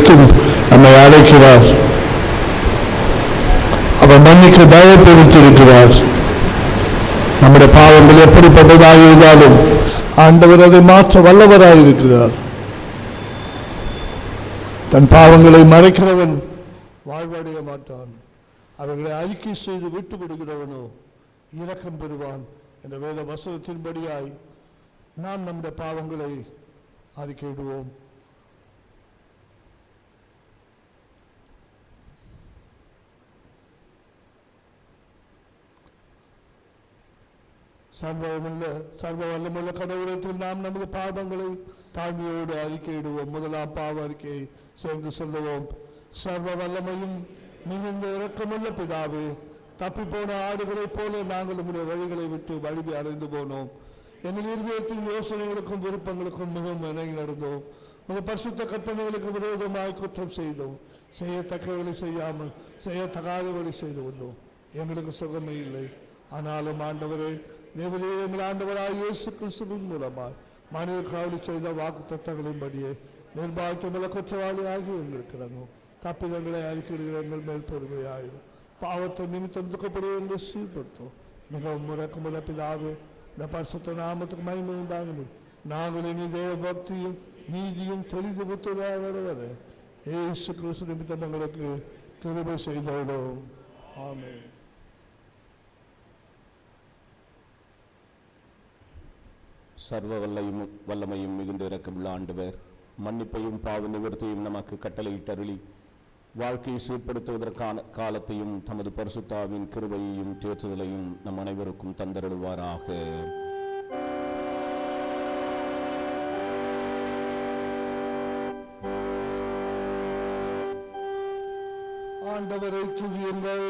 வரைக்கும் நம்மை அழைக்கிறார். அவர் மன்னிக்க தயவு பொறுத்திருக்கிறார். நம்முடைய பாவங்கள் எப்படிப்பட்டதாக இருந்தாலும் ஆண்டவர் அதை மாற்ற வல்லவராயிருக்கிறார். தன் பாவங்களை மறைக்கிறவன் வாழ்வடைய மாட்டான், அவர்களை அறிக்கை செய்து விட்டு விடுகிறவனோ இரக்கம் பெறுவான் என்ற வேத வசனத்தின்படியாய் நாம் நம்முடைய பாவங்களை அறிக்கையிடுவோம். சர்வ வல்லமுள்ள கடவுளத்தில் நாம் நமது பாவங்களை தாழ்மையோடு அறிக்கையிடுவோம். முதலாம் பாவ அறிக்கையை சேர்ந்து சொல்லுவோம். சர்வ வல்லமையும் மிகுந்த இரக்கமுள்ள பிதாவே, தப்பிப்போன ஆடுகளைப் போல நாங்கள் உடைய வழிகளை விட்டு வழிவி அடைந்து போனோம். எங்கள் இருதயத்தின் யோசனைகளுக்கும் விருப்பங்களுக்கும் மிகவும் இணங்கி நடந்தோம். உங்கள் பரிசுத்த கற்பனைகளுக்கு விரோதமாய் குற்றம் செய்தோம். செய்யத்தக்கவர்களை செய்யாமல் செய்யத்தகாதவர்களை செய்து வந்தோம். எங்களுக்கு சுகமே இல்லை. ஆனாலும் ஆண்டவரே, தேவரே, எங்கள் ஆண்டவராய் இயேசு கிறிஸ்துவின் மூலமாய் மனித காவலி செய்த வாக்கு தத்தங்களின்படியே நிர்பாகியமுள்ள குற்றவாளி ஆகி எங்களுக்கு இறங்கும். தப்பிதங்களை அறிக்கையிடுகிற எங்கள் மேல் பொறுமையாயிரும். பாவத்தை நிமித்தம் துக்கப்படுவ எங்களை சீர்படுத்தும். மிகவும் இரக்கமுள்ள பிதாவே, இந்த பரிசுத்த நாமத்துக்கு மகிமை உண்டாகும். நாங்கள் இனி தேவ பக்தியும் நீதியும் தெளிந்து புத்ததாக வர இயேசு கிறிஸ்து நிமித்தம் எங்களுக்கு கிருபை செய்தோம். ஆமென். சர்வ வல்லமையும் மிகுந்த இரக்கமுள்ள ஆண்டவர், மன்னிப்பையும் பாவ நிவர்த்தியும் நமக்கு கட்டளையிட்டருளி வாழ்க்கையை சீர்படுத்துவதற்கான காலத்தையும் தமது பரிசுத்தாவின் கிருபையையும் தேற்றுதலையும் நம் அனைவருக்கும் தந்தருள்வாராக. ஆண்டவரை துதியுங்கள்.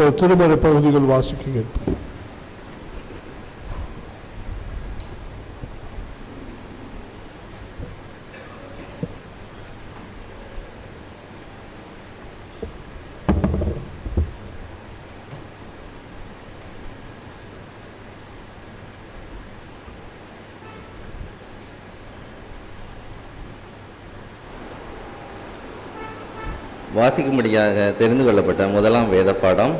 சில திருமறை பகுதிகள் வாசிக்கிறேன். வாசிக்கும்படியாக தெரிந்து கொள்ளப்பட்ட முதலாம் வேத பாடம்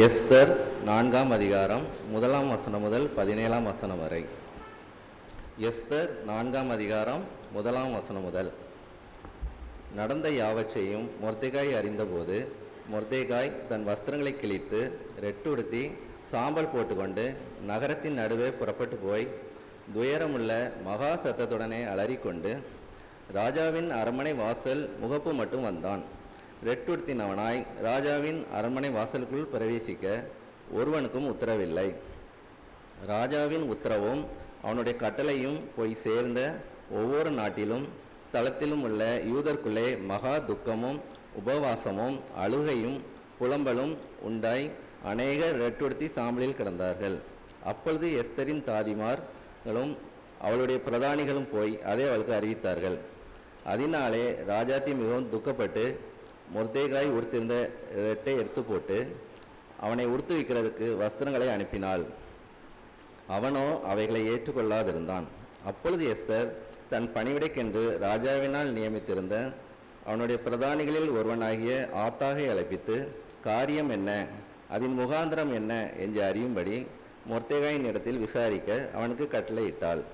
எஸ்தர் 4ஆம் அதிகாரம் 1ஆம் வசனம் முதல் 17ஆம் வசனம் வரை. எஸ்தர் 4ஆம் அதிகாரம் 1ஆம் வசனம் முதல். நடந்த யாவற்றையும் மொர்தெகாய் அறிந்தபோது மொர்தெகாய் தன் வஸ்திரங்களை கிழித்து ரெட்டுடுத்தி சாம்பல் போட்டுக்கொண்டு நகரத்தின் நடுவே புறப்பட்டு போய் துயரமுள்ள மகா சத்தத்துடனே அலறிக்கொண்டு ராஜாவின் அரண்மனை வாசல் முகப்பு மட்டும் வந்தான். ரெட்டுடுத்தினவனாய் ராஜாவின் அரண்மனை வாசலுக்குள் பிரவேசிக்க ஒருவனுக்கும் உத்தரவில்லை. ராஜாவின் உத்தரவும் அவனுடைய கட்டளையும் போய் சேர்ந்த ஒவ்வொரு நாட்டிலும் தளத்திலும் உள்ள யூதருக்குள்ளே மகா துக்கமும் உபவாசமும் அழுகையும் புலம்பலும் உண்டாய் அநேகர் ரெட்டுடுத்தி சாம்பலில் கிடந்தார்கள். அப்பொழுது எஸ்தரின் தாதிமார்களும் அவளுடைய பிரதானிகளும் போய் அதை அவளுக்கு அறிவித்தார்கள். அதனாலே ராஜாத்தி மிகவும் துக்கப்பட்டு மொர்தெகாய் உடுத்திருந்த ரெட்டை எடுத்து போட்டு அவனை உடுத்துவிக்கிறதுக்கு வஸ்திரங்களை அனுப்பினாள். அவனோ அவைகளை ஏற்றுக்கொள்ளாதிருந்தான். அப்பொழுது எஸ்தர் தன் பணிவிடைக்கென்று ராஜாவினால் நியமித்திருந்த அவனுடைய பிரதானிகளில் ஒருவனாகிய ஆத்தாகை அழைப்பித்து காரியம் என்ன, அதன் முகாந்திரம் என்ன என்று அறியும்படி மொர்தெகாயின் இடத்தில் விசாரிக்க அவனுக்கு கட்டளையிட்டாள்.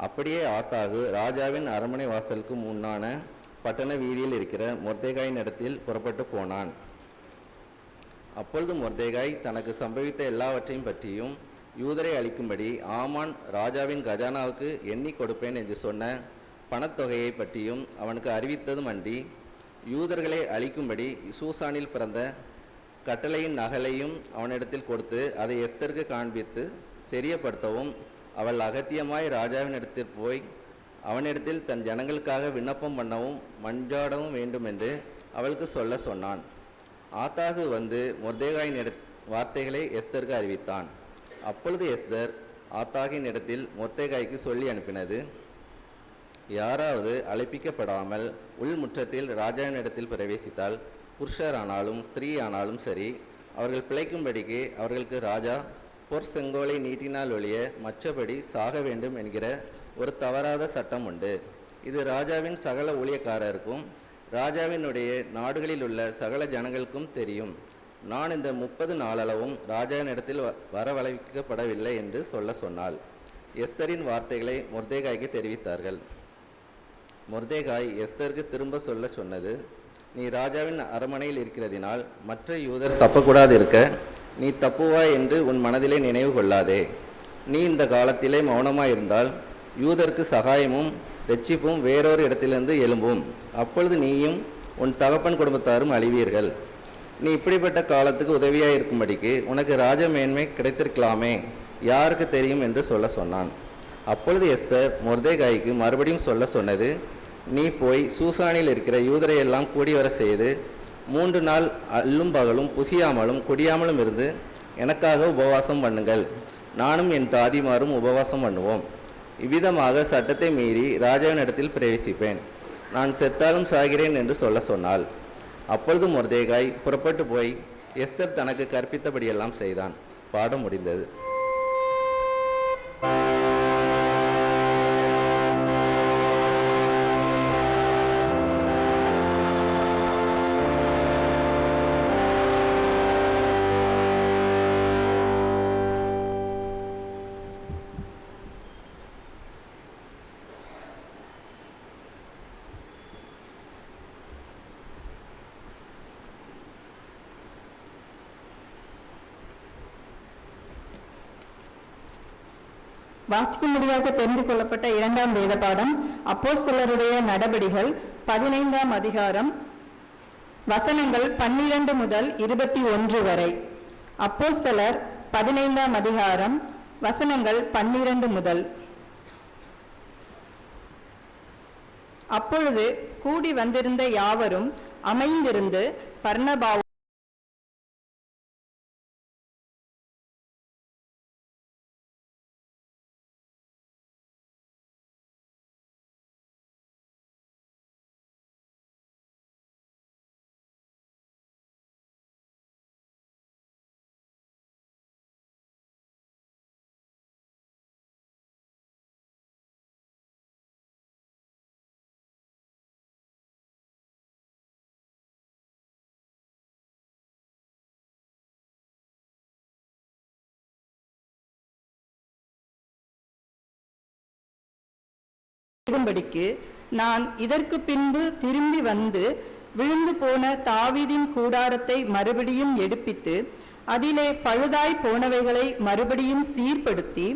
அப்படியே ஆத்தாகு ராஜாவின் அரண்மனை வாசலுக்கு முன்னான பட்டண வீதியில் இருக்கிற மொர்தெகாயின் இடத்தில் புறப்பட்டு போனான். அப்பொழுது மொர்தெகாய் தனக்கு சம்பவித்த எல்லாவற்றையும் பற்றியும் யூதரை அளிக்கும்படி ஆமான் ராஜாவின் கஜானாவுக்கு எண்ணி கொடுப்பேன் என்று சொன்ன பணத்தொகையை பற்றியும் அவனுக்கு அறிவித்ததும் அன்றி யூதர்களை அளிக்கும்படி சூசானில் பிறந்த கட்டளையின் நகலையும் அவனிடத்தில் கொடுத்து அதை எஸ்தருக்கு காண்பித்து தெரியப்படுத்தவும் அவள் அகத்தியமாய் ராஜாவின் இடத்தில் போய் அவனிடத்தில் தன் ஜனங்களுக்காக விண்ணப்பம் பண்ணவும் மன்றாடவும் வேண்டும் என்று அவளுக்கு சொல்ல சொன்னான். ஆத்தாகு வந்து மொர்தெகாயின் வார்த்தைகளை எஸ்தருக்கு அறிவித்தான். அப்பொழுது எஸ்தர் ஆத்தாகின் இடத்தில் மொர்தெகாய்க்கு சொல்லி அனுப்பினது, யாராவது அழைப்பிக்கப்படாமல் உள்முற்றத்தில் ராஜாவின் இடத்தில் பிரவேசித்தால் புருஷரானாலும் ஸ்திரீ ஆனாலும் சரி அவர்கள் பிழைக்கும்படிக்கு அவர்களுக்கு ராஜா பொற் செங்கோலை நீட்டினால் ஒழிய மற்றபடி சாக வேண்டும் என்கிற ஒரு தவறாத சட்டம் உண்டு. இது ராஜாவின் சகல ஊழியக்காரருக்கும் ராஜாவினுடைய நாடுகளில் உள்ள சகல ஜனங்களுக்கும் தெரியும். நான் இந்த 30 நாளளவும் ராஜாவின் இடத்தில் வரவழைக்கப்படவில்லை என்று சொல்ல சொன்னாள். எஸ்தரின் வார்த்தைகளை மொர்தெகாய்க்கு தெரிவித்தார்கள். மொர்தெகாய் எஸ்தருக்கு திரும்ப சொல்ல சொன்னது, நீ ராஜாவின் அரண்மனையில் இருக்கிறதினால் மற்ற யூதர் தப்பக்கூடாது இருக்க நீ தப்புவாய் என்று உன் மனதிலே நினைவு கொள்ளாதே. நீ இந்த காலத்திலே மௌனமாயிருந்தால் யூதருக்கு சகாயமும் இரட்சிப்பும் வேறொரு இடத்திலிருந்து எழும்பும். அப்பொழுது நீயும் உன் தகப்பன் குடும்பத்தாரும் அழிவீர்கள். நீ இப்படிப்பட்ட காலத்துக்கு உதவியாக இருக்கும்படிக்கு உனக்கு ராஜ மேன்மை கிடைத்திருக்கலாமே, யாருக்கு தெரியும் என்று சொல்ல சொன்னான். அப்பொழுது எஸ்தர் மொர்தெகாய்க்கு மறுபடியும் சொல்ல சொன்னது, நீ போய் சூசானில் இருக்கிற யூதரை எல்லாம் கூடி வர செய்து 3 நாள் அல்லும் பகலும் புசியாமலும் குடியாமலும் இருந்து எனக்காக உபவாசம் பண்ணுங்கள். நானும் என் தாதிமாரும் உபவாசம் பண்ணுவோம். இவ்விதமாக சட்டத்தை மீறி ராஜாவின் இடத்தில் பிரவேசிப்பேன். நான் செத்தாலும் சாகிறேன் என்று சொல்ல சொன்னாள். அப்பொழுது மொர்தெகாய் புறப்பட்டு போய் எஸ்தர் தனக்கு கற்பித்தபடியெல்லாம் செய்தான். பாடம் முடிந்தது. வாசிக்கும்படியாக தெரிந்து கொள்ளப்பட்ட 2ஆம் வேத பாடம் அப்போஸ்தலருடைய நடபடிகள் 15ஆம் அதிகாரம் வசனங்கள் 12 முதல் 21 வரை. அப்போஸ்தலர் 15ஆம் அதிகாரம் வசனங்கள் 12 முதல். அப்பொழுது கூடி வந்திருந்த யாவரும் அமைந்திருந்து பர்னபாவும் செய்யும்படிக்கு நான் இதற்கு பின்பு திரும்பி வந்து விழுந்து போன தாவீதின் கூடாரத்தை மறுபடியும் எடுப்பித்து அதிலே பழுதாய் போனவைகளை மறுபடியும் சீர்படுத்தி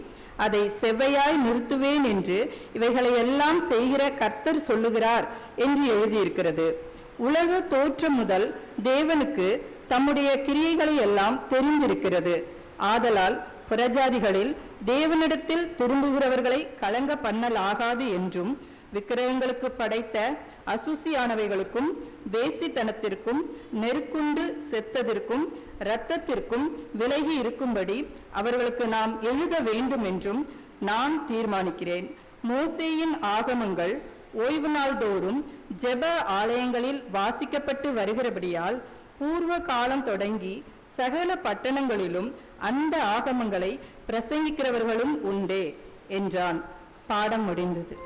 அதை செவ்வையாய் நிறுத்துவேன் என்று இவைகளை எல்லாம் செய்கிற கர்த்தர் சொல்லுகிறார் என்று எழுதியிருக்கிறது. உலக தோற்றம் முதல் தேவனுக்கு தம்முடைய கிரியைகளை எல்லாம் தெரிந்திருக்கிறது. ஆதலால் புறஜாதிகளில் தேவனிடத்தில் திரும்புகிறவர்களை கலங்க பண்ணலாகாது என்றும் விக்கிரகங்களுக்கு படைத்த அசுசியானவைகளுக்கும் வேசித்தனத்திற்கும் நெருக்குண்டு செத்ததற்கும் இரத்தத்திற்கும் விலகி இருக்கும்படி அவர்களுக்கு நாம் எழுத வேண்டும் என்றும் நான் தீர்மானிக்கிறேன். மோசேயின் ஆகமங்கள் ஓய்வு நாள் தோறும் ஜெப ஆலயங்களில் வாசிக்கப்பட்டு வருகிறபடியால் பூர்வ காலம் தொடங்கி சகல பட்டணங்களிலும் அந்த ஆகமங்களை பிரசங்கிக்கிறவர்களும் உண்டே என்றான். பாடம் முடிந்தது.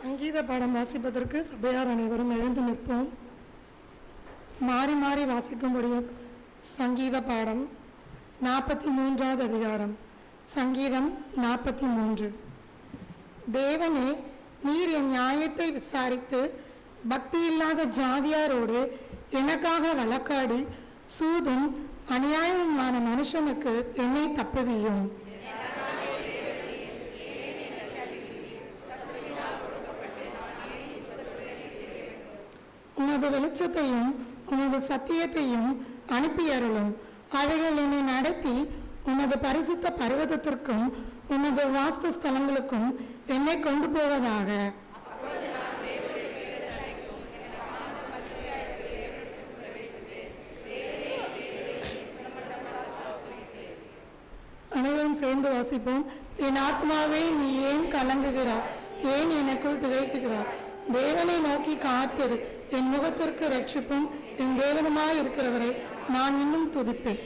சங்கீத பாடம் வாசிப்பதற்கு சபையார் அனைவரும் எழுந்து நிற்போம். மாறி மாறி வாசிக்கும்படிய சங்கீத பாடம் 43வது அதிகாரம். சங்கீதம் 43. தேவனே, நீர் என் நியாயத்தை விசாரித்து பக்தி இல்லாத ஜாதியாரோடு எனக்காக வழக்காடி சூதும் அநியாயமான மனுஷனுக்கு என்னை தப்புவியும். உமது வெளிச்சத்தையும் உமது சத்தியத்தையும் அனுப்பியருளும். அவைகள் என்னை நடத்தி உமது பரிசுத்த பர்வதத்திற்கும் உமது வாஸ்து ஸ்தலங்களுக்கும் என்னை கொண்டு போவதாக. அனைவரும் சேர்ந்து வாசிப்போம். என் ஆத்மாவே, நீ ஏன் கலங்குகிறாய்? ஏன் எனக்குள் திகைக்குகிறாய்? தேவனை நோக்கி காத்திரு. என் முகத்திற்கு ரட்சிப்பும் என் தேவனுமாய் இருக்கிறவரை நான் இன்னும் துதிப்பேன்.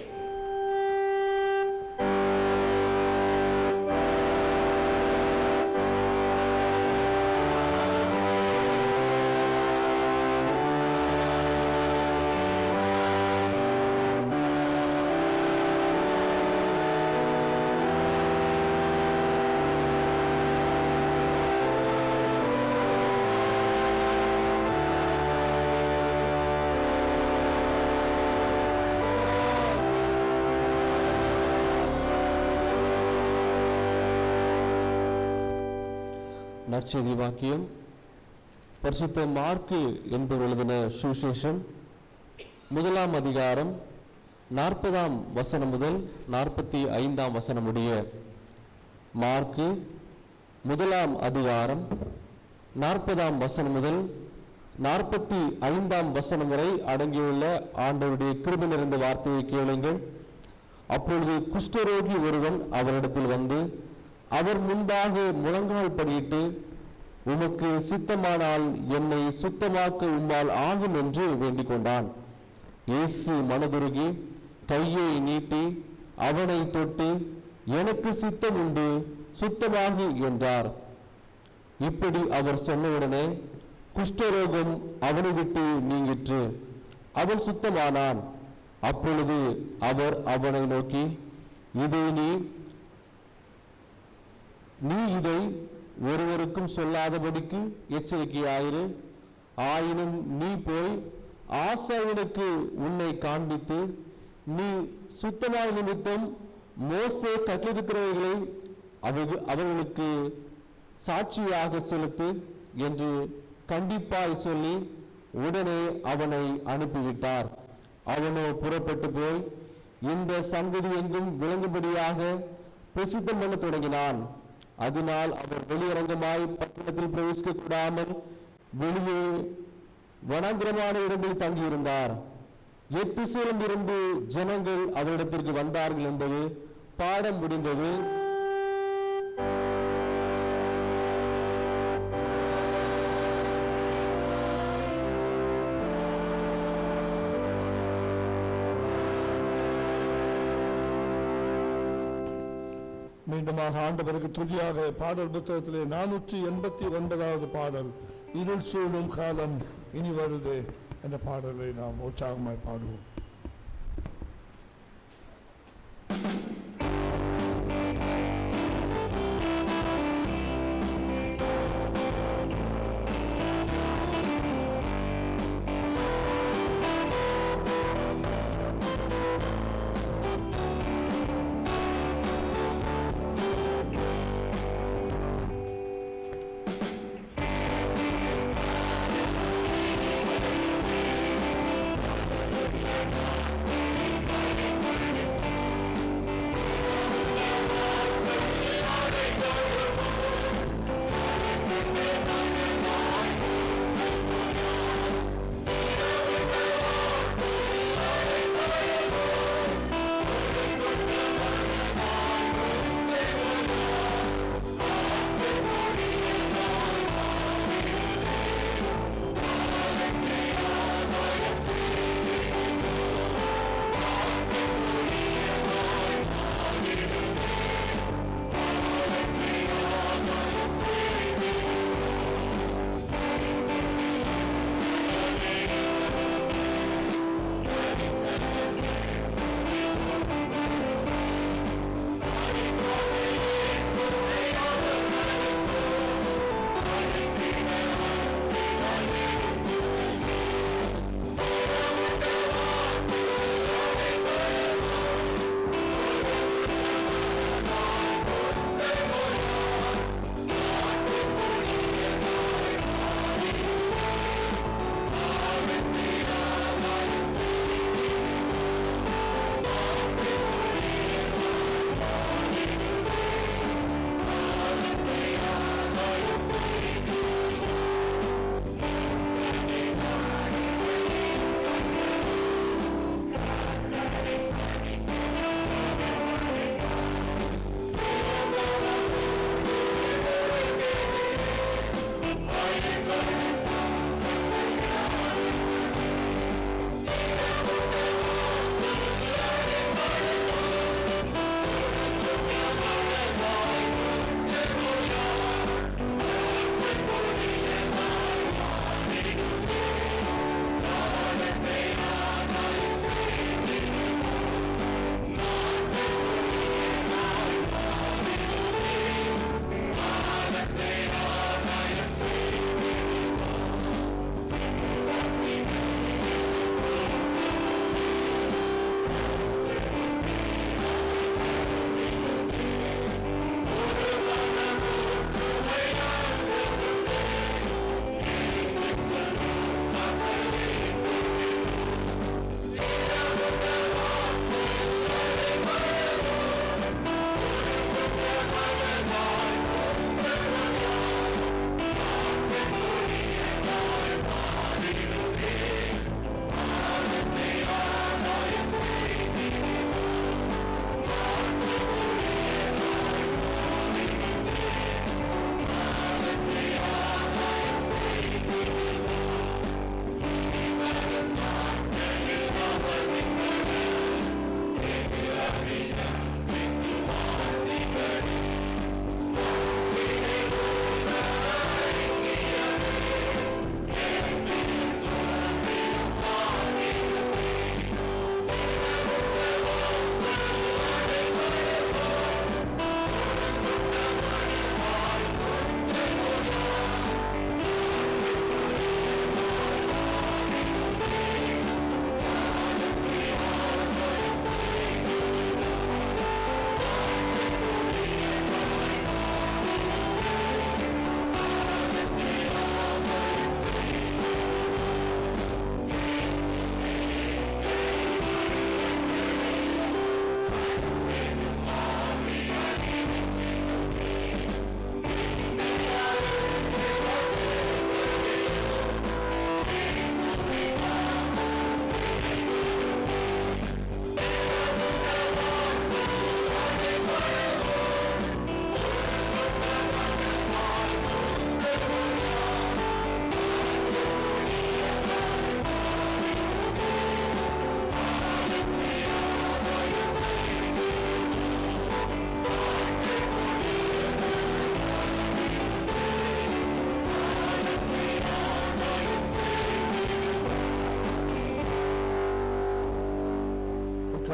நற்செய்தி வாக்கியம் பரிசுத்த மார்க்கு என்பவர் எழுதின சுவிசேஷம் 1ஆம் அதிகாரம் 40ஆம் வசனம் முதல் 45ஆம் வசனம் உடைய. மார்க்கு 1ஆம் அதிகாரம் 40ஆம் வசனம் முதல் 45ஆம் வசனம் வரை அடங்கியுள்ள ஆண்டவருடைய கிருபை நிறைந்த வார்த்தையை கேளுங்கள். அப்பொழுது குஷ்டரோகி ஒருவன் அவரிடத்தில் வந்து அவர் முன்பாக முழங்கால் படியிட்டு, உமக்கு சித்தமானால் என்னை சுத்தமாக்க உம்மால் ஆகும் என்று வேண்டிக் கொண்டான். இயேசு மனதுருகி கையை நீட்டி அவனை தொட்டு, எனக்கு சித்தம் உண்டு, சுத்தமாகு என்றார். இப்படி அவர் சொன்னவுடனே குஷ்டரோகம் அவனை விட்டு நீங்கிற்று. அவன் சுத்தமானான். அப்பொழுது அவர் அவனை நோக்கி, நீ இதை ஒருவருக்கும் சொல்லாதபடிக்கு எச்சரிக்கையாயிரு. ஆயினும் நீ போய் ஆசாரியனுக்கு உன்னை காண்பித்து, நீ சுத்தமான நிமித்தம் மோசே கற்றிருக்கிறவைகளை அவர்களுக்கு சாட்சியாக செலுத்து என்று கண்டிப்பாய் சொல்லி உடனே அவனை அனுப்பிவிட்டார். அவனோ புறப்பட்டு போய் இந்த சங்கதி எங்கும் விளங்கும்படியாக பிரசித்தம் பண்ண தொடங்கினான். அதனால் அவர் வெளியரங்கமாய் பட்டணத்தில் பிரவேசிக்க கூடாமல் வெளியே வனாந்திரமான இடங்களில் தங்கியிருந்தார். எத்திசேலும் இருந்து ஜனங்கள் அவரிடத்திற்கு வந்தார்கள் என்பது பாடம் முடிந்தது. மீண்டுமாக ஆண்டவருக்கு துதியாக பாடல் புத்தகத்திலே 489வது பாடல், இருள் சூழும் காலம் இனி வருது என்ற பாடலை நாம் உற்சாகமாய் பாடுவோம்.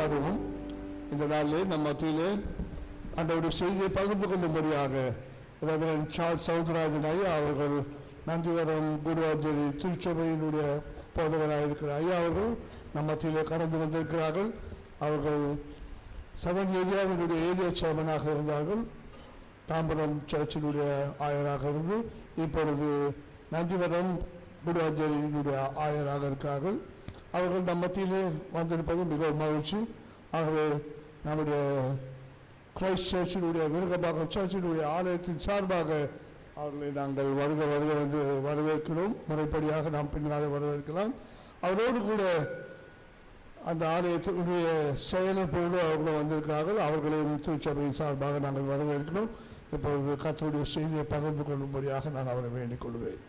எல்லாரும் இந்த நாளிலே நம் மத்தியிலே ஆண்டவருடைய செய்தியை பகிர்ந்து கொள்ளும்படியாக ரெவரண்ட் சார்ல்ஸ் சவுந்தரராஜன் ஐயா அவர்கள் நந்திவரம் குருவாஞ்சேரி திருச்சபையினுடைய போதகராக இருக்கிற ஐயா அவர்கள் நம் மத்தியிலே கடந்து வந்திருக்கிறார்கள். அவர்கள் செவன் ஏரியாவினுடைய ஏரியா சேர்மனாக இருந்தார்கள். தாம்பரம் சர்ச்சினுடைய ஆயராக இருந்து இப்பொழுது நந்திவரம் குருவாஞ்சேரியினுடைய ஆயராக இருக்கிறார்கள். அவர்கள் நம் மத்தியிலே வந்திருப்பது மிகவும் மகிழ்ச்சி. ஆகவே நம்முடைய கிரைஸ்ட் சர்ச்சினுடைய விருகபாக்கம் சர்ச்சினுடைய ஆலயத்தின் சார்பாக அவர்களை நாங்கள் வருக வருக என்று வரவேற்கிறோம். முறைப்படியாக நாம் பின்னாலே வரவேற்கலாம். அவரோடு கூட அந்த ஆலயத்தினுடைய செயலப்போது அவர்கள் வந்திருக்கிறார்கள். அவர்களையும் திருச்சபையின் சார்பாக நாங்கள் வரவேற்கிறோம். இப்பொழுது கர்த்தருடைய செய்தியை பகிர்ந்து கொள்ளும்படியாக நான் அவரை வேண்டிக் கொள்வேன்.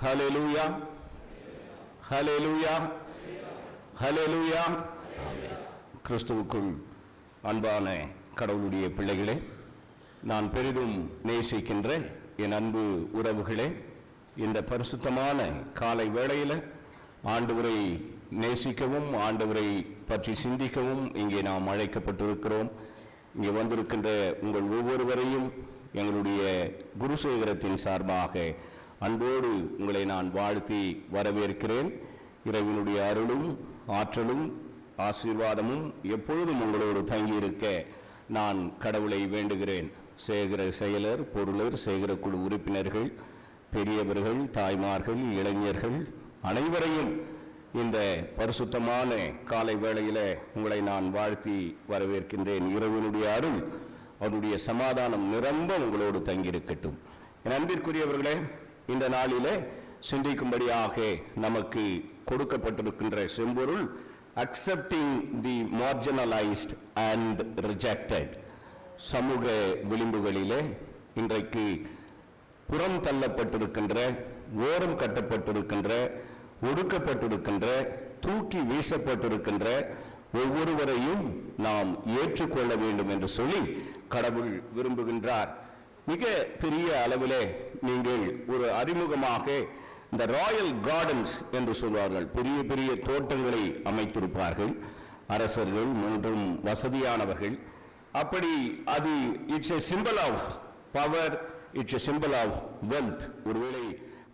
ஹல்லேலூயா, ஹல்லேலூயா, ஹல்லேலூயா. கிறிஸ்துவுக்குள் அன்பான கடவுளுடைய பிள்ளைகளே, நான் பெரிதும் நேசிக்கின்ற என் அன்பு உறவுகளே, இந்த பரிசுத்தமான காலை வேளையில் ஆண்டவரை நேசிக்கவும் ஆண்டவரை பற்றி சிந்திக்கவும் இங்கே நாம் அழைக்கப்பட்டிருக்கிறோம். இங்கே வந்திருக்கின்ற உங்கள் ஒவ்வொருவரையும் எங்களுடைய குருசேகரத்தின் சார்பாக அன்போடு உங்களை நான் வாழ்த்தி வரவேற்கிறேன். இறைவனுடைய அருளும் ஆற்றலும் ஆசீர்வாதமும் எப்பொழுதும் உங்களோடு தங்கியிருக்க நான் கடவுளை வேண்டுகிறேன். சேகர செயலர், பொருளர், சேகர குழு உறுப்பினர்கள், பெரியவர்கள், தாய்மார்கள், இளைஞர்கள் அனைவரையும் இந்த பரிசுத்தமான காலை வேளையில் உங்களை நான் வாழ்த்தி வரவேற்கின்றேன். இறைவனுடைய அருள், அவருடைய சமாதானம் நிரம்ப உங்களோடு தங்கியிருக்கட்டும். என் அன்பிற்குரியவர்களே, இந்த நாளிலே சிந்திக்கும்படியாக நமக்கு கொடுக்கப்பட்டிருக்கின்ற செம்பொருள் accepting the marginalised and rejected. சமூக விளிம்புகளிலே இன்றைக்கு புறம் தள்ளப்பட்டிருக்கின்ற, ஓரம் கட்டப்பட்டிருக்கின்ற, ஒடுக்கப்பட்டிருக்கின்ற, தூக்கி வீசப்பட்டிருக்கின்ற ஒவ்வொருவரையும் நாம் ஏற்றுக்கொள்ள வேண்டும் என்று சொல்லி கடவுள் விரும்புகின்றார். மிக பெரிய அளவிலே நீங்கள் ஒரு அறிமுகமாக இந்த ராயல் கார்டன்ஸ் என்று சொல்வார்கள். பெரிய பெரிய தோட்டங்களை அமைத்திருப்பார்கள் அரசர்கள் மற்றும் வசதியானவர்கள். அப்படி அது it's a symbol of power, it's a symbol of wealth. ஒருவேளை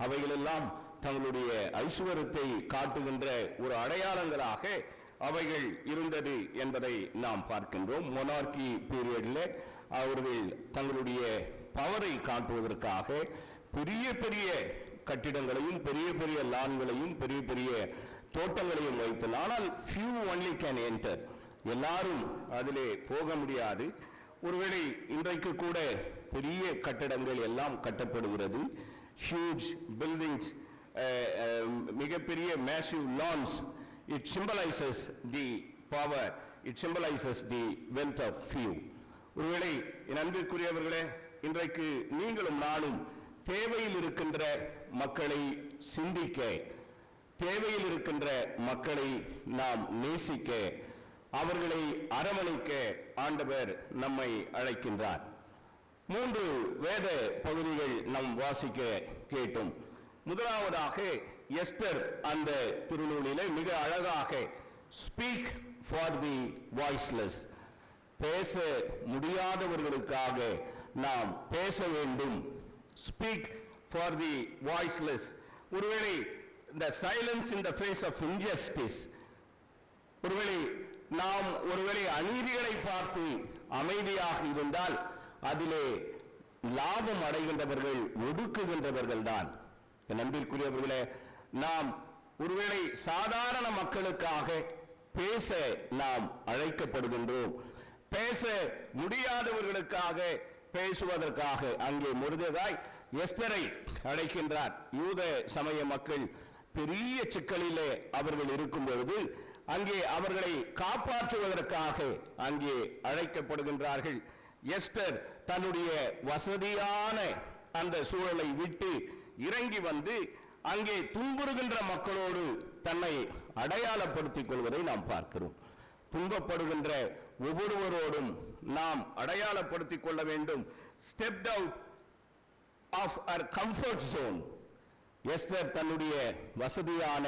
அவைகளெல்லாம் தங்களுடைய ஐஸ்வர்யத்தை காட்டுகின்ற ஒரு அடையாளங்களாக அவைகள் இருந்தது என்பதை நாம் பார்க்கின்றோம். மொனார்கி பீரியடில் அவர்கள் தங்களுடைய பவரை காட்டுவதற்காக பெரிய பெரிய கட்டிடங்களையும் பெரிய பெரிய லான்களையும் பெரிய பெரிய தோட்டங்களையும் வைத்தல். ஆனால் few only can enter, எல்லாரும் அதிலே போக முடியாது. ஒருவேளை இன்றைக்கு கூட பெரிய கட்டடங்கள் எல்லாம் கட்டப்படுகிறது. ஹியூஜ் பில்டிங்ஸ், மிகப்பெரிய massive lawns. It symbolizes the power, it symbolizes the wealth of few. ஒருவேளை என் அன்பிற்குரியவர்களே, இன்றைக்கு நீங்களும் நானும் தேவையில் இருக்கின்ற மக்களை சிந்திக்க, தேவையில் இருக்கின்ற மக்களை நாம் நேசிக்க, அவர்களை அரவணைக்க ஆண்டவர் நம்மை அழைக்கின்றார். 3 வேத பகுதிகள் நாம் வாசிக்க கேட்டோம். முதலாவதாக எஸ்தர் அந்த திருநூலிலே மிக அழகாக ஸ்பீக் ஃபார் தி வாய்ஸ்லெஸ், பேச முடியாதவர்களுக்காக நாம் பேச வேண்டும். Speak for the voiceless. ஒருவேளை இந்த silence in the face of injustice, ஒருவேளை நாம் ஒருவேளை அநீதிகளை பார்த்து அமைதியாக இருந்தால் அதிலே லாபம் அடைகின்றவர்கள் ஒடுக்குகின்றவர்கள் தான். என் அன்பிற்குரியவர்களே, நாம் ஒருவேளை சாதாரண மக்களுக்காக பேச நாம் அழைக்கப்படுகின்றோம். பேச முடியாதவர்களுக்காக பேசுவதற்காக அங்கே மொர்தெகாய் எஸ்தரை அழைக்கின்றார். யூத சமய மக்கள் பெரிய சிக்கலிலே அவர்கள் இருக்கும் பொழுது அங்கே அவர்களை காப்பாற்றுவதற்காக அங்கே அழைக்கப்படுகின்றார்கள். எஸ்தர் தன்னுடைய வசதியான அந்த சூழலை விட்டு இறங்கி வந்து அங்கே துன்புறுகின்ற மக்களோடு தன்னை அடையாளப்படுத்திக் கொள்வதை நாம் பார்க்கிறோம். துன்பப்படுகின்ற ஒவ்வொருவரோடும் நாம் அடையாளப்படுத்திக் கொள்ள வேண்டும். Stepped out of our comfort zone. Esther தன்னுடைய வசதியான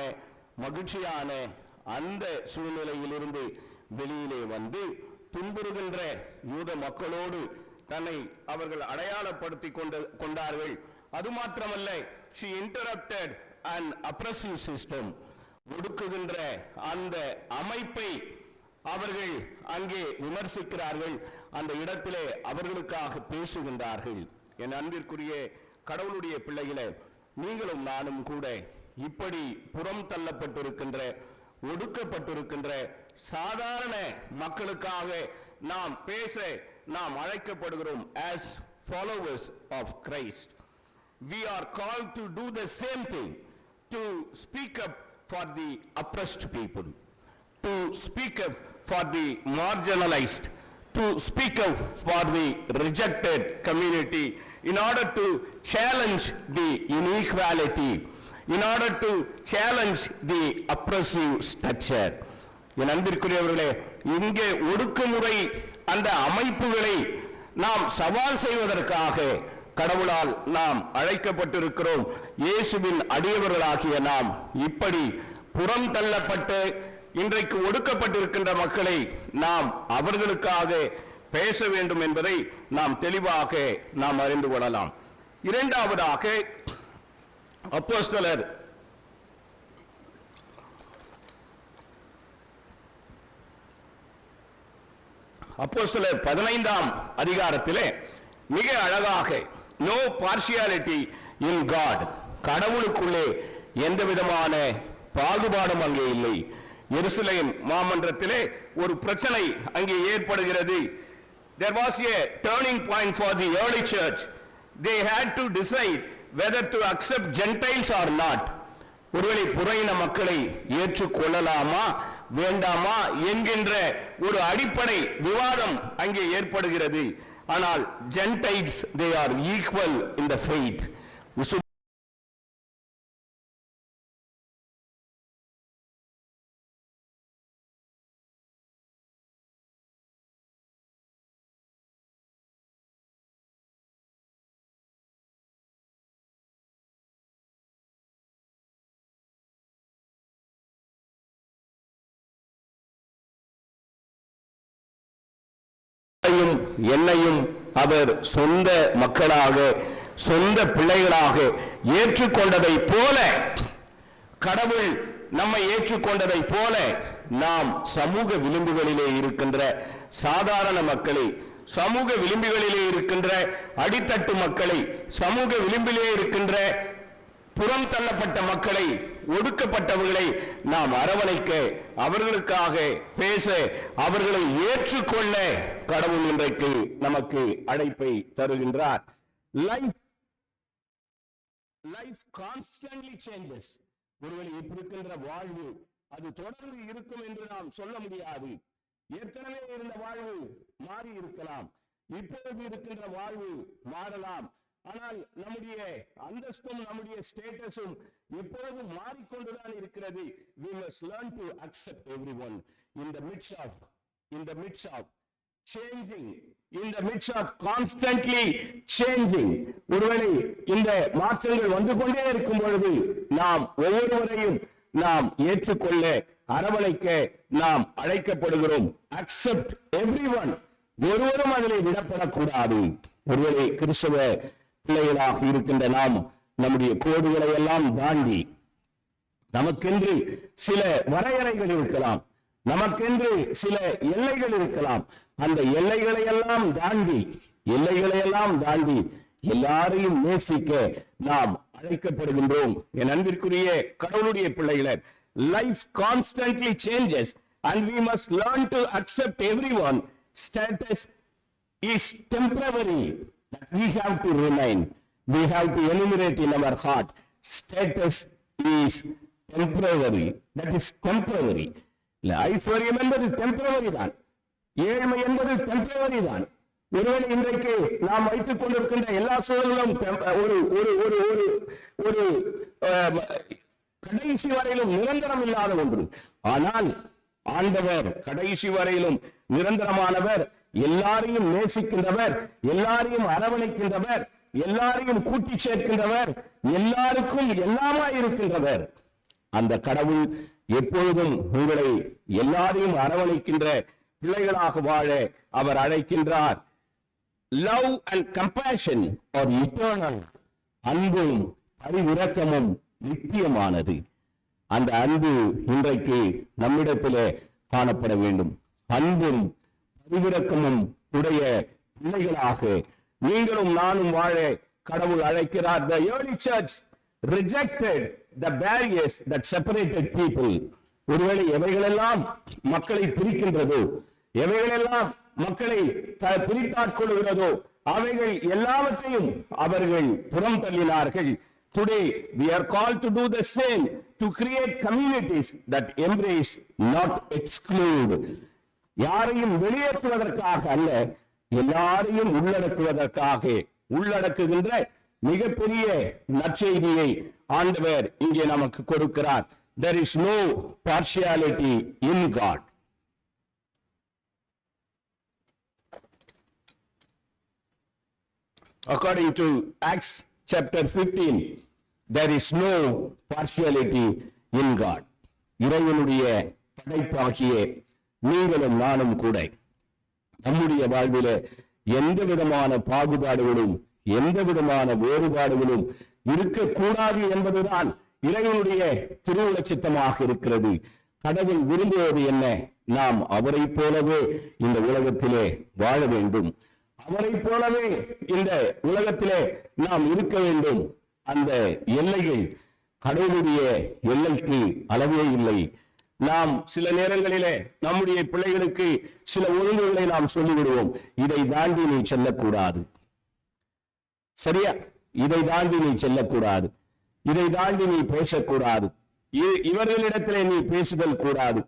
மகிழ்ச்சியான அந்த சூழ்நிலையிலிருந்து வெளியிலே வந்து துன்புறுகின்ற யூத மக்களோடு தன்னை அவர்கள் அடையாளப்படுத்திக் கொண்டார்கள். அது மாத்திரமல்ல, she interrupted an oppressive system. ஒடுக்குகின்ற அந்த அமைப்பை அவர்கள் அங்கே விமர்சிக்கிறார்கள். அந்த இடத்திலே அவர்களுக்காக பேசுகின்றார்கள். என் அன்பிற்குரிய கடவுளுடைய பிள்ளைகளே, நீங்களும் நானும் கூட இப்படி புறம் தள்ளப்பட்டிருக்கின்ற ஒடுக்கப்பட்டிருக்கின்ற சாதாரண மக்களுக்காக நாம் பேச நாம் அழைக்கப்படுகிறோம். as followers of Christ, we are called to do the same thing, to speak up for the oppressed people, to speak up for the marginalized, to speak up for the rejected community, in order to challenge the inequality, in order to challenge the oppressive structure. என் அன்பிற்குரியவர்களே, இங்கே ஒடுக்குமுறை அந்த அமைப்புகளை நாம் சவால் செய்வதற்காக கடவுளால் நாம் அழைக்கப்பட்டிருக்கிறோம். இயேசுவின் அடியவர்களாகிய நாம் இப்படி புறம் தள்ளப்பட்டு இன்றைக்கு ஒடுக்கப்பட்டிருக்கின்ற மக்களை நாம் அவர்களுக்காக பேச வேண்டும் என்பதை நாம் தெளிவாக நாம் அறிந்து கொள்ளலாம். இரண்டாவதாக அப்போஸ்தலர் அப்போஸ்தலர் 15ஆம் அதிகாரத்திலே மிக அழகாக நோ பார்ஷியாலிட்டி இன் காட், கடவுளுக்குள்ளே எந்த விதமான பாகுபாடும் அங்கே இல்லை. எருசலேம் மாமன்றத்திலே ஒரு பிரச்சனை அங்கே ஏற்படுகிறது. There was a turning point for the early church. They had to decide whether to accept Gentiles or not. ஒருவேளை புறையின மக்களை ஏற்றுக்கொள்ளலாமா வேண்டாமா என்கின்ற ஒரு அடிப்படை விவாதம் அங்கே ஏற்படுகிறது. ஆனால் Gentiles, they are equal in the faith. என்னையும் அவர் சொந்த மக்களாக, சொந்த பிள்ளைகளாக ஏற்றுக்கொண்டதை போல, கடவுள் நம்மை ஏற்றுக்கொண்டதை போல, நாம் சமூக விளிம்புகளிலே இருக்கின்ற சாதாரண மக்களை, சமூக விளிம்புகளிலே இருக்கின்ற அடித்தட்டு மக்களை, சமூக விளிம்பிலே இருக்கின்ற புறம் தள்ளப்பட்ட மக்களை, ஒடுக்கப்பட்டவர்களை நாம் அரவணைக்க, அவர்களுக்காக பேச, அவர்களை ஏற்றுக்கொள்ள கடவுள் இன்றைக்கு நமக்கு அழைப்பை தருகின்றார். Life constantly changes. ஒருவேளை இருக்கின்ற வாழ்வு அது தொடர்ந்து இருக்கும் என்று நாம் சொல்ல முடியாது. ஏற்கனவே இருந்த வாழ்வு மாறி இருக்கலாம், இப்பொழுது இருக்கின்ற வாழ்வு மாறலாம். ஆனால் நம்முடைய அந்தஸ்தும் நம்முடைய ஸ்டேட்டஸும் எப்பொழுதும் மாறிக்கொண்டுதான் இருக்கிறது. We must learn to accept everyone in the midst of changing, in the midst of constantly changing. ஒருவேளை இந்த மாற்றங்கள் வந்து கொண்டே இருக்கும் பொழுது நாம் ஒவ்வொருவரையும் நாம் ஏற்றுக்கொள்ள, அரவணைக்க நாம் அழைக்கப்படுகிறோம். Accept everyone. ஒருவரும் அதிலே விடப்படக்கூடாது. ஒருவேளை கிறிஸ்தவ பிள்ளைகளாக இருக்கின்ற நாம் நம்முடைய கோடுகளை எல்லாம் தாண்டி, நமக்கென்று சில வரையறைகள் இருக்கலாம், நமக்கென்று சில எல்லைகள் இருக்கலாம். அந்த எல்லைகளை எல்லாம் தாண்டி எல்லாரையும் நேசிக்க நாம் அழைக்கப்படுகின்றோம். என் அன்பிற்குரிய கடவுளுடைய பிள்ளைகளே, life constantly changes and we must learn to accept everyone. Status is temporary, that we have to remain, we have to enumerate in our heart. Status is temporary, that is temporary. ஐஸ்வர்யம் என்பது temporary தான், ஏழ்மை என்பது temporary தான். ஒருவேளை இன்றைக்கு நாம் வைத்துக் கொண்டிருக்கின்ற எல்லா சூழலும் ஒரு கடைசி வரையிலும் நிரந்தரம் இல்லாத ஒன்று. ஆனால் ஆண்டவர் கடைசி வரையிலும் நிரந்தரமானவர், எல்லாரையும் நேசிக்கின்றவர், எல்லாரையும் அரவணைக்கின்றவர், எல்லாரையும் கூட்டி சேர்க்கின்றவர், எல்லாருக்கும் எல்லாமாய் இருக்கின்றவர். அந்த கடவுள் எப்பொழுதும் உங்களை எல்லாரையும் அரவணைக்கின்ற பிள்ளைகளாக வாழ அவர் அழைக்கின்றார். Love and compassion are eternal. அன்பும் பரிவிரக்கமும் நித்தியமானது. அந்த அன்பு இன்றைக்கு நம்மிடத்திலே காணப்பட வேண்டும். அன்பும் பரிவிரக்கமும் உடைய பிள்ளைகளாக நீங்களும் நானும் வாழ கடவுள் அழைக்கிறார். The early church rejected the barriers that separated people. ஒருவேளை எவைகளெல்லாம் மக்களை பிரிக்கின்றதோ, எவைகளெல்லாம் மக்களை பிரித்தாட்கொள்கிறதோ, அவைகள் எல்லாவற்றையும் அவர்கள் புறம் தள்ளினார்கள். Today we are called to do the same, to create communities that embrace, not exclude. யாரையும் வெளியேற்றுவதற்காக அல்ல, எல்லாரையும் உள்ளடக்குவதற்காக உள்ளடக்குகின்ற மிகப்பெரிய நற்செய்தியை ஆண்டவர் இங்கே நமக்கு கொடுக்கிறார். There is no partiality in God. According to Acts chapter 15, there is no partiality in God. இறைவனுடைய படைப்பாகிய நீங்களும் நானும் கூட நம்முடைய வாழ்விலே எந்த விதமான பாகுபாடுகளும் எந்த விதமான வேறுபாடுகளும் இருக்கக்கூடாது என்பதுதான் இறைவனுடைய திருவுள சித்தமாக இருக்கிறது. கடவுள் விரும்புவது என்ன? நாம் அவரை போலவே இந்த உலகத்திலே வாழ வேண்டும், அவரை போலவே இந்த உலகத்திலே நாம் இருக்க வேண்டும். அந்த எல்லைகள் கடவுளுடைய எல்லைக்கு அளவே இல்லை. நாம் சில நேரங்களிலே நம்முடைய பிள்ளைகளுக்கு சில ஒழுங்குகளை நாம் சொல்லிவிடுவோம். இதை தாண்டி நீ செல்லக்கூடாது, சரியா? இதை தாண்டி நீ செல்லக்கூடாது, இதை தாண்டி நீ பேசக்கூடாது, இவர்களிடத்திலே நீ பேசுதல் கூடாது,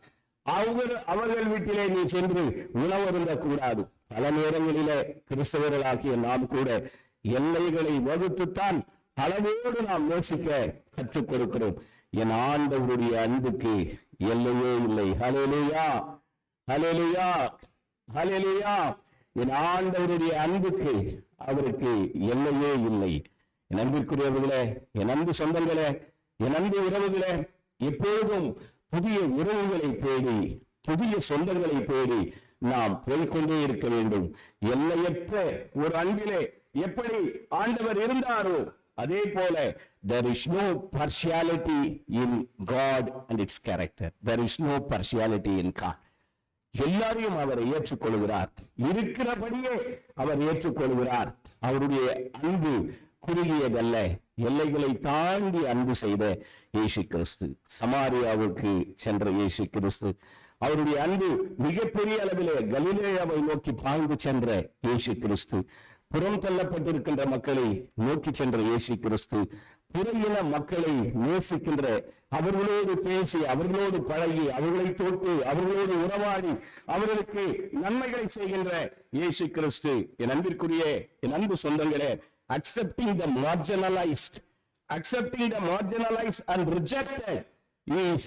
அவர்கள் வீட்டிலே நீ சென்று உணவருந்த கூடாது. பல நேரங்களிலே கிறிஸ்தவர்களாகிய நாம் கூட எல்லைகளை வகுத்துத்தான் அளவோடு நாம் நேசிக்க கற்றுக் கொடுக்கிறோம். என் ஆண்டவருடைய அன்புக்கு எல்லையே இல்லை. ஹல்லேலூயா, ஹல்லேலூயா, ஹல்லேலூயா. என் ஆண்டவருடைய அன்புக்கு அவருக்கு எல்லையே இல்லை. என் அன்பிற்குரியவர்களே, என் அன்பு சொந்தங்களே, என் அன்பு உறவுகளே, எப்போதும் புதிய உறவுகளை தேடி, புதிய சொந்தங்களை தேடி நாம் போய்கொண்டே இருக்க வேண்டும். எல்லையற்ற ஒரு அன்பிலே எப்படி ஆண்டவர் இருந்தாரோ அதே போல there is no partiality in God and its character. There is no partiality in God. எல்லாரையும் அவர் ஏற்றுக்கொள்கிறார், இருக்கிறபடியே அவர் ஏற்றுக்கொள்கிறார். அவருடைய அன்பு குறுகியதல்ல, எல்லைகளை தாண்டி அன்பு செய்த இயேசு கிறிஸ்து, சமாரியாவுக்கு சென்ற இயேசு கிறிஸ்து, அவருடைய அன்பு மிகப்பெரிய அளவிலே கலிலேயாவை நோக்கி பாய்ந்து சென்ற இயேசு கிறிஸ்து, புறம் தள்ளப்பட்டிருக்கின்ற மக்களை நோக்கி சென்ற இயேசு கிறிஸ்து, பிற இன மக்களை நேசிக்கின்ற, அவர்களோடு பேசி, அவர்களோடு பழகி, அவர்களை தொட்டு, அவர்களோடு உறவாடி, அவர்களுக்கு நன்மைகளை செய்கின்ற இயேசு கிறிஸ்து. என் அன்பிற்குரிய என் அன்பு சொந்தங்களே, accepting the marginalized and rejected is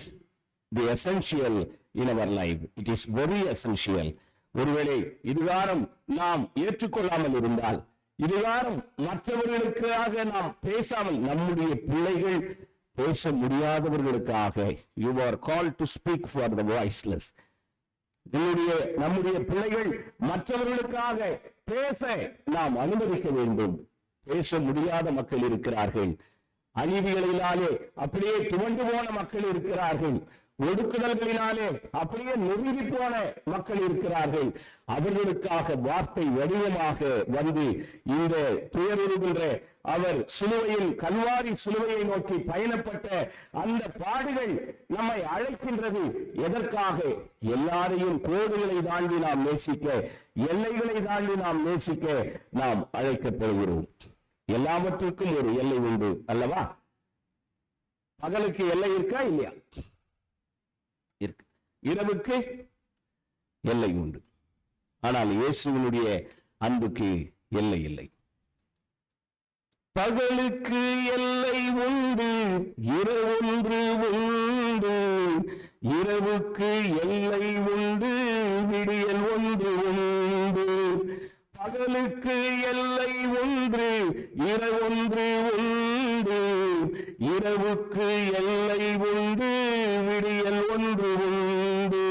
the essential in our life. It is very essential. ஒருவேளை இதுகாரம் நாம் ஏற்றுக்கொள்ளாமல் இருந்தால், இதுகாரம் மற்றவர்களுக்காக நாம் பேசாமல், நம்முடைய பிள்ளைகள் பேச முடியாதவர்களுக்காக, you are called to speak for the voiceless. நம்முடைய பிள்ளைகள் மற்றவர்களுக்காக பேச நாம் அனுமதிக்க வேண்டும். பேச முடியாத மக்கள் இருக்கிறார்கள், அநீதிகளினாலே அப்படியே துவண்டு போன மக்கள் இருக்கிறார்கள், ஒடுக்குதல்களினாலே அப்படியே நொறுங்கி போன மக்கள் இருக்கிறார்கள். அவர்களுக்காக வார்த்தை வடிவமாக வந்து இந்த துயருகின்ற அவர் சிலுவையில், கல்வாரி சிலுவையை நோக்கி பயணப்பட்ட அந்த பாடுகள் நம்மை அழைக்கின்றது. எதற்காக? எல்லாரையும் கோடுகளை தாண்டி நாம் நேசிக்க, எல்லைகளை தாண்டி நாம் நேசிக்க நாம் அழைக்கப்படுகிறோம். எல்லாவற்றுக்கும் ஒரு எல்லை உண்டு அல்லவா? பகலுக்கு எல்லை இருக்கா இல்லையா? இருக்கு. இரவுக்கு எல்லை உண்டு. ஆனால் இயேசுவினுடைய அன்புக்கு எல்லை இல்லை. பகலுக்கு எல்லை உண்டு, இரவொன்று உண்டு, இரவுக்கு எல்லை உண்டு, விடியல் ஒன்று உண்டு. பகலுக்கு எல்லை ஒன்று, இரவொன்று உண்டு, இரவுக்கு எல்லை உண்டு, விடியல் ஒன்று உண்டு.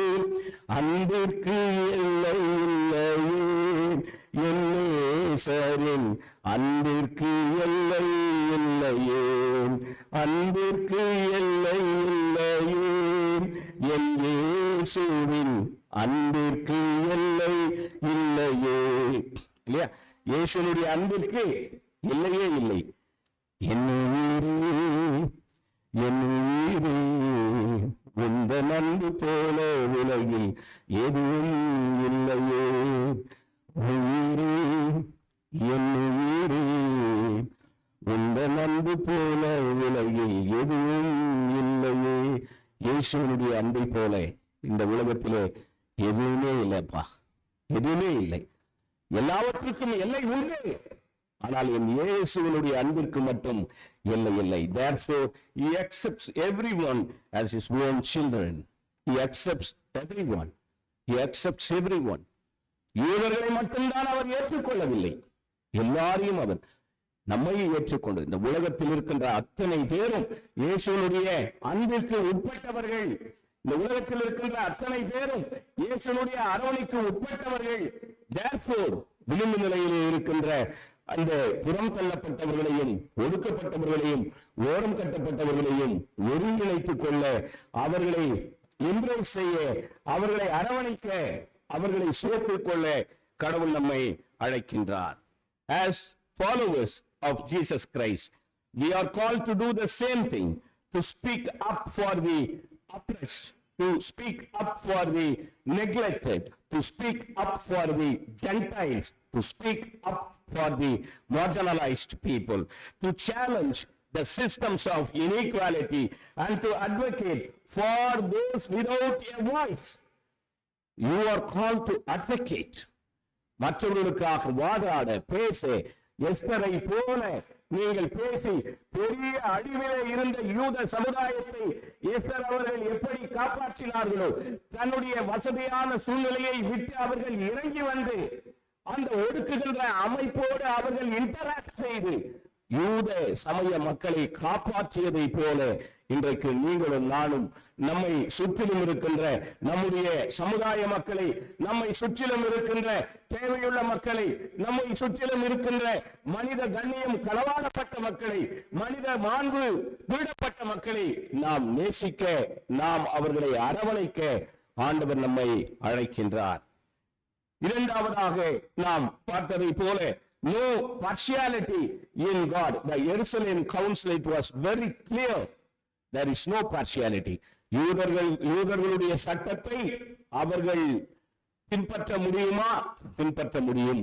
அன்பிற்கு எல்லை இல்லையே என் நேசரின், அன்பிற்கு எல்லை இல்லையே, அன்பிற்கு எல்லை இல்லையே என் இயேசுவின், அன்பிற்கு எல்லை இல்லையே. இல்லையா? இயேசுனுடைய அன்பிற்கு எல்லையே இல்லை. என் உயிரே, என் உயிரே, உந்தன் அன்பு போல உலகில் எதுவும் இல்லையே. உயிரே, என் உயிரே, உந்தன் அன்பு போல உலகில் எதுவும் இல்லையே. இயேசுனுடைய அன்பை போல இந்த உலகத்திலே எதுவுமே இல்லைப்பா, எதுவுமே இல்லை. எல்லாவற்றுக்கும் எல்லை உண்டு, ஆனால் என் இயேசுவினுடைய அன்பிற்கு மட்டும் எல்லை இல்லை. Therefore he accepts everyone as his own children. He accepts everyone. He accepts everyone. இவர்களை மட்டும்தான் அவர் ஏற்றுக்கொள்ளவில்லை, எல்லாரையும் அவர் நம்மை ஏற்றுக்கொண்டு, இந்த உலகத்தில் இருக்கின்ற அத்தனை பேரும் இயேசுவினுடைய அன்பிற்கு உட்பட்டவர்கள். இந்த உலகத்தில் இருக்கின்ற அத்தனை பேரும் இயேசுவினுடைய அரவணைக்கு உட்பட்டவர்கள். Therefore விளிம்பு நிலையிலே இருக்கின்ற அந்த புறம் தள்ளப்பட்டவர்களையும், ஒடுக்கப்பட்டவர்களையும், ஓரம் கட்டப்பட்டவர்களையும் ஒருங்கிணைத்துக் கொள்ள, அவர்களை எம்ப்ரேஸ் செய்ய, அவர்களை அரவணைக்க, அவர்களை சேர்த்துக் கொள்ள கடவுள் நம்மை அழைக்கின்றார். As followers of Jesus Christ, we are called to do the same thing, to speak up for the oppressed, to speak up for the neglected, to speak up for the Gentiles, to speak up for the marginalized people, to challenge the systems of inequality and to advocate for those without a voice. You are called to advocate. மற்றவர்களுக்காக வாதாட, பேச, எஸ்தரை போல நீங்கள் பேசி பெரிய அழிவிலே இருந்த யூத சமுதாயத்தை எஸ்தர் அவர்கள் எப்படி காப்பாற்றினார்களோ, தன்னுடைய வசதியான சூழ்நிலையை விட்டு அவர்கள் இறங்கி வந்து அந்த ஒடுக்குகின்ற அமைப்போடு அவர்கள் இன்டராக்ட் செய்து யூத சமய மக்களை காப்பாற்றியதை போல இன்றைக்கு நீங்களும் நானும் நம்மை சுற்றிலும் இருக்கின்ற நம்முடைய சமுதாய மக்களை, நம்மை சுற்றிலும் இருக்கின்ற தேவையுள்ள மக்களை, நம்மை சுற்றிலும் இருக்கின்ற மனித கண்ணியம் களவாடப்பட்ட மக்களை, மனித மாண்பு திருடப்பட்ட மக்களை நாம் நேசிக்க, நாம் அவர்களை அரவணைக்க ஆண்டவர் நம்மை அழைக்கின்றார். இரண்டாவதாக நாம் பார்த்ததை போல no partiality in God. The Jerusalem Council, it was very clear. There is no partiality. யூதர்களுடைய சட்டத்தை அவர்கள் பின்பற்ற முடியுமா? பின்பற்ற முடியும்.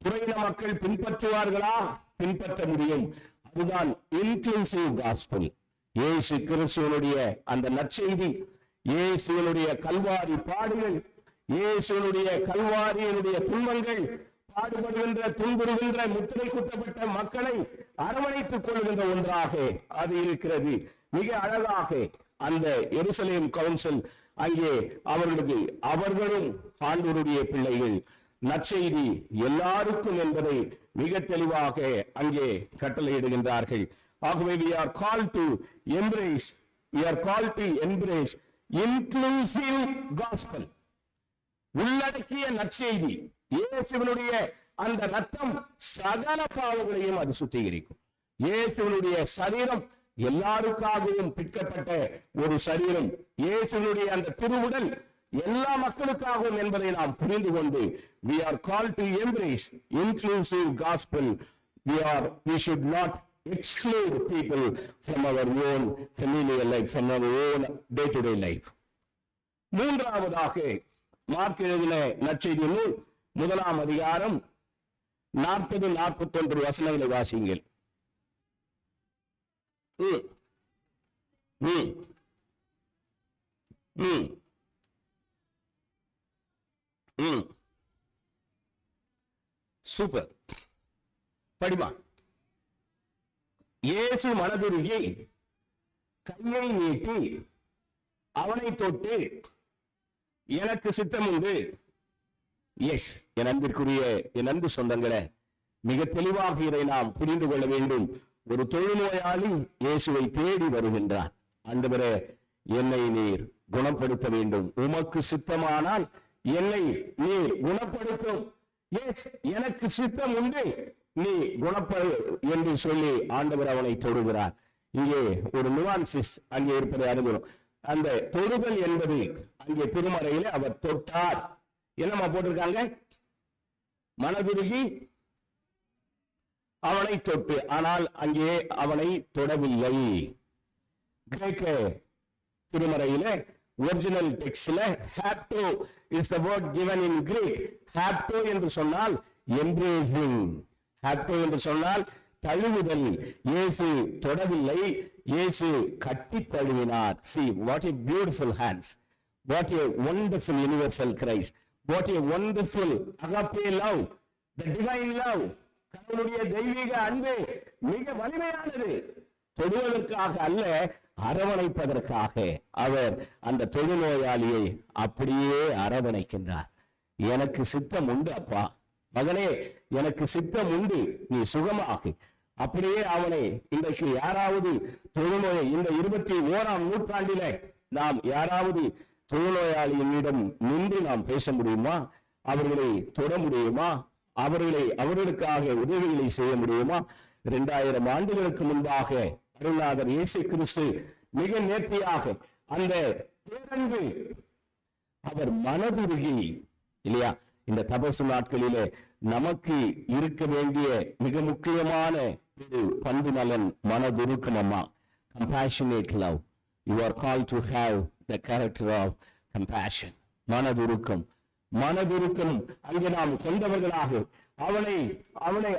புறையின மக்கள் பின்பற்றுவார்களா? பின்பற்ற முடியும். அதுதான் இன்க்ளூசிவ் காஸ்பல். இயேசு கிறிஸ்துவனுடைய அந்த நற்செய்தி, இயேசுவனுடைய கல்வாரி பாடுகள், இயேசுவனுடைய கல்வாரியினுடைய துன்பங்கள், பாடுபடுகின்ற துன்புறுகின்ற முத்திரை குத்தப்பட்ட மக்களை அரவணைத்துக் கொள்கின்ற ஒன்றாக அது இருக்கிறது. மிக அழகாக அந்த எருசலேம் கவுன்சில் அங்கே அவர்களும் ஆண்டவருடைய பிள்ளைகள், நற்செய்தி எல்லாருக்கும் என்பதை மிக தெளிவாக அங்கே கட்டளையிடுகின்றார்கள். ஆகவே we are called to embrace inclusive gospel. உள்ளடக்கிய நற்செய்தி. இயேசுவினுடைய அந்த ரத்தம் சகல பாவங்களையும் அது சுத்திகரிக்கும். இயேசுவினுடைய சரீரம் எல்லாருக்காகவும் பிற்கப்பட்ட ஒரு சரீரம். இயேசுவினுடைய அந்த திருவுடல் எல்லா மக்களுக்காகவும் என்பதை நாம் புரிந்து கொண்டு we are called to embrace inclusive gospel. We should not exclude people from our own familiar life, from our own day-to-day life. மூன்றாவதாக மார்க் எழுதின நற்செய்தி நூல் 1ஆம் அதிகாரம் 40-41 வசனங்களை வாசியுங்கள். சூப்பர், படிமா. இயேசு மனதுருகி கையை நீட்டி அவனை தொட்டு, எனக்கு சித்தம் உண்டு. எஸ், என் அன்பு சொந்தங்களே, மிக தெளிவாக இதை நாம் புரிந்து கொள்ள வேண்டும். ஒரு தொழுநோயாளி இயேசுவை தேடி வருகின்றான். ஆண்டவரே, என்னை நீர் குணப்படுத்த வேண்டும், உமக்கு சித்தமானால் என்னை நீர் குணப்படுத்தும். எஸ், எனக்கு சித்தம் உண்டு, நீ குணப்படு என்று சொல்லி ஆண்டவர் அவனை தொடுகிறார். இங்கே ஒரு நுவான்சிஸ் அங்கே இருப்பதை அறிகிறோம். அந்த தொடுதல் என்பது அங்கே திருமறையிலே அவர் தொட்டார். என்னமா போட்டிருக்காங்க? மனதுருகி அவனை தொட்டு, ஆனால் அங்கே அவனை தொடவில்லை. கிரேக்க திருமறையில ஒரிஜினல் டெக்ஸ்ட்ல hapto is the word given in Greek. Hapto என்று சொன்னால் embracing. ஹாப்டோ என்று சொன்னால் தழுவுதல். இயேசு தொடவில்லை, இயேசு கட்டி தழுவினார். See what a beautiful hands, what a wonderful universal Christ, what a wonderful agape love, the divine love. கடவுளுடைய தெய்வீக அன்பு மிக வலிமையானது. தொடுவதற்காக அல்ல, அரவணைப்பதற்காக அவர் அந்த தொழுநோயாளியை அப்படியே அரவணைக்கின்றார். எனக்கு சித்தம் உண்டு அப்பா, மகனே, எனக்கு சித்தம் உண்டு, நீ சுகமாகு. அப்படியே அவனை இன்றைக்கு யாராவது தொழுநோயை, இந்த 21ஆம் நூற்றாண்டில நாம் யாராவது தொழுநோயாளியினிடம் நின்று நாம் பேச முடியுமா? அவர்களை தொட முடியுமா? அவர்களுக்காக உதவிகளை செய்ய முடியுமா? 2000 ஆண்டுகளுக்கு முன்பாக அருள்நாதர் இயேசு கிறிஸ்து மிக நேர்த்தியாக அந்த பேரன்பு அவர் மனதுருகி, இல்லையா? இந்த தபசு நாட்களிலே நமக்கு இருக்க வேண்டிய மிக முக்கியமான ஒரு பண்பு நலன் மனதுருக்கம். அம்மா, compassionate love. You are called to have the character of compassion. மனதுருக்கம் அங்கே நாம் கொண்டவர்களாக அவனை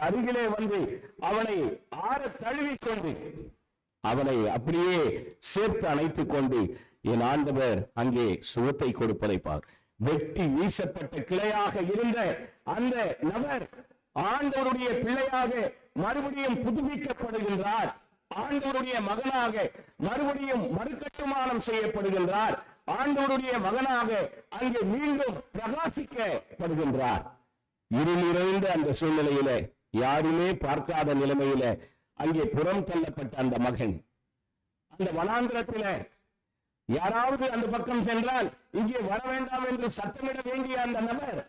அருகிலே வந்து அவனை ஆற தழுவிக்கொண்டு அவனை அப்படியே சேர்த்து அணைத்துக் கொண்டு என் ஆண்டவர் அங்கே சுகத்தை கொடுப்பதை பார். வெட்டி வீசப்பட்ட கிளையாக இருந்த அந்த நபர் ஆண்டவருடைய பிள்ளையாக மறுபடியும் புதுப்பிக்கப்படுகின்றார். ஆண்டவருடைய மகனாக மறுபடியும் மறுகட்டுமானம் செய்யப்படுகின்றார். ஆண்டவருடைய மகனாக அங்கே மீண்டும் பிரகாசிக்கப்படுகின்றார். இருள் நிறைந்த அந்த சூழ்நிலையில யாருமே பார்க்காத நிலைமையில அங்கே புறம் தள்ளப்பட்ட அந்த மகன் அந்த வனாந்திரத்தில யாராவது அந்த பக்கம் சென்றால் இங்கே வர வேண்டாம் என்று சத்தமிட வேண்டிய அந்த நபர்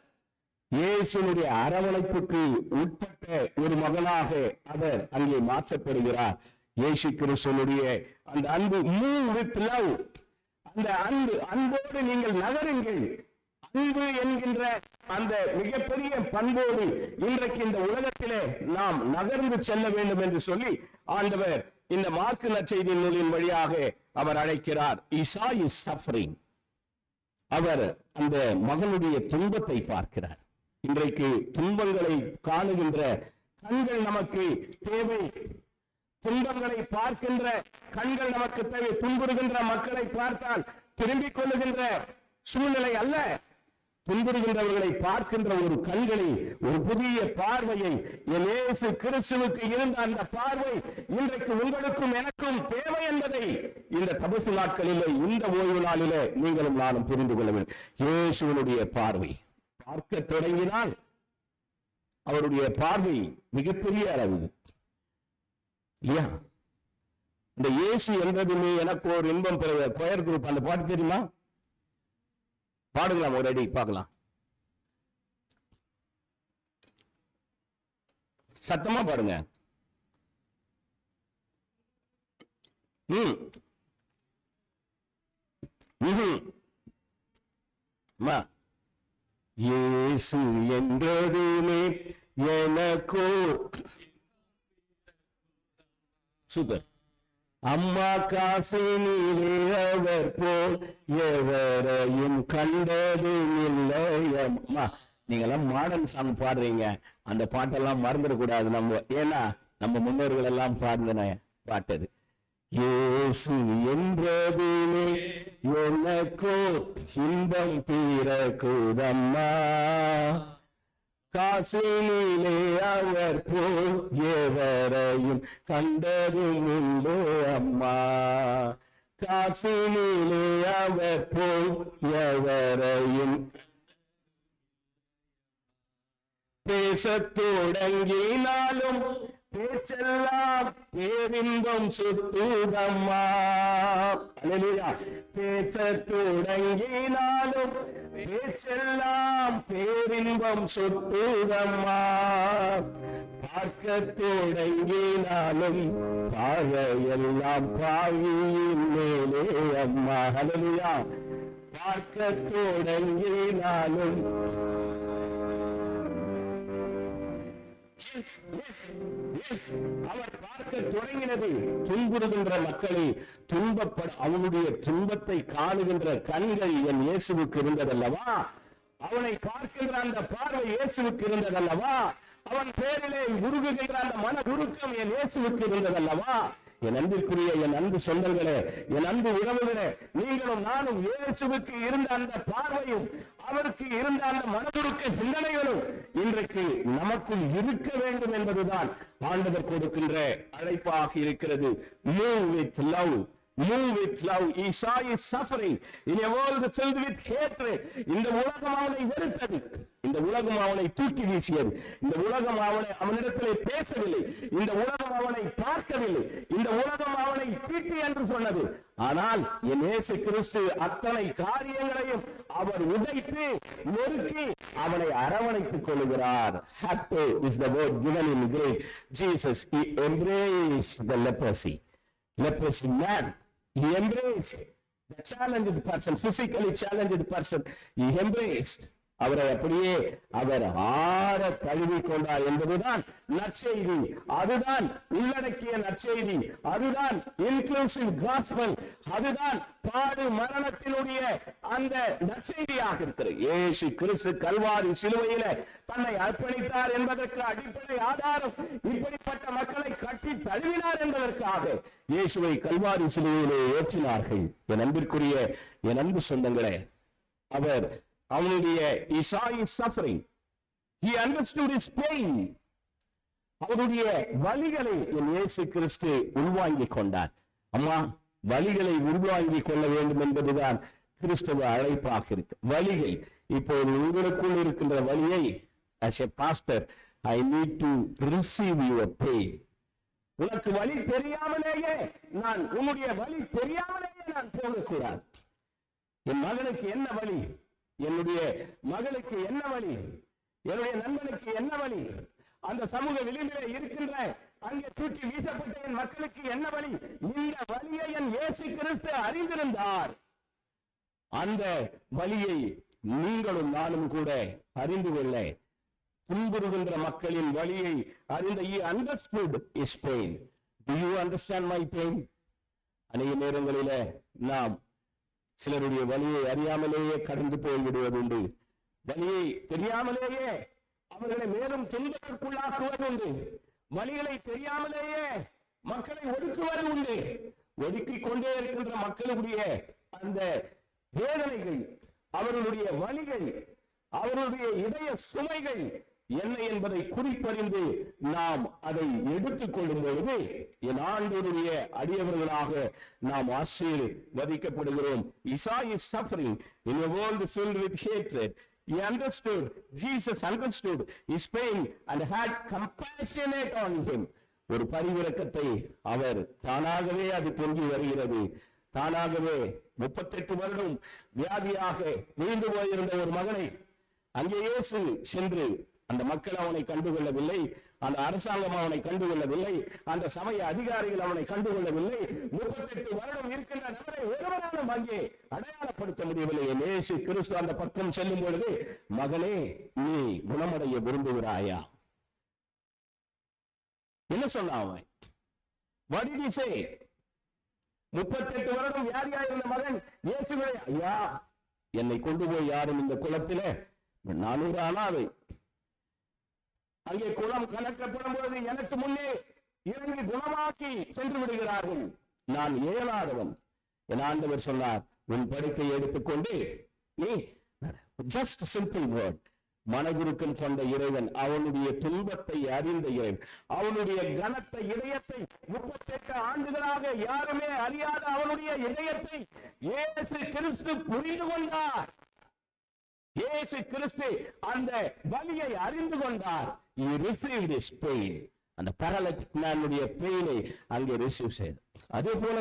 இயேசுனுடைய அரவணைப்புக்கு உட்பட்ட ஒரு மகனாக அவர் அங்கே மாற்றப்படுகிறார். இயேசு கிறிஸ்துவினுடைய அந்த அன்பு, மூவ் வித் லவ், அந்த அன்போடு நீங்கள் நகருங்கள். அன்பு என்கின்ற அந்த மிகப்பெரிய பண்போடு இன்றைக்கு இந்த உலகத்திலே நாம் நகர்ந்து செல்ல வேண்டும் என்று சொல்லி ஆண்டவர் இந்த மார்க்கு நற்செய்தி நூலின் வழியாக அவர் அழைக்கிறார். ஈசா இஸ் சஃபரிங். அவர் அந்த மகனுடைய துன்பத்தை பார்க்கிறார். இன்றைக்கு துன்பங்களை காணுகின்ற கண்கள் நமக்கு தேவை. துன்பங்களை பார்க்கின்ற கண்கள் நமக்கு தேவை. துன்புறுகின்ற மக்களை பார்த்தால் திரும்பிக் கொள்ளுகின்ற சூழ்நிலை அல்ல. துன்புறுகின்றவர்களை பார்க்கின்ற ஒரு கண்களை, ஒரு புதிய பார்வையை, இயேசு கிறிஸ்துவுக்கு இருந்த அந்த பார்வை இன்றைக்கு உங்களுக்கும் எனக்கும் தேவை என்பதை இந்த தபசு நாட்களிலே, இந்த ஓய்வு நாளிலே நீங்களும் நானும் புரிந்து கொள்ள வேண்டும். இயேசுவினுடைய பார்வை பார்க்க தொடங்கினால் அவருடைய பார்வை மிகப்பெரிய அளவு இல்லையா? இந்த இயேசு என்பதுமே எனக்கு ஒரு இன்பம் பெற கொயர் குரூப் அந்த பாட்டு தெரியுமா? பாடுங்களாம், ஒரு அடி பார்க்கலாம். சத்தமா பாடுங்க. இயேசு என்றதுமே எனக்கோ சூப்பர். அம்மா காசினிலே அவர் போல் எவரையும் கண்டதும் இல்லை. அம்மா, நீங்கெல்லாம் மாடர்ன் சாங் பாடுறீங்க, அந்த பாட்டெல்லாம் மறந்துடக்கூடாது நம்ம. ஏன்னா நம்ம முன்னோர்கள் எல்லாம் பாடின பாட்டது. இயேசு என்றதிலே எனக்கோ இன்பம் பிறக்குதம்மா, காசினிலே அவர் போல் எவரையும் கண்டதும் உண்டோ அம்மா, காசினிலே அவர் போல் எவரையும். பேசத் தொடங்கினாலும் பேச்செல்லாம் பேரின்பம் சுட்டுதம்மா. அல்லேலூயா. பேசத் தொடங்கினாலும் பேச்செல்லாம் பேரின்பம் சுட்டுதம்மா, பார்க்க தொடங்கினாலும் பார்வையெல்லாம் பாவியின் மேலே அம்மா. அல்லேலூயா. பார்க்க தொடங்கினாலும் அவர் பார்க்க தொடங்கினது துன்புறுகின்ற மக்களை துன்பப்பட அவனுடைய துன்பத்தை காணுகின்ற கண்கள் என் இயேசுவுக்கு இருந்ததல்லவா? அவனை பார்க்கின்ற அந்த பார்வை இயேசுவுக்கு இருந்ததல்லவா? அவன் பேரிலே உருகுகின்ற அந்த மன உருக்கம் என் இயேசுவுக்கு இருந்ததல்லவா? என் அன்பிற்குரிய என் அன்பு சொந்தங்களே, என் அன்பு உறவுகளே, நீங்களும் நானும் இயேசுவுக்கு இருந்த அந்த பார்வையும் அவருக்கு இருந்த அந்த மனதுருக்க சிந்தனைகளும் இன்றைக்கு நமக்குள் இருக்க வேண்டும் என்பதுதான் ஆண்டவர் கொடுக்கின்ற அழைப்பாக இருக்கிறது. Move with love. Move with love. Esau is suffering in a world filled with hatred. இந்த உலகம் அவனை வெறுத்தது, இந்த உலகம் அவனை தூக்கி வீசியது, இந்த உலகம் அவனிடத்திலே பேசவில்லை, இந்த உலகம் அவனை பார்க்கவில்லை, இந்த உலகம் அவனை தீட்டு என்று சொன்னது. ஆனால் என் இயேசு கிறிஸ்து அத்தனை காரியங்களையும் அவர் உடைத்து நொறுக்கி அவனை அரவணைத்துக் கொள்கிறார். Happy is the word given in Greek. Jesus, he embraced the leprosy man. He embraced the challenged person, physically challenged person. He embraced. அவரை அப்படியே அவர் ஆற தழுவி கொண்டார் என்பதுதான் நற்செய்தி. அதுதான் உள்ளடக்கிய நற்செய்தி. அதுதான் இன்க்ளூசிவ் காஸ்பல். அதுதான் பாடு மரணத்தினுடைய அந்த நற்செய்தியாக இருக்கிறது. இயேசு கிறிஸ்து கல்வாரி சிலுவையில தன்னை அர்ப்பணித்தார் என்பதற்கு அடிப்படை ஆதாரம் இப்படிப்பட்ட மக்களை கட்டி தழுவினார் என்பதற்காக இயேசுவை கல்வாரி சிலுவையிலே ஏற்றினார்கள். என் அன்பிற்குரிய என் அன்பு சொந்தங்களே, அவர் அவனுடைய Esau is suffering. He understood his pain. அவருடைய வலிகளை என் இயேசு கிறிஸ்து உள்வாங்கிக் கொண்டார். அம்மா, வலிகளை உள்வாங்கிக் கொள்ள வேண்டும் என்பதுதான் கிறிஸ்தவ அழைப்பாக இருக்கு. வலிகள் இப்போது உங்களுக்குள் இருக்கின்ற வலியை as a pastor I need to receive your pain. உனக்கு வழி தெரியாமலேயே உன்னுடைய வழி தெரியாமலேயே நான் போகக்கூடாது. என் மகனுக்கு என்ன வழி, என்னுடைய மகளுக்கு என்ன வழி, என்னுடைய நண்பனுக்கு என்ன வழி, அந்த சமூக விளிம்பிலே இருக்கின்ற அங்கே தூக்கி வீசப்பட்ட என் மக்களுக்கு என்ன வழி, இந்த வழியை என் இயேசு கிறிஸ்து அறிந்திருந்தார். அந்த வழியை நீங்களும் நானும் கூட அறிந்து கொள்ள துன்புறுகின்ற மக்களின் வழியை அறிந்த he understood his pain. Do you understand my pain? அநேக நேரங்களில நாம் சிலருடைய வழியை அறியாமலேயே கடந்து போய் விடுவதுண்டு. வழியை தெரியாமலேயே அவர்களை மேலும் துன்பத்திற்குள்ளாக்குவதுண்டு. வழிகளை தெரியாமலேயே மக்களை ஒடுக்குவது உண்டு. ஒடுக்கிக் கொண்டே இருக்கின்ற மக்களுடைய அந்த வேதனைகள், அவர்களுடைய வழிகள், அவர்களுடைய இதய சுமைகள் என்ன என்பதை குறிப்பறிந்து நாம் அதை எடுத்துக் கொள்ளும் பொழுது என் ஆண்டவருடைய அடியவர்களாக நாம் ஆசீர்வதிக்கப்படுகிறோம். Isaiah is suffering in a world filled with hatred. He understood, Jesus understood his pain and had compassionate on him. ஒரு பரிவிரக்கத்தை அவர் தானாகவே அது பொங்கி வருகிறது. தானாகவே 38 வருடம் வியாதியாக வீழ்ந்து போயிருந்த ஒரு மகனை அங்கே இயேசு சென்று, அந்த மக்கள் அவனை கண்டுகொள்ளவில்லை, அந்த அரசாங்கம் அவனை கண்டுகொள்ளவில்லை, அந்த சமய அதிகாரிகள் அவனை கண்டுகொள்ளவில்லை. 38 வருடம் இருக்கின்ற நபரை ஒருவராலும் அங்கே அடையாளப்படுத்த முடியவில்லை. இயேசு கிறிஸ்து அந்த பக்கம் செல்லும் பொழுது, மகனே நீ குணமடைய விரும்புகிறாயா? என்ன சொன்னான் அவன்? What did he say? 38 வருடம் வியாதியாயிருந்த மகன் இயேசுவே, ஐயா என்னை கொண்டு போய் யாரும் இந்த குளத்திலே 400 அனாதை, அங்கே குளம் கலக்கப்படும் பொழுது எனக்கு முன்னே இறங்கி குணமாக்கி சென்று விடுகிறார்கள், நான் இயலாதவன். என் ஆண்டவர் சொன்னார், உன் படுக்கையை எடுத்துக்கொண்டு நீ, ஜஸ்ட் சிம்பிள் வேர்ட், மனதுருக்கம் கொண்ட இறைவன், அவனுடைய துன்பத்தை அறிந்த இறைவன், அவனுடைய கனத்த இதயத்தை 38 ஆண்டுகளாக யாருமே அறியாத அவனுடைய இதயத்தை இயேசு கிறிஸ்து புரிந்து கொண்டார். இயேசு கிறிஸ்து அந்த வலியை அறிந்து கொண்டார். He received his pain. அந்த paralytic man-உடைய பெயினை அங்கே ரிசீவ் செய்தார். அதே போல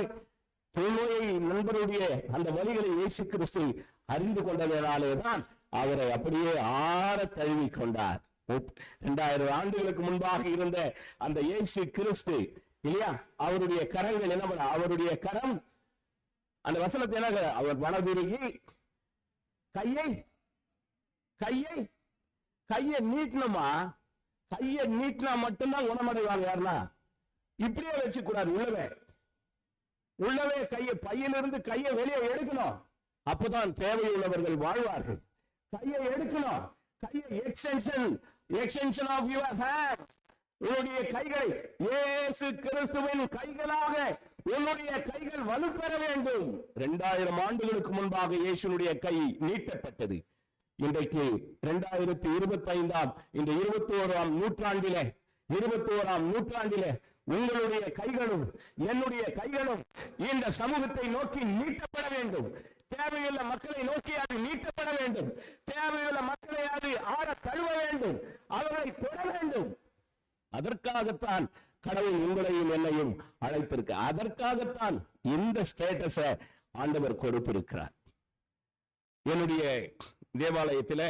தொழுநோயை நண்பருடைய அந்த வலிகளை இயேசு கிறிஸ்து அறிந்து கொண்டதனாலே தான் அவரை அப்படியே ஆற தழுவி கொண்டார். 2000 ஆண்டுகளுக்கு முன்பாக இருந்த அந்த இயேசு கிறிஸ்து இல்லையா, அவருடைய கரங்கள் என்ன பண்ண, அவருடைய கரம் அந்த வசனத்தை என்ன, அவர் மனதுருகி கையை நீட்டணுமா, கையை நீட்டினா மட்டும்தான் குணமடைவாங்க. யாருன்னா இப்படியே வச்சு கூடாது, உள்ளவே கையை பையிலிருந்து கையை வெளியே எடுக்கணும், அப்பதான் தேவையுள்ளவர்கள் வாழ்வார்கள். கையை எடுக்கணும், கையை எக்ஸ்டென்ஷன் ஆஃப் யுவர் ஹேண்ட், உன்னுடைய கைகளை இயேசு கிறிஸ்துவின் கைகளாக உன்னுடைய கைகள் வலுப்பெற வேண்டும். 2000 ஆண்டுகளுக்கு முன்பாக இயேசுனுடைய கை நீட்டப்பட்டது. இன்றைக்கு 2025 இந்த 21ஆம் நூற்றாண்டிலே உங்களுடைய கைகளும் என்னுடைய கைகளும் இந்த சமூகத்தை நோக்கி நீட்டப்பட வேண்டும். தேவையுள்ள மக்களை நோக்கி அது நீட்டப்பட வேண்டும். தேவையுள்ள மக்களை அது ஆற தழுவ வேண்டும், அவர்களை தொட வேண்டும். அதற்காகத்தான் கடவுள் உங்களையும் என்னையும் அழைத்திருக்க, அதற்காகத்தான் இந்த ஸ்டேட்டஸை ஆண்டவர் கொடுத்திருக்கிறார். என்னுடைய தேவாலயத்தில்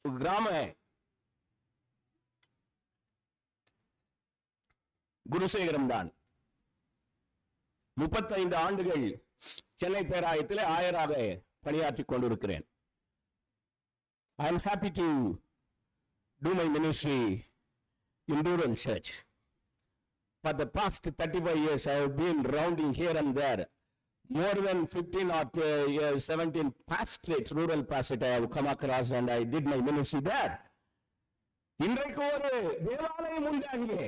கிராம குருசேகரம் தான். 35 ஆண்டுகள் சென்னை பேராயத்தில் ஆயராக பணியாற்றிக் கொண்டிருக்கிறேன். I am happy to do my ministry in rural church. For the past 35 years I have been rounding here and there. More than 15 or 17 pastorates, rural pastorate I have come across and I did my ministry there. இன்றைக்கு ஒரு தேவாலயம் உண்டு அங்கே.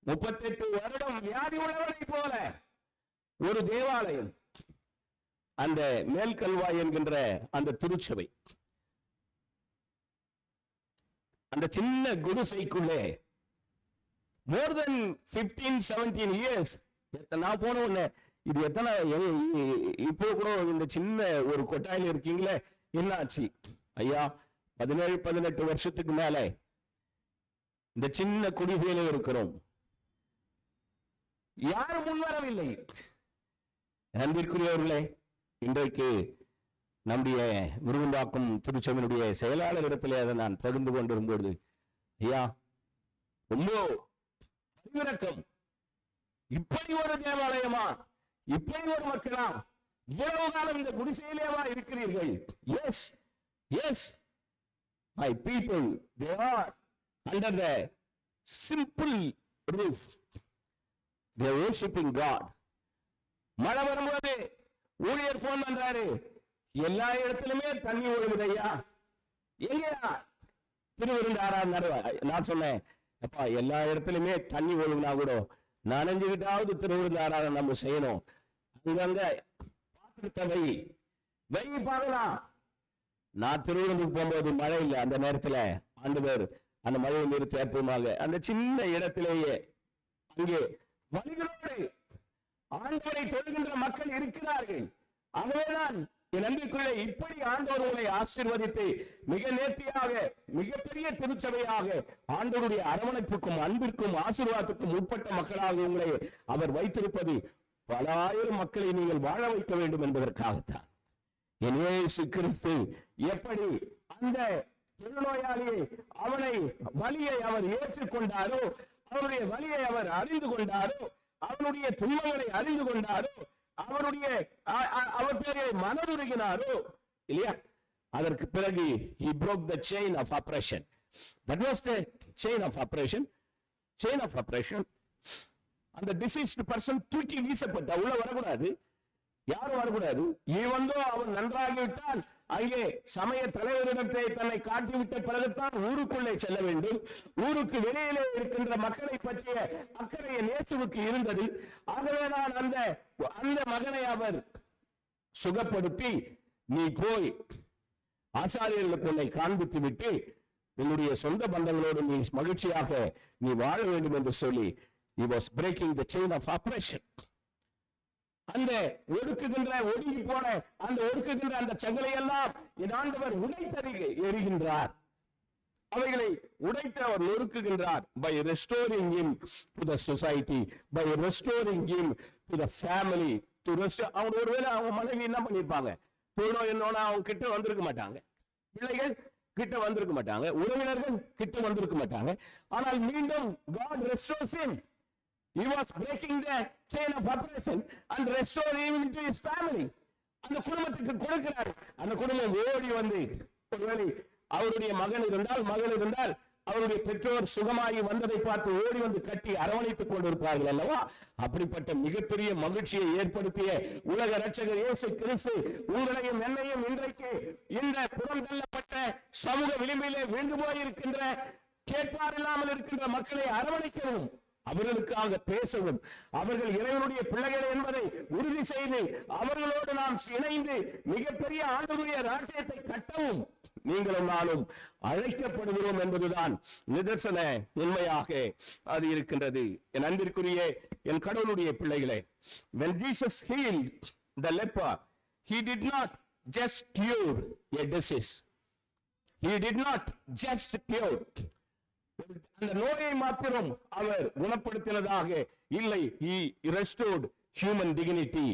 38 வருடம் வியாதி உள்ளவரை போல ஒரு தேவாலயம், அந்த மேல்கல்வாய் என்கின்ற அந்த திருச்சபை, அந்த சின்ன குடிசைக்குள்ளே more than 15-17 years. நான் போன உடனே இது எத்தனை, இப்போ கூட இந்த சின்ன ஒரு கொட்டாயில இருக்கீங்களே, என்ன ஆச்சு ஐயா? 17-18 வருஷத்துக்கு மேல இந்த சின்ன குடிசையில இருக்கிறோம். யாரும் முன்வரவில்லை. அன்பிற்குரியவர்களே, இன்றைக்கு நம்முடைய விருந்தாக்கும் திருச்சபையினுடைய செயலாளர் இடத்திலே அதை நான் பகிர்ந்து கொண்டிருந்தது, ஐயா ரொம்ப பரிவிரக்கம், இப்படி ஒரு தேவாலயமா, இப்படி ஒரு மக்களா, இவ்வளவு காலம் இந்த குடிசையிலேவா இருக்கிறீர்கள்? Yes yes my people, they are under the simple roof, they are worshipping God. மழை வரும்போது ஊழியர் போன் பண்றாரு, எல்லா இடத்திலுமே தண்ணி ஒழுகுதையா, எங்கயா திருவிருந்தாரார். நான் சொன்னேன், அப்பா எல்லா இடத்துலயுமே தண்ணி ஒழுகுனா கூட நனைஞ்சுக்கிட்டாவது திருவிருந்தாரார நம்ம செய்யணும். அங்கங்க பாத்திரத்தை வை பார்க்கலாம். நான் திருவிருந்துக்கு போகும்போது மழை இல்லை, அந்த நேரத்துல ஆண்டவர் அந்த மழையை நிறுத்தி அற்புதமாக அந்த சின்ன இடத்திலேயே அங்கே வழிகளோடு ஆண்டவரை தொழுகின்ற மக்கள் இருக்கிறார்கள். ஆகவேதான் என் அன்பிற்குள்ளே இப்படி ஆண்டவர் உங்களை ஆசீர்வதித்து மிக நேர்த்தியாக மிகப்பெரிய திருச்சபையாக ஆண்டவருடைய அரவணைப்புக்கும் அன்பிற்கும் ஆசீர்வாதத்துக்கும் உட்பட்ட மக்களாக உங்களை அவர் வைத்திருப்பது பல ஆயிரம் மக்களை நீங்கள் வாழ வைக்க வேண்டும் என்பதற்காகத்தான். என் இயேசு கிறிஸ்து எப்படி அந்த தொழுநோயாளியை அவனை வலியை அவர் ஏற்றுக்கொண்டாரோ, அவருடைய வலியை அவர் அறிந்து கொண்டாரோ, அவனுடைய துன்பங்களை அறிந்து கொண்டாரோ, அவருடைய அவர் பேரை மனதுருகினாரோ இல்லையா, அதற்கு பிறகு he broke the chain of oppression. That was the chain of oppression. Chain of oppression. அந்த diseased person தூக்கி வீசப்பட்ட, உள்ள வரக்கூடாது, யாரும் வரக்கூடாது. இவந்தோ அவன் நன்றாகிவிட்டால் அங்கே சமய தலைவரிடத்தை தன்னை காட்டிவிட்ட பிறகுத்தான் ஊருக்குள்ளே செல்ல வேண்டும். ஊருக்கு வெளியிலே இருக்கின்ற மக்களை பற்றிய அக்கறைய இயேசுவுக்கு இருந்தது. ஆகவே நான் அந்த மகனை அவர் சுகப்படுத்தி, நீ போய் ஆசாரியர்களுக்கு உன்னை காண்பித்து விட்டு என்னுடைய சொந்த பந்தங்களோடு நீ மகிழ்ச்சியாக நீ வாழ வேண்டும் என்று சொல்லி he was breaking the chain of oppression. அந்த ஒடுங்கி போன அந்த ஒடுக்குகின்ற அந்த சங்கிலை எல்லாம் என் ஆண்டவர் உடைத்தறி எறிகின்றார். அவைகளை உடைத்து அவர் நொறுக்குகின்றார். by restoring him to the society, by restoring him to the family, to restore. அவங்க ஒருவேளை அவங்க மனைவி என்ன பண்ணிருப்பாங்க, தொழுநோய் என்னோட அவங்க கிட்ட வந்திருக்க மாட்டாங்க, பிள்ளைகள் கிட்ட வந்திருக்க மாட்டாங்க, உறவினர்கள் கிட்ட வந்திருக்க மாட்டாங்க. ஆனால் மீண்டும் God restores him. He was breaking the chain of oppression and restoring him into his family. அந்த குடும்பத்துக்கு கொடுக்கிறார். அந்த குடும்பம் ஓடி வந்து, ஒருவேளை அவருடைய மகன் இருந்தால் அவருடைய பெற்றோர் சுகமாகி வந்ததை பார்த்து ஓடி வந்து கட்டி அரவணைத்துக் கொண்டிருப்பார்கள் அல்லவா. அப்படிப்பட்ட மிகப்பெரிய மகிழ்ச்சியை ஏற்படுத்திய உலக இரட்சகர் இயேசு கிறிஸ்து உங்களையும் என்னையும் இன்றைக்கு இந்த புறம் தள்ளப்பட்ட சமூக விளிம்பிலே வீழ்ந்து போயிருக்கின்ற கேட்பார் இல்லாமல் இருக்கின்ற மக்களை அரவணைக்கவும், அவர்களுக்காக பேசவும், அவர்கள் இறைவனுடைய பிள்ளைகள் என்பதை உறுதி செய்து அவர்களோடு நாம் இணைந்து மிகப்பெரிய ஆண்டவருடைய ராஜ்யத்தை கட்டவும் நீங்களும் நானும் அழைக்கப்படுகிறோம் என்பதுதான் நிதர்சன உண்மையாக அது இருக்கின்றது. என் அன்பிற்குரிய என் கடவுளுடைய பிள்ளைகளே, when Jesus healed the leper, he did not just cure a disease. He did not just cure. அந்த நோயை மாத்திரம் அவர் குணப்படுத்தினதாக இல்லை. he restored human dignity.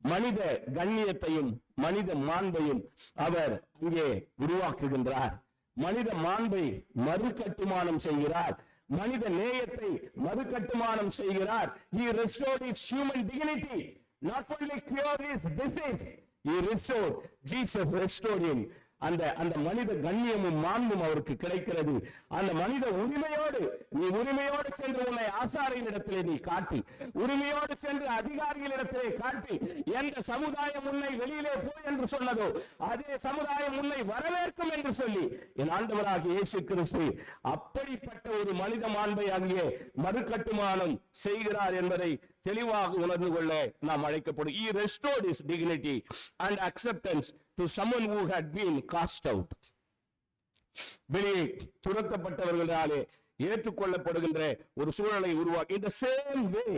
மனித கண்ணியத்தையும் மனித மாண்பையும் அவர் அங்கே உருவாக்குகின்றார். மனித மாண்பை மறுகட்டுமானம் செய்கிறார், மனித நேயத்தை மறுகட்டுமானம் செய்கிறார். he restored his human dignity, not only cured his disease, he restored, Jesus restored him. அந்த மனித கண்ணியமும் மாண்பும் அவருக்கு கிடைக்கிறது. அந்த மனித உரிமையோடு நீ உரிமையோடு சென்று உன்னை ஆசாரியனிடத்திலே நீ காட்டி, உரிமையோடு சென்று அதிகாரிகளிடத்திலே காட்டி, எந்த சமுதாயம் உன்னை வெளியிலே போய் என்று சொன்னதோ அதே சமுதாயம் உன்னை வரவேற்கும் என்று சொல்லி என் ஆண்டவராகிய இயேசு கிறிஸ்து அப்படிப்பட்ட ஒரு மனித மாண்பை அங்கே மறுகட்டுமானம் செய்கிறார் என்பதை தெளிவாக உணர்ந்து கொள்ள நாம் அழைக்கப்படும். he restored his dignity and acceptance to someone who had been cast out. வெளியே துரத்தப்பட்டவர்களாலே ஏற்றுக்கொள்ளப்படுகின்ற ஒரு சூழலை உருவாக்கி, in the same way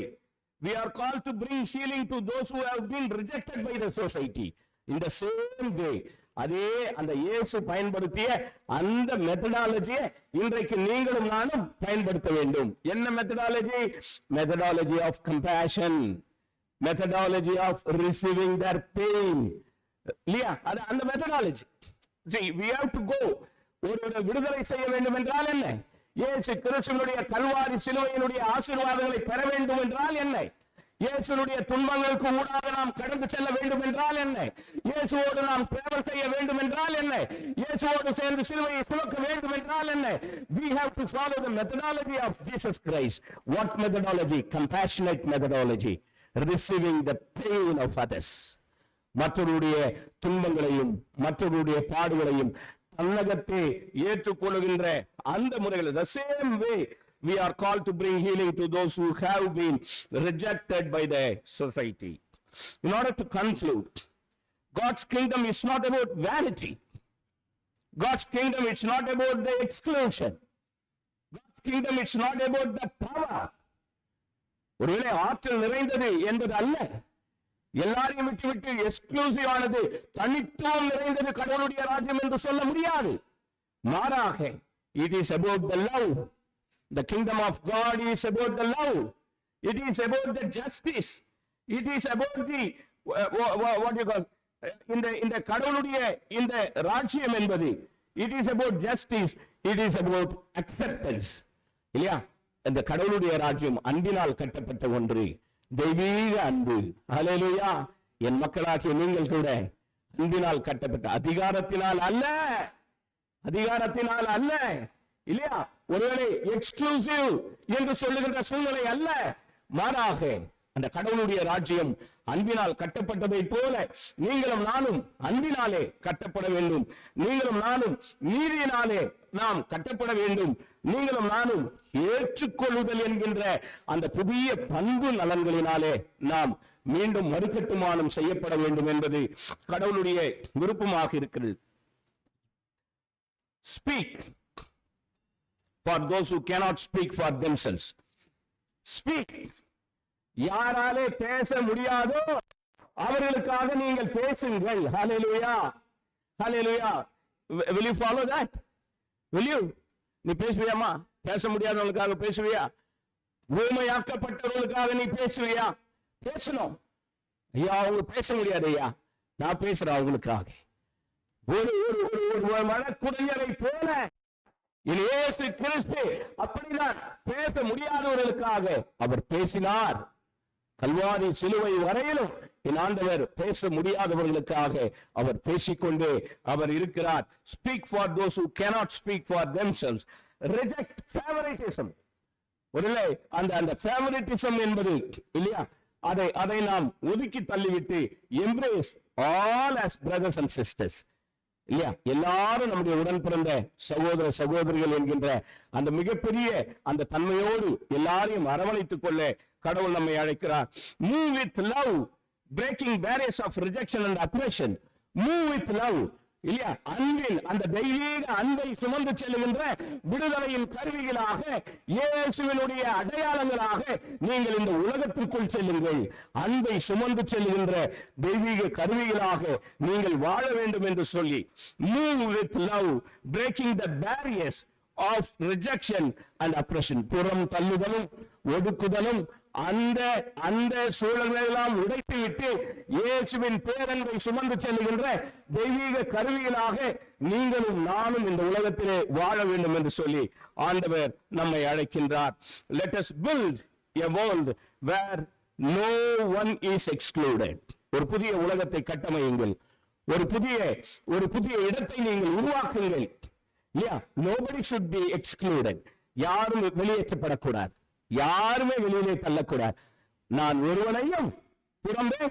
we are called to bring healing to those who have been rejected by the society. In the same way அதே அந்த இயேசு பயன்படுத்திய அந்த மெத்தடாலஜியை இன்றைக்கு நீங்களும் நானும் பயன்படுத்த வேண்டும். என்ன methodology? Methodology of compassion, methodology of receiving their pain. இல்லையா? அது அந்த methodology. See, we have to go. ஒரு விடுதலை செய்ய வேண்டும் என்றால் என்ன? இயேசு கிறிஸ்துவினுடைய கல்வாரி சிலுவையினுடைய ஆசீர்வாதங்களை பெற வேண்டும் என்றால் என்ன? இயேசுனுடைய துன்பங்களுக்கு ஊடாக நாம் கடந்து செல்ல வேண்டும் என்றால் என்ன? இயேசுவோடு நாம் டிராவல் செய்ய வேண்டும் என்றால் என்ன? இயேசுவோடு சேர்ந்து சிலுவையை சுமக்க வேண்டும் என்றால் என்ன? We have to follow the methodology of Jesus Christ. What methodology? Compassionate methodology. Receiving the pain of others. மற்றவருடைய துன்பங்களையும் மற்றவருடைய பாடுகளையும் தன்னகத்தே ஏற்றுக்கொள்கின்ற அந்த முறையில், the same way we are called to bring healing to those who have been rejected by the society. In order to conclude, God's kingdom is not about vanity. God's kingdom is not about the exclusion. God's kingdom is not about the power. ஒருவேளை ஆற்றல் நிறைந்தது என்பது அல்ல. எல்லாரையும் விட்டு exclusive ஆனது, தனித்துவம் நிறைந்தது கடவுளுடைய ராஜ்யம் என்று சொல்ல முடியாது. மாறாக, it is about the love. The kingdom of God is about the love. It is about the justice. It is about the what you call இந்த கடவுளுடைய இந்த ராஜ்யம் என்பது, it is about justice. It is about acceptance. இல்லையா? இந்த கடவுளுடைய ராஜ்யம் அன்பினால் கட்டப்பட்ட ஒன்று, தெய்வீக அன்பு. ஹல்லேலூயா. என் மக்களாகிய நீங்கள் கூட அன்பினால் கட்டப்பட்ட, அதிகாரத்தினால் அல்ல, அதிகாரத்தினால் அல்ல. இல்லையா? ஒருவேளை எக்ஸ்க்ளூசிவ் என்று சொல்லுகின்ற சூழ்நிலை அல்ல. மாறாக அந்த கடவுளுடைய ராஜ்யம் அன்பினால் கட்டப்பட்டதை போல நீங்களும் நானும் அன்பினாலே கட்டப்பட வேண்டும். நீங்களும் நானும் நீதியினாலே நாம் கட்டப்பட வேண்டும். நீங்களும் நானும் ஏற்றுக்கொள்ளுதல் என்கின்ற அந்த புதிய பண்பு நலன்களினாலே நாம் மீண்டும் மறுகட்டுமானம் செய்யப்பட வேண்டும் என்பது கடவுளுடைய விருப்பமாக இருக்கிறது. Speak for those who cannot speak for themselves. Speak. யாராலே பேச முடியாதோ அவர்களுக்காக நீங்கள் பேசுங்கள். Hallelujah. Hallelujah. Will you follow that? Will you? நீ பேசுவியாமா? பேச முடியாதவங்களுக்காக பேசுவியா? ஊமையாக்கப்பட்டவர்களுக்காக நீ பேசுவியா? பேசணும். ஐயா, அவங்க பேச முடியாது ஐயா, நான் பேசுறேன் அவங்களுக்காக. ஒரு மனக்குடையரை போல இயேசு கிறிஸ்து அப்படிதான் பேச முடியாதவர்களுக்காக அவர் பேசினார். கல்வாரி சிலுவை வரையிலும் என் ஆண்டவர் பேச முடியாதவர்களுக்காக அவர் பேசிக்கொண்டே அவர் இருக்கிறார். Speak for those who cannot speak for themselves. Reject favoritism. ஒருவேளை அந்த favoritism என்பது இல்லையா, அதை நாம் ஒதுக்கி தள்ளிவிட்டு embrace all as brothers and sisters. இல்லையா? எல்லாரும் நம்முடைய உடன் பிறந்த சகோதர சகோதரிகள் என்கின்ற அந்த மிகப்பெரிய அந்த தன்மையோடு எல்லாரையும் அரவணைத்துக் கொள்ள கடவுள் நம்மை அழைக்கிறார். Move with love, breaking barriers of rejection and oppression. Move with love. இல்லையா? அன்பின் அந்த தெய்வீக அன்பை சுமந்து செல்லுகின்ற விடுதலையின் கருவிகளாக, இயேசுவினுடைய அடையாளங்களாக நீங்கள் இந்த உலகத்திற்குள் செல்லுங்கள். அன்பை சுமந்து செல்லுகின்ற தெய்வீக கருவிகளாக நீங்கள் வாழ வேண்டும் என்று சொல்லி, move with love, breaking the barriers of rejection and oppression. புறம் தள்ளுதலும் ஒடுக்குதலும் அந்த சூழல்களை எல்லாம் உடைத்து விட்டு இயேசுவின் பேரன்பை சுமந்து செல்லுகின்ற தெய்வீக கருவிகளாக நீங்களும் நானும் இந்த உலகத்திலே வாழ வேண்டும் என்று சொல்லி ஆண்டவர் நம்மை அழைக்கின்றார். Let us build a world where no one is excluded. ஒரு புதிய உலகத்தை கட்டமையுங்கள். ஒரு புதிய இடத்தை நீங்கள் உருவாக்குங்கள். இல்லையா? Nobody should be excluded. யாரும் வெளியேற்றப்படக்கூடாது, யாருமே வெளியிலே தள்ளக்கூடாது. நான் ஒருவனையும் புறம்பே.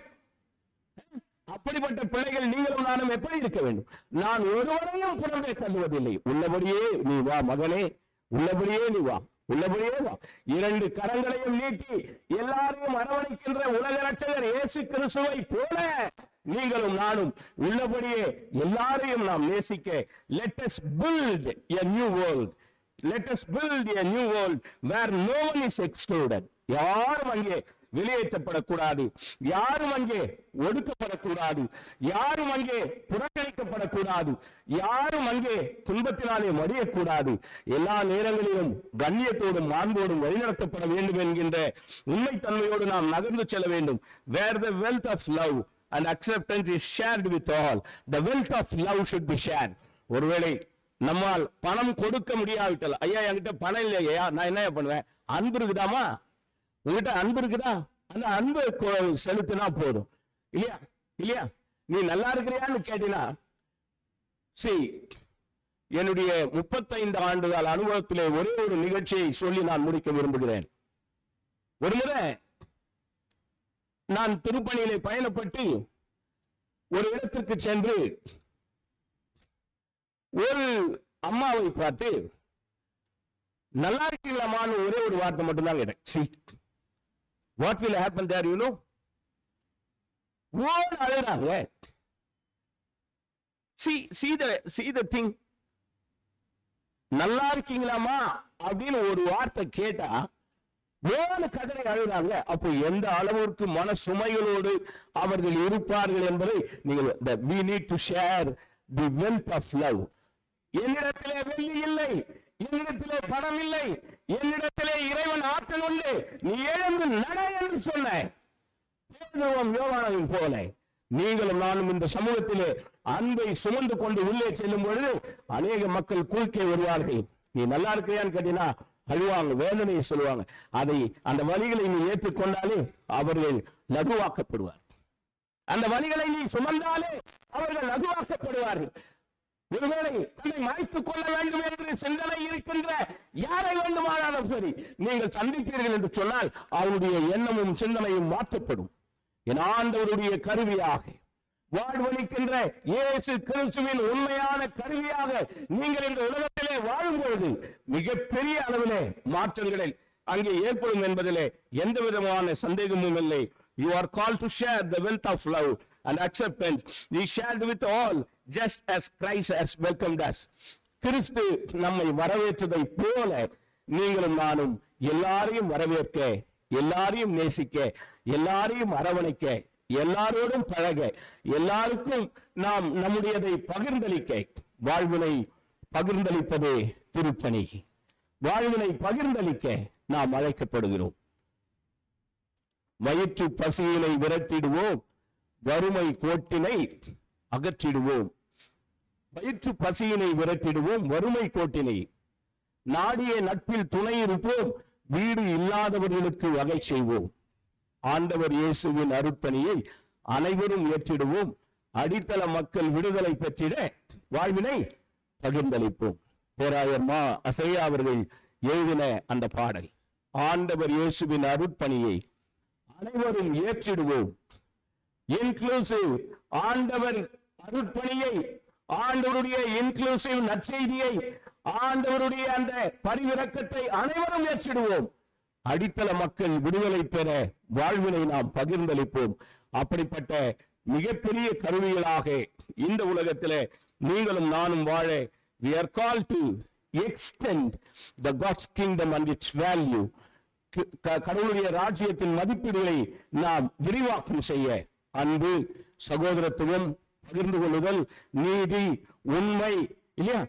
அப்படிப்பட்ட பிள்ளைகள் நீங்களும் நானும் எப்படி இருக்க வேண்டும்? நான் ஒருவனையும் புறம்பே தள்ளுவதில்லை. உள்ளபடியே நீ வா மகனே, உள்ளபடியே நீ வா, உள்ளபடியே வா. இரண்டு கரங்களையும் நீட்டி எல்லாரையும் அரவணைக்கின்ற உலக ரட்சகர் இயேசு கிறிஸ்துவை போல நீங்களும் நானும் உள்ளபடியே எல்லாரையும் நாம் நேசிக்க. Let us build a new world. Let us build a new world where no one is excluded. யாரும் அங்கே வெளியேற்றப்படக்கூடாது, யாரும் அங்கே ஒடுக்கப்படக்கூடாது, யாரும் அங்கே புறக்கணிக்கப்படக்கூடாது, யாரும் அங்கே துன்பத்தினாலே மடியக்கூடாது. எல்லா நேரங்களிலும் கண்ணியத்தோடும் மாண்போடும் வழிநடத்தப்பட வேண்டும் என்கின்ற உண்மைத்தன்மையோடு நாம் நகர்ந்து செல்ல வேண்டும். Where the wealth of love and acceptance is shared with all, the wealth of love should be shared. ஒருவேளை நம்மால் பணம் கொடுக்க முடியாவிட்டால், ஐயா என்கிட்ட பணம் இல்லையா, நான் என்ன பண்ணுவேன்? அன்பு இருக்குதாமா? உங்ககிட்ட அன்பு இருக்குதா? அந்த அன்பு செலுத்தினா போதும் இல்லையா? இல்லையா? நீ நல்லா இருக்கிறியான்னு கேட்டினா, என்னுடைய 35 ஆண்டுகால அனுபவத்திலே ஒரே ஒரு நிகழ்ச்சியை சொல்லி நான் முடிக்க விரும்புகிறேன். ஒரு முறை நான் திருப்பணியிலே பயணப்பட்டு ஒரு இடத்திற்கு சென்று ஒரு அம்மாவை பார்த்து நல்லா இருக்கலாமான்னு ஒரே ஒரு வார்த்தை மட்டும்தான் கேட்டேன். What will happen there, you know? அழுறாங்க. See the thing. நல்லா இருக்கீங்களாமா அப்படின்னு ஒரு வார்த்தை கேட்டா கதரை அழுறாங்க. அப்போ எந்த அளவிற்கு மன சுமைகளோடு அவர்கள் இருப்பார்கள் என்பதை நீங்கள் we need to share the wealth of love. என்னிடத்திலே வெள்ளி இல்லை, என்னிடத்திலே பணம் இல்லை, என்னிடத்திலே இறைவன் ஆற்றல் உண்டு, நீ எழுந்து நட என்று சொன்ன யோவானையும் போல நீங்களும் நானும் இந்த சமூகத்திலே அன்பை சுமந்து கொண்டு உள்ளே செல்லும் பொழுது அநேக மக்கள் குறுக்கே வருவார்கள். நீ நல்லா இருக்கிறியான்னு கேட்டீங்கன்னா அழுவாங்க, வேதனையை சொல்லுவாங்க. அதை அந்த வழிகளை நீ ஏற்றுக்கொண்டாலே அவர்கள் லகுவாக்கப்படுவார். அந்த வழிகளை நீ சுமந்தாலே அவர்கள் லகுவாக்கப்படுவார்கள். ஒருவேளை தன்னை மாய்த்துக் கொள்ள வேண்டும் என்று சிந்தனை இருக்கின்ற யாரை வேண்டுமானாலும் சரி நீங்கள் சந்திப்பீர்கள் என்று சொன்னால் அவருடைய எண்ணமும் சிந்தனையும் மாற்றப்படும். என் ஆண்டவருடைய கருவியாக வாழ்வளிக்கின்ற இயேசு கிறிஸ்துவின் உண்மையான கருவியாக நீங்கள் இந்த உலகத்திலே வாழும்பொழுது மிகப்பெரிய அளவிலே மாற்றங்களை அங்கே ஏற்படும் என்பதிலே எந்த விதமான சந்தேகமும் இல்லை. You are called to share the wealth of love and acceptance. We shared with all just as Christ has welcomed us. கிறிஸ்து நம்மை வரவேற்றதை போல நீங்களும் நானும் எல்லாரையும் வரவேற்க, எல்லாரையும் நேசிக்க, எல்லாரையும் அரவணைக்க, எல்லாரோடும் பழக, எல்லாருக்கும் நாம் நம்முடையதை பகிர்ந்தளிக்க. வாழ்வினை பகிர்ந்தளிப்பதே திருப்பணி. வாழ்வினை பகிர்ந்தளிக்க நாம் அழைக்கப்படுகிறோம். வயிற்று பசியினை விரட்டிடுவோம், வறுமை கோட்டினை அகற்றிடுவோம். வயிற்று பசியினை விரட்டிடுவோம், வறுமை கோட்டினை நாடிய நட்பில் துணை இருப்போம், வீடு இல்லாதவர்களுக்கு வகை செய்வோம். ஆண்டவர் இயேசுவின் அருட்பணியை அனைவரும் ஏற்றிடுவோம். அடித்தள மக்கள் விடுதலை பெற்றிட வாழ்வினை பகிர்ந்தளிப்போம். பேராயர் மா அசையா அவர்கள் எழுதின அந்த பாடல். ஆண்டவர் இயேசுவின் அருட்பணியை அனைவரும் ஏற்றிடுவோம். இன்க்ளூசிவ் ஆண்டவர் அருட்பணியை, ஆண்டவருடைய இன்க்ளூசிவ் நற்செய்தியை, ஆண்டவருடைய அந்த பரிவிரக்கத்தை அனைவரும் ஏற்றிடுவோம். அடித்தள மக்கள் விடுதலை பெற வாழ்வினை நாம் பகிர்ந்தளிப்போம். அப்படிப்பட்ட மிகப்பெரிய கருவிகளாக இந்த உலகத்திலே நீங்களும் நானும் வாழ we are called to extend the God's kingdom and its value. கடவுளுடைய ராஜ்யத்தின் மதிப்பீடுகளை நாம் விரிவாக்கம் செய்ய அன்பு, சகோதரத்துவம், பகிர்ந்து கொள்ளுதல், நீதி, உண்மை இல்லையா,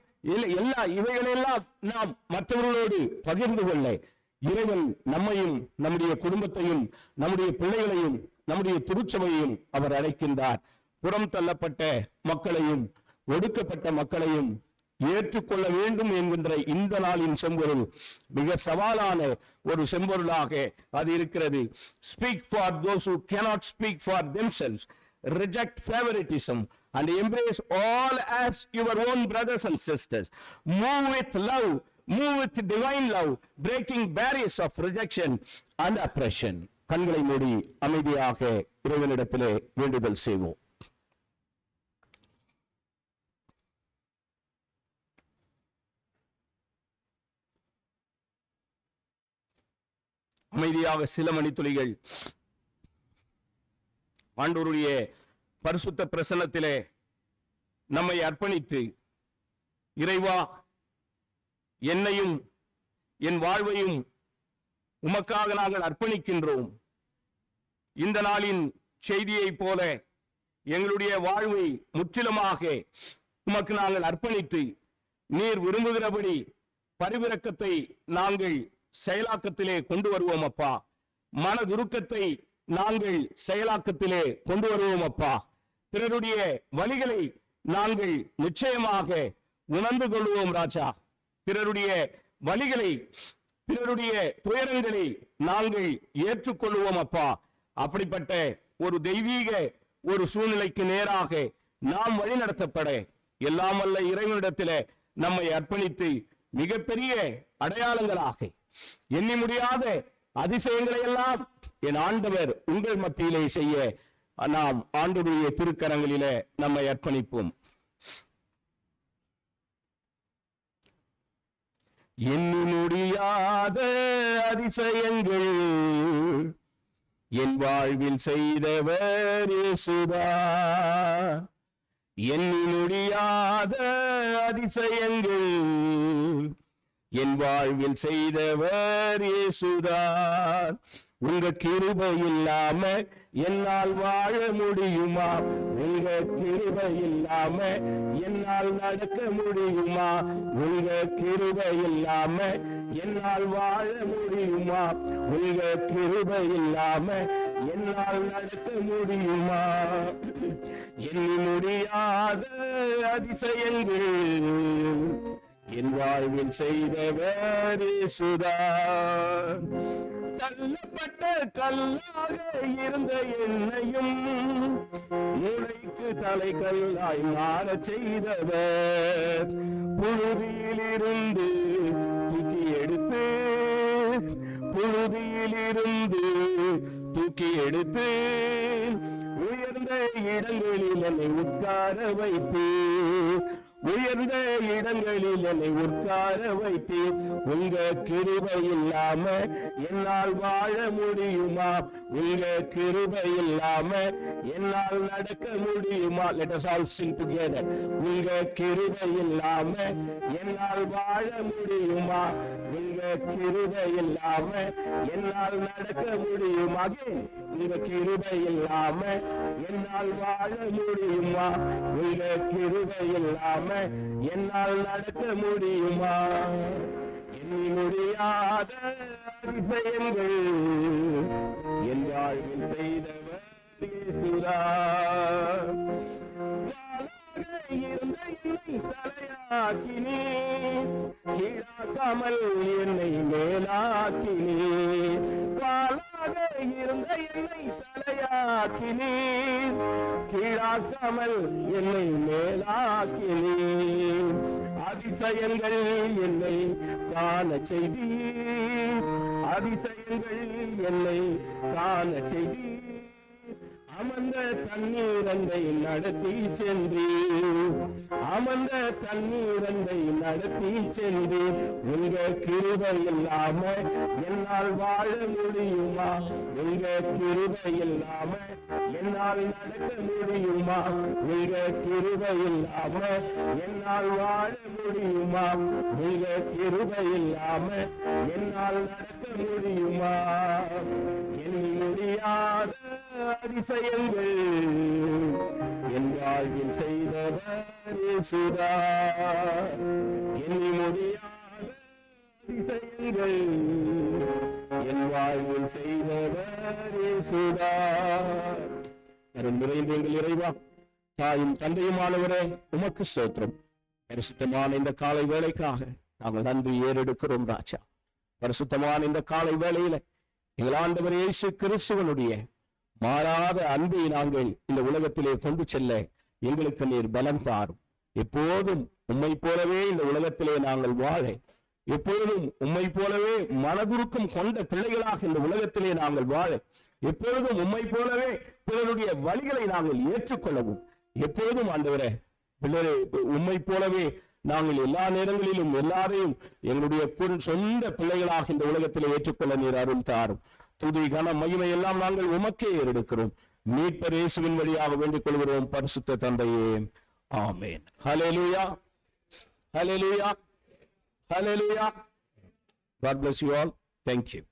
எல்லா இவைகளெல்லாம் நாம் மற்றவர்களோடு பகிர்ந்து கொள்ள இறைவன் நம்மையும் நம்முடைய குடும்பத்தையும் நம்முடைய பிள்ளைகளையும் நம்முடைய திருச்சபையையும் அவர் அழைக்கின்றார். புறம் தள்ளப்பட்ட மக்களையும் ஒடுக்கப்பட்ட மக்களையும் ஏற்றுக்கொள்ள வேண்டும் என்கின்ற இந்த நாளின் செம்பொருள் மிக சவாலான ஒரு செம்பொருளாக அது இருக்கிறது. Speak for those who cannot speak for themselves, reject favoritism and embrace all as your own brothers and sisters. Move with love, move with divine love, breaking barriers of rejection and oppression. கண்களை மூடி அமைதியாக இறைவனிடத்திலே வேண்டுதல் செய்வோம். அமைதியாக சில மணித்துளிகள் ஆண்டவருடைய பரிசுத்த பிரசன்னத்திலே நம்மை அர்ப்பணித்து, இறைவா என்னையும் என் வாழ்வையும் உமக்காக நாங்கள் அர்ப்பணிக்கின்றோம். இந்த நாளின் செய்தியை போல எங்களுடைய வாழ்வை முற்றிலுமாக உமக்கு நாங்கள் அர்ப்பணித்து நீர் விரும்புகிறபடி பரிவிரக்கத்தை நாங்கள் செயலாக்கத்திலே கொண்டு வருவோம் அப்பா. மனதுருக்கத்தை நாங்கள் செயலாக்கத்திலே கொண்டு வருவோம் அப்பா. பிறருடைய வழிகளை நாங்கள் நிச்சயமாக உணர்ந்து கொள்வோம் ராஜா. பிறருடைய வழிகளை, பிறருடைய துயரங்களை நாங்கள் ஏற்றுக்கொள்வோம் அப்பா. அப்படிப்பட்ட ஒரு தெய்வீக ஒரு சூழ்நிலைக்கு நேராக நாம் வழிநடத்தப்பட எல்லாம் வல்ல இறைவனிடத்திலே நம்மை அர்ப்பணித்து மிகப்பெரிய அடையாளங்களாக, எண்ணி முடியாத அதிசயங்களை எல்லாம் என் ஆண்டவர் உங்கள் மத்தியிலே செய்ய நாம் ஆண்டவருடைய திருக்கரங்களிலே நம்மை அர்ப்பணிப்போம். எண்ணி முடியாத அதிசயங்கள் என் வாழ்வில் செய்தவர் இயேசுதான். எண்ணி முடியாத அதிசயங்கள் என் வாழ்வில் செய்தவர் இயேசுதான். உங்க கிருபை இல்லாம என்னால் வாழ முடியுமா? உங்க கிருபை இல்லாம என்னால் நடக்க முடியுமா? உங்க கிருபை இல்லாம என்னால் வாழ முடியுமா? உங்க கிருபை இல்லாம என்னால் நடக்க முடியுமா? எண்ணி முடியாத அதிசயங்கள் என் வாழ்வில் செய்தவர் இயேசுதான். தள்ளப்பட்ட கல்லாக இருந்த என்னையும் மூளைக்கு தலைக்கல்லாய் மாற செய்தவர். புழுதியிலிருந்து தூக்கி எடுத்து, புழுதியிலிருந்து தூக்கி எடுத்து உயர்ந்த இடங்களில் என்னை உட்கார வைத்து, உயர்ந்த இடங்களில் என்னை உட்கார வைத்து. உங்க கிருபை இல்லாம என்னால் வாழ முடியுமா? உங்க கிருபை இல்லாம என்னால் நடக்க முடியுமா? Let us all sing together. உங்க கிருபை இல்லாம என்னால் வாழ முடியுமா? உங்க கிருபை இல்லாம என்னால் நடக்க முடியுமா? உங்க கிருபை இல்லாம என்னால் வாழ முடியுமா? உங்க கிருபை இல்லாம என்னால் நடக்க முடியுமா? எண்ணி முடியாத அதிசயங்கள் என் வாழ்வில் செய்தவர் இயேசுதான். இருந்த என்னை தலையாக்கினீர், கீழாக்காமல் என்னை மேலாக்கினீர். பாலாக இருந்த என்னை தலையாக்கினீர், கீழாக்காமல் என்னை மேலாக்கினீர். அதிசயங்கள் என்னை காண செய்தீர், அதிசயங்கள் என்னை காண செய்தீர். அமர்ந்த தண்ணீரண்டை நடத்தி சென்றீர், அமர்ந்த தண்ணீரண்டை நடத்தி சென்றீர். உங்க கிருபை இல்லாம என்னால் வாழ முடியுமா? உங்க கிருபை இல்லாம என்னால் நடக்க முடியுமா? உங்க கிருபை இல்லாம என்னால் வாழ முடியுமா? உங்க கிருபை இல்லாம என்னால் நடக்க முடியுமா? எண்ணி முடியாத அதிசயங்கள் என் வாழ்வில் செய்தவர் இயேசுதான். எண்ணி முடியாத அதிசயங்கள் என் வாழ்வில் செய்தவர் இயேசுதான். அருள் நிறைந்த எங்கள் இறைவா, தாயும் தந்தையுமானவரே, உமக்கு ஸ்தோத்திரம். பரிசுத்தமான இந்த காலை வேளைக்காக நாங்கள் நன்றி ஏறெடுக்கிறோம் ராஜா. பரிசுத்தமான இந்த காலை வேளையில எங்கள் ஆண்டவர் இயேசு கிறிஸ்துவனுடைய மாறாத அன்பை நாங்கள் இந்த உலகத்திலே கொண்டு செல்ல எங்களுக்கு நீர் பலம் தாரும். எப்போதும் உம்மை போலவே இந்த உலகத்திலே நாங்கள் வாழ, எப்பொழுதும் உம்மை போலவே மனதுருக்கம் கொண்ட பிள்ளைகளாக இந்த உலகத்திலே நாங்கள் வாழ, எப்பொழுதும் உம்மை போலவே பிறருடைய வழிகளை நாங்கள் ஏற்றுக்கொள்ளவும், எப்பொழுதும் ஆண்டவரே பிள்ளரை உம்மை போலவே நாங்கள் எல்லா நேரங்களிலும் எல்லாரையும் எங்களுடைய சொந்த பிள்ளைகளாக இந்த உலகத்திலே ஏற்றுக்கொள்ள நீர் அருள் தாரும். துதி கன மகிமை எல்லாம் நாங்கள் உமக்கே ஏறெடுக்கிறோம். மீட்பர் இயேசுவின் வழியாக வேண்டிக் கொள்கிறோம் பரிசுத்த தந்தையே, ஆமென். ஹல்லேலூயா, ஹல்லேலூயா, ஹல்லேலூயா. God bless you all. Thank you.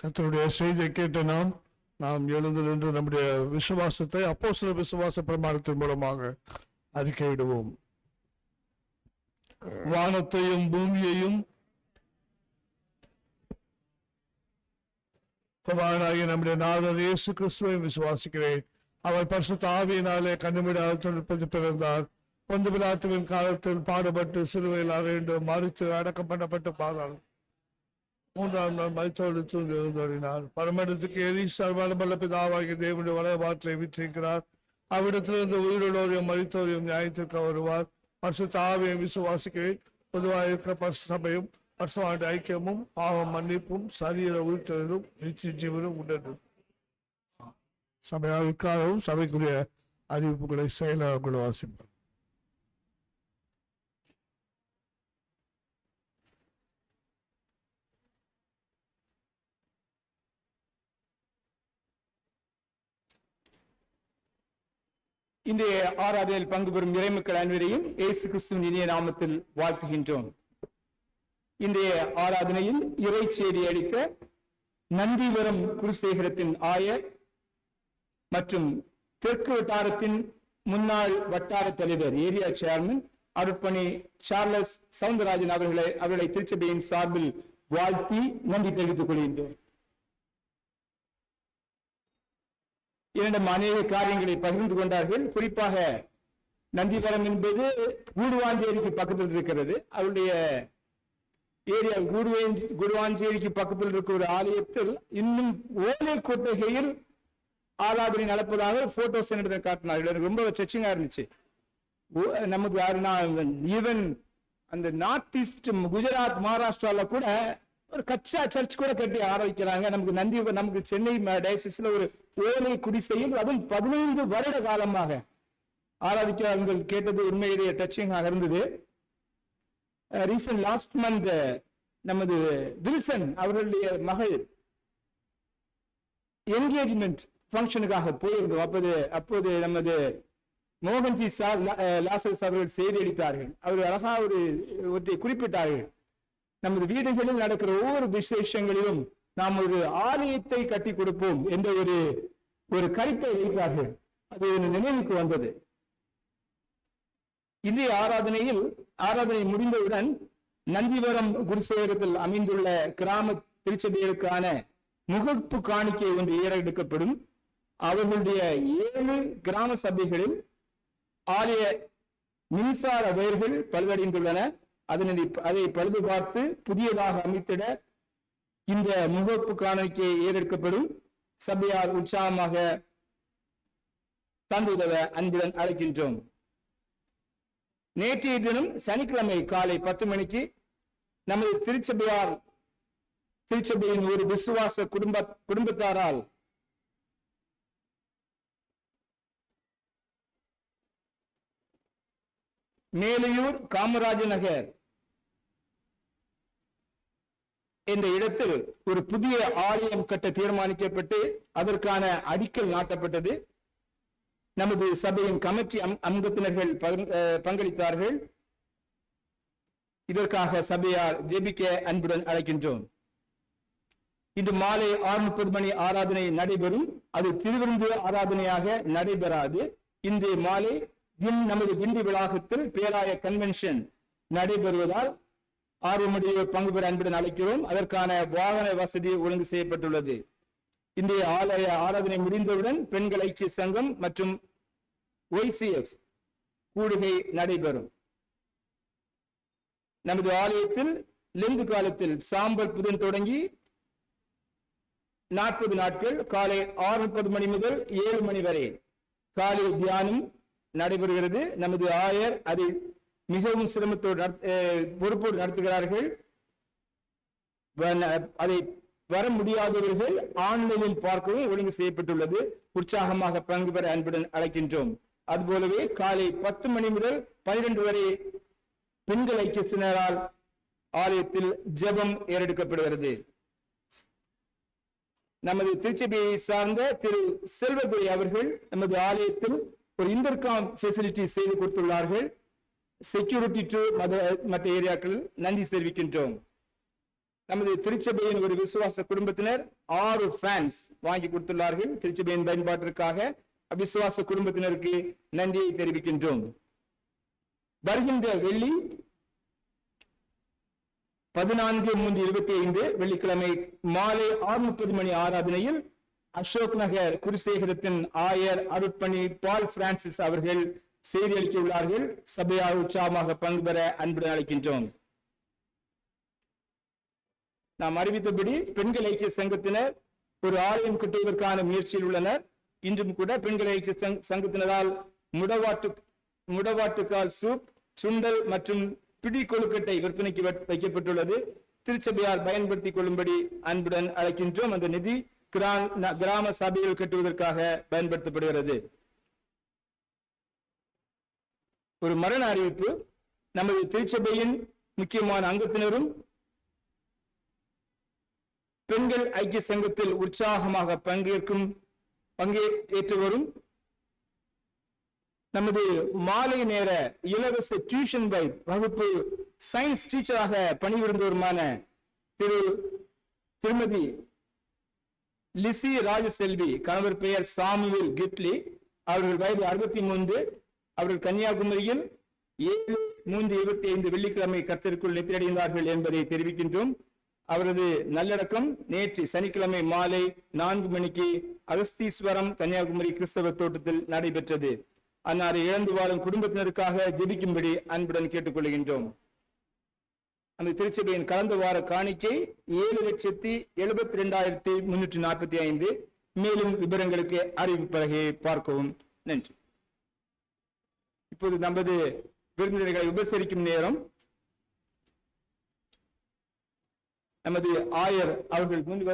கர்த்தருடைய செய்தியை கேட்ட நாம் எழுந்து நின்று நம்முடைய விசுவாசத்தை அப்போஸ்தலர் விசுவாச பிரமாணத்தின் மூலமாக அறிக்கையிடுவோம். வானத்தையும் பூமியையும் குமாரனாகிய நம்முடைய நாதர் இயேசு கிறிஸ்துவை விசுவாசிக்கிறேன். அவர் பரிசுத்த ஆவியினாலே கன்னிமையால் பிறந்தார். பொந்து பிலாத்துவின் காலத்தில் பாடுபட்டு சிலுவையில் அறைந்து மறித்து அடக்கம் பண்ணப்பட்டு பாதாளம் 3ஆம் நாள் மரித்தோடு தூங்கி எழுந்தோடினார். பரமண்டத்துக்கு ஏறி சர்வவல்லமையுள்ள பிதாவாகிய தேவனுடைய வலது பாகத்திலே வீற்றிருக்கிறார். அவ்விடத்திலிருந்து உயிரோரையும் மரித்தோரையும் நியாயத்திற்கு வருவார். பரிசுத்த ஆவியை விசுவாசிக்கிறேன். பொதுவாக இருக்க பரிசுத்த சபையும் பரிசுத்த ஐக்கியமும் பாவம் மன்னிப்பும் சரீர உயிர்த்தெழுதலும் நிச்சய ஜீவனும் உண்டு. சபையாருக்காகவும் சபைக்குரிய அறிவிப்புகளை செயலாளர்கள் வாசிப்பார். இன்றைய ஆராதனையில் பங்கு பெறும் இறைமக்கள் அனைவரையும் இயேசு கிறிஸ்துவின் இனிய நாமத்தில் வாழ்த்துகின்றோம். இன்றைய ஆராதனையில் இறை செய்தி அளித்த நந்திவரம் குருசேகரத்தின் ஆயர் மற்றும் தெற்கு வட்டாரத்தின் முன்னாள் வட்டார தலைவர் ஏரியா சேர்மன் அருட்பணி சார்லஸ் சவுந்தரராஜன் அவர்களை திருச்சபையின் சார்பில் வாழ்த்தி நன்றி தெரிவித்துக் கொள்கின்றோம். இரண்டும் அநேக காரியங்களை பகிர்ந்து கொண்டார்கள். குறிப்பாக நந்திவரம் என்பது கூடுவாஞ்சேரிக்கு பக்கத்தில் இருக்கிறது. அவருடைய ஏரியா கூடுவாஞ்சேரிக்கு பக்கத்தில் இருக்கிற ஒரு ஆலயத்தில் இன்னும் ஓலை கொட்டகையில் ஆராதனை நடப்பதாக போட்டோஸ் என்னிடம் காட்டினார்கள். எனக்கு ரொம்ப டச்சிங்கா இருந்துச்சு. நமக்கு ஈவன் அந்த நார்த் ஈஸ்ட் குஜராத் மகாராஷ்டிரால கூட ஒரு கச்சா சர்ச் கூட கட்டி ஆரம்பிக்கிறாங்க. நமக்கு சென்னை டயசிஸ்ல ஒரு ஓலை குடிசையில் அதுவும் 15 வருட காலமாக ஆராதிக்கிறார்கள். கேட்டது உண்மையிலேயே டச்சிங்காக இருந்தது. ரீசன்ட் லாஸ்ட் மந்த் நமது வில்சன் அவர்களுடைய மகள் என்கேஜ்மெண்ட் ஃபங்க்ஷனுக்காக போயிருந்தோம். அப்போது நமது மோகன்சி சார் லாசரஸ் அவர்கள் செய்தி அளித்தார்கள். அவர் அழகா ஒன்றை குறிப்பிட்டார்கள். நமது வீடுகளில் நடக்கிற ஒவ்வொரு விசேஷங்களிலும் நாம் ஒரு ஆலயத்தை கட்டி கொடுப்போம் என்ற ஒரு கருத்தை வைத்தார்கள். அது நினைவுக்கு வந்தது. இன்றைய ஆராதனை முடிந்தவுடன் நந்திவரம் குருசேகரத்தில் அமைந்துள்ள கிராம திருச்சபைகளுக்கான முகப்பு காணிக்கை ஒன்று ஏறெடுக்கப்படும். அவர்களுடைய 7 கிராம சபைகளில் ஆலய மின்சார வயர்கள் பழுதடைந்துள்ளன. அதை பழுது பார்த்து புதியதாக அமைத்திட இந்த முகப்பு காணிக்கை ஏறெடுக்கப்படும். சபையார் உற்சாகமாக தந்துதவ அன்புடன் அழைக்கின்றோம். நேற்றைய தினம் சனிக்கிழமை காலை 10 மணிக்கு நமது திருச்சபையின் ஒரு விசுவாச குடும்பத்தாரால் மேலையூர் காமராஜ நகர் என்ற இடத்தில் ஒரு புதிய ஆலயம் கட்ட தீர்மானிக்கப்பட்டு அதற்கான அடிக்கல் நாட்டப்பட்டது. நமது சபையின் கமிட்டி அங்கத்தினர்கள் பங்களித்தார்கள். இதற்காக சபையார் ஜெபிக்க அன்புடன் அழைக்கின்றோம். இன்று மாலை 6:30 மணி ஆராதனை நடைபெறும். அது திருவிருந்து ஆராதனையாக நடைபெறாது. இன்று மாலை நமது கிண்டி வளாகத்தில் பேராய கன்வென்ஷன் நடைபெறுவதால் ஆர்வமுடையோர் பங்கு பெற அன்புடன் அழைக்கிறோம். அதற்கான வாகன வசதி ஒழுங்கு செய்யப்பட்டுள்ளது. இன்றைய ஆலய ஆராதனை முடிந்தவுடன் பெண்கள் ஐக்கிய சங்கம் மற்றும் YCF கூடுகை நடைபெறும். நமது ஆலயத்தில் லெந்து காலத்தில் சாம்பல் புதன் தொடங்கி 40 நாட்கள் காலை 6:30 மணி முதல் 7 மணி வரை காலை தியானம் நடைபெறுகிறது. நமது ஆயர் அதை மிகவும் சிரமத்தோடு பொறுப்போடு நடத்துகிறார்கள். அதை வர முடியாதவர்கள் ஆன்லைனில் பார்க்கவும் ஒழுங்கு செய்யப்பட்டுள்ளது. உற்சாகமாக பங்கு பெற அன்புடன் அழைக்கின்றோம். அதுபோலவே காலை 10 மணி முதல் 12 வரை பெண்கள் ஐக்கியத்தினரால் ஆலயத்தில் ஜெபம் ஏறெடுக்கப்படுகிறது. நமது திருச்சபையை சார்ந்த திரு செல்வதுரை அவர்கள் நமது ஆலயத்தில் ஒரு இன்டர்காம் ஃபெசிலிட்டி செய்து கொடுத்துள்ளார்கள். செக்யூரிட்டி டு மற்ற ஏரியாக்கள் நன்றி தெரிவிக்கின்றோம். நமது திருச்சபையின் ஒரு விசுவாச குடும்பத்தினர் 6 ஃபேன்ஸ் வாங்கி கொடுத்துள்ளார்கள். திருச்சபையின் பயன்பாட்டிற்காக அவிசுவாச குடும்பத்தினருக்கு நன்றியை தெரிவிக்கின்றோம். வருகின்ற வெள்ளி 14/3/25 வெள்ளிக்கிழமை மாலை 6:30 மணி ஆராதனையில் அசோக் நகர் குருசேகரத்தின் ஆயர் அருட்பணி பால் பிரான்சிஸ் அவர்கள் செய்தி அளிக்க உள்ளார்கள். சபையார் உற்சாகமாக பங்கு பெற அன்புடன் அழைக்கின்றோம். நாம் அறிவித்தபடி பெண்கள் ஐக்கிய சங்கத்தினர் ஒரு ஆலயம் கட்டுவதற்கான முயற்சியில் உள்ளனர். இன்றும் கூட பெண்கள் ஐக்கிய சங்கத்தினரால் முடவாட்டுக்கால் சூப், சுண்டல் மற்றும் பிடி கொழுக்கட்டை விற்பனைக்கு வைக்கப்பட்டுள்ளது. திருச்சபையார் பயன்படுத்திக் கொள்ளும்படி அன்புடன் அழைக்கின்றோம். அந்த நிதி கிராம சபைகள் கட்டுவதற்காக பயன்படுத்தப்படுகிறது. ஒரு மரண அறிவிப்பு. நமது திருச்சபையின் முக்கியமான அங்கத்தினரும் பெண்கள் ஐக்கிய சங்கத்தில் உற்சாகமாக பங்கேற்று வரும் நமது மாலை நேர இலவச டியூஷன் வகுப்பு சயின்ஸ் டீச்சராக பணிபுரிந்தவருமான திருமதி லிசி ராஜசெல்வி, கணவர் பெயர் சாமுவேல் கிட்லி, அவர்கள் வயது 63. அவர்கள் கன்னியாகுமரியில் 7/3/25 வெள்ளிக்கிழமை கர்த்தருக்குள் நித்திரையடைந்தார்கள் என்பதை தெரிவிக்கின்றோம். அவரது நல்லடக்கம் நேற்று சனிக்கிழமை மாலை 4 மணிக்கு அகஸ்தீஸ்வரம் கன்னியாகுமரி கிறிஸ்தவ தோட்டத்தில் நடைபெற்றது. அன்னாரை இழந்து வாழும் குடும்பத்தினருக்காக ஜெபிக்கும்படி அன்புடன் கேட்டுக்கொள்கின்றோம். அந்த திருச்சபையின் கடந்த வார காணிக்கை 7,72,345. மேலும் விவரங்களுக்கு அறிவிப்பு பலகையை பார்க்கவும். நன்றி. இப்போது நமது விருந்தினர்களை உபசரிக்கும் நேரம். நமது ஆயர் அவர்கள் முன்னாடி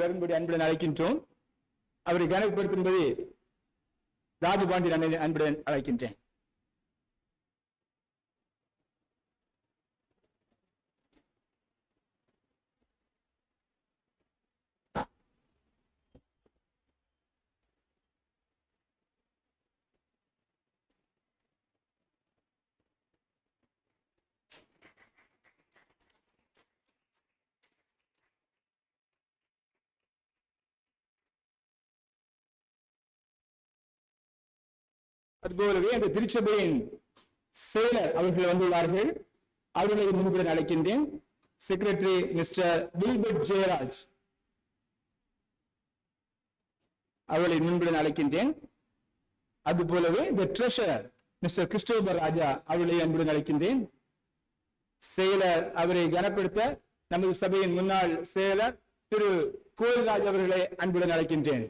வரும்படி அன்புடன் அழைக்கின்றோம். அவரை கனப்படுத்தும்படி ராஜபாண்டியன் அன்புடன் அழைக்கின்றேன். அதுபோலவே அந்த திருச்சபையின் செயலர் அவர்கள் வந்துள்ளார்கள். அவர்களை முன்புடன் அழைக்கின்றேன். செக்ரட்டரி மிஸ்டர் வில்பர்ட் ஜெயராஜ் அவர்களை முன்புடன் அழைக்கின்றேன். அதுபோலவே இந்த ட்ரெஷரர் மிஸ்டர் கிறிஸ்டோபர் ராஜா அவர்களை அன்புடன் அழைக்கின்றேன். செயலர் அவரை கனப்படுத்த நமது சபையின் முன்னாள் செயலர் திரு கோயில்ராஜ் அவர்களை அன்புடன் அழைக்கின்றேன்.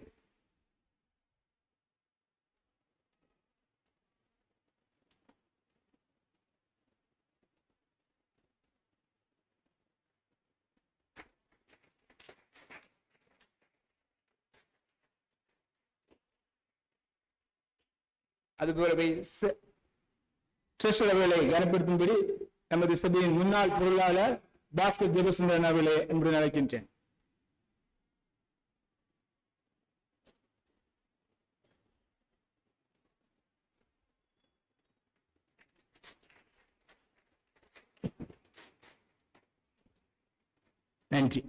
அதுபோலவே ட்ரெஷரர்களை கனப்படுத்தும்படி நமது சபையின் முன்னாள் பொருளாளர் பாஸ்கர் ஜெபசுந்தரன் அவர்களை அன்புடன் அழைக்கின்றேன். நன்றி.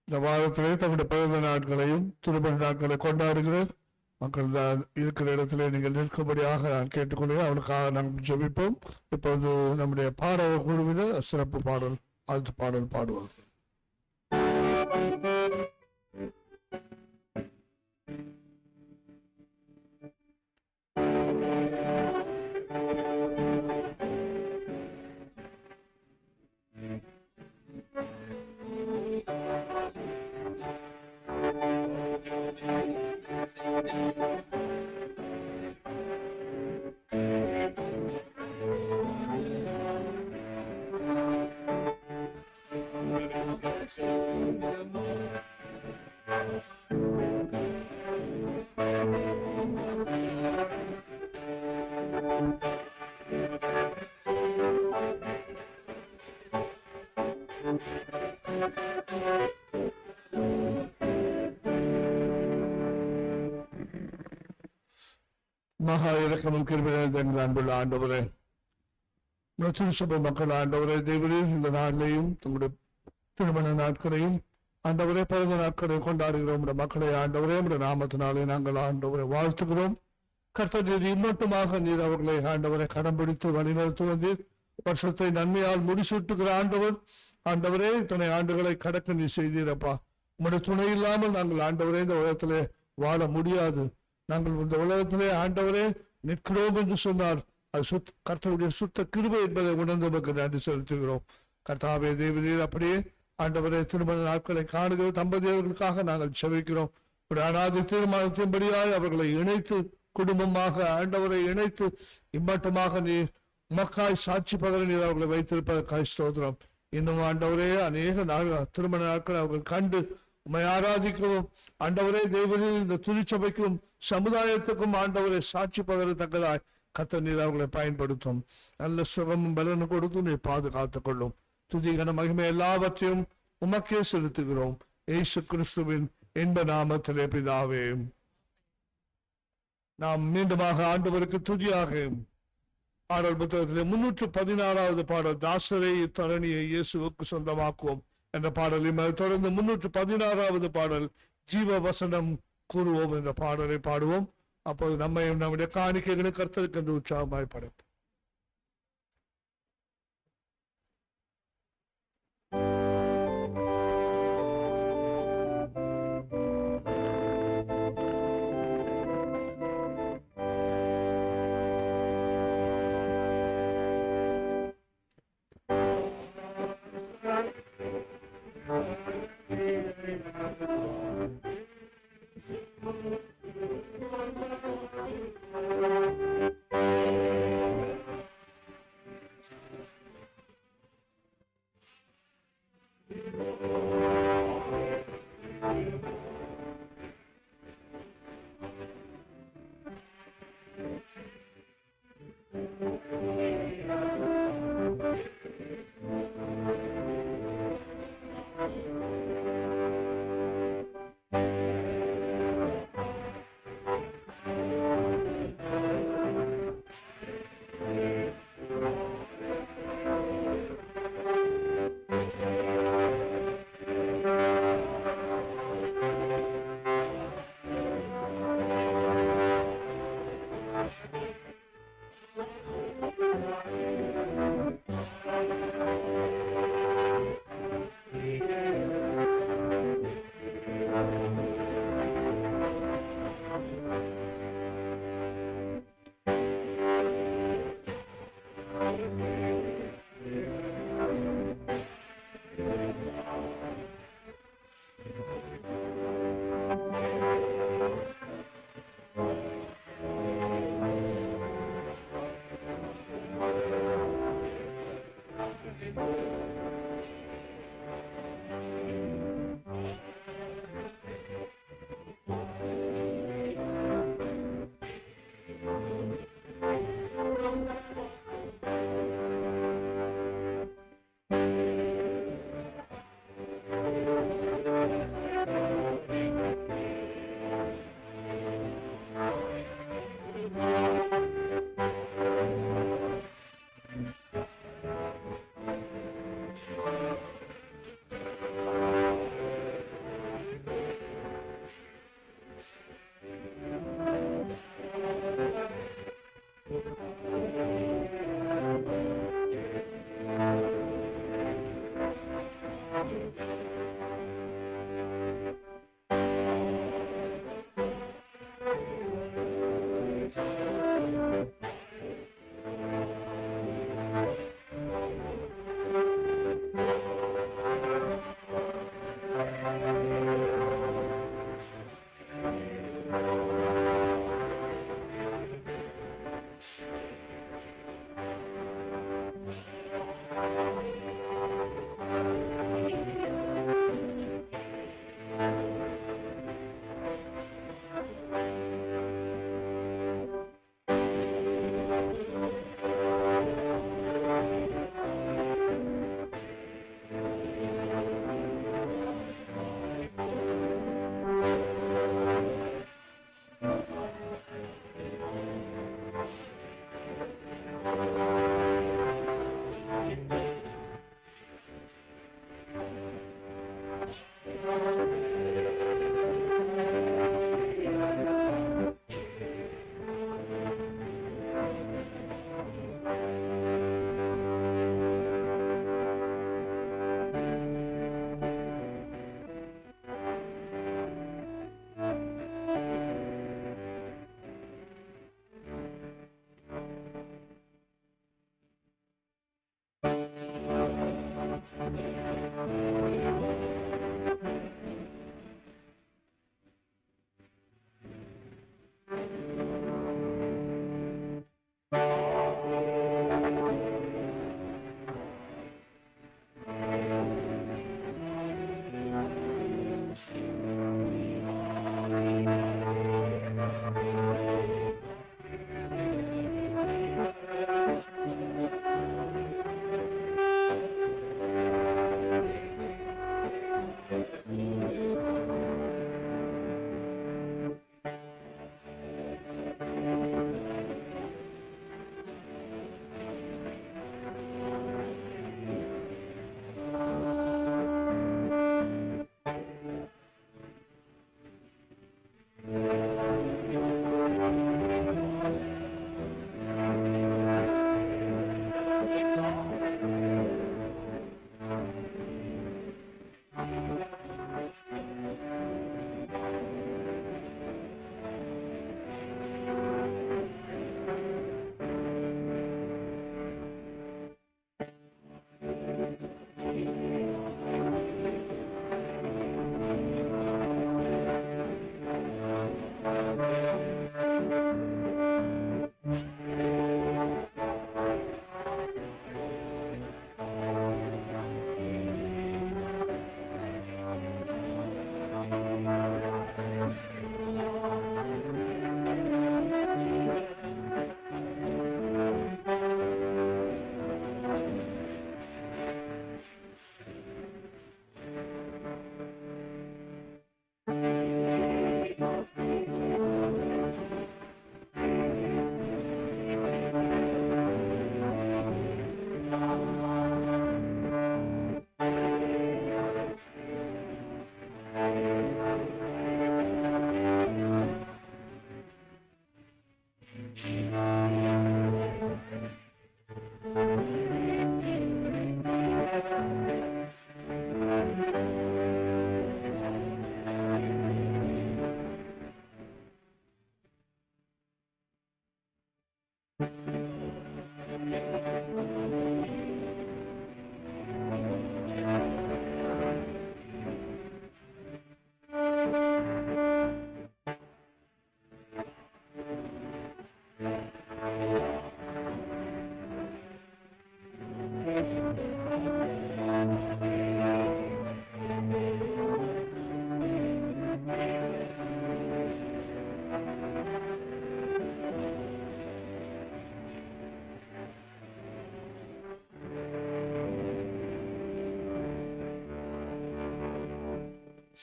இந்த வாரத்திலே தம்முடைய பிறந்த நாட்களையும் திருமண நாட்களை கொண்டாடுகிற மக்கள் தான் இருக்கிற இடத்திலே நீங்கள் நிற்கும்படியாக நான் கேட்டுக்கொள்கிறேன். அவனுக்காக நாங்கள் ஜெபிப்போம். இப்போது நம்முடைய பாடகர் குழுவினர் சிறப்பு பாடல் அடுத்த பாடல் பாடுவார்கள். மகா இரக்கமும் கிருபையும் எங்கள் அன்புள்ள ஆண்டவரே, திருச்சபை மக்கள் ஆண்டவரே, தேவரீர் இந்த நாளிலையும் தங்களுடைய திருமண நாட்களையும் ஆண்டவரே பிறந்த நாட்களை கொண்டாடுகிறோம். மக்களை ஆண்டவரே உடைய நாமத்தினாலே நாங்கள் ஆண்டவரை வாழ்த்துகிறோம். கர்த்தர் இம்மட்டுமாக நீர் அவர்களை ஆண்டவரை கடம் பிடித்து வழிநடத்து வந்தீர். வருஷத்தை நன்மையால் முடிசூட்டுகிற ஆண்டவர், ஆண்டவரே இத்தனை ஆண்டுகளை கடக்க நீ செய்தீரப்பா. உங்களுடைய துணை இல்லாமல் நாங்கள் ஆண்டவரே இந்த உலகத்திலே வாழ முடியாது. நாங்கள் இந்த உலகத்திலே ஆண்டவரே நிற்கிறோம் என்று சொன்னார். அது கர்த்தருடைய சுத்த கிருபை என்பதை உணர்ந்து நமக்கு நன்றி செலுத்துகிறோம். கர்த்தாவே தேவரீர் அப்படியே ஆண்டவரே திருமண நாட்களை காணுகிற தம்பதியர்களுக்காக நாங்கள் செபிக்கிறோம். அனாதி தீர்மானத்தின்படியாய் அவர்களை இணைத்து குடும்பமாக ஆண்டவரை இணைத்து இம்மட்டமாக நீர் உமக்காய் சாட்சி பகர நீர் அவர்களை வைத்திருப்பதற்காய் ஸ்தோத்திரம். இன்னும் ஆண்டவரே அநேக திருமண நாட்களை அவர்கள் கண்டு உம்மை ஆராதிக்கவும் ஆண்டவரே தேவனில் இந்த திருச்சபைக்கும் சமுதாயத்துக்கும் ஆண்டவரை சாட்சி பகரத்தக்கதாய் கர்த்தர் நீர் அவர்களை பயன்படுத்தும். நல்ல சுகமும் பலனும் கொடுத்து நீர் பாதுகாத்துக் கொள்ளும். துதிகன மகிமை எல்லாவற்றையும் உமக்கே செலுத்துகிறோம். இயேசு கிறிஸ்துவின் இன்ப நாமத்திலே பிதாவே. நாம் மீண்டுமாக ஆண்டவருக்கு துதியாக பாடல் புத்தகத்திலே 316வது பாடல், தாசரை இத்தரணியை இயேசுவுக்கு சொந்தமாக்குவோம் என்ற பாடலையும் தொடர்ந்து 316வது பாடல், ஜீவ வசனம் கூறுவோம் என்ற பாடலை பாடுவோம். அப்போது நம்மையும் நம்முடைய காணிக்கைகளை கர்த்தருக்கு என்று உற்சாகமாய் படைப்போம்.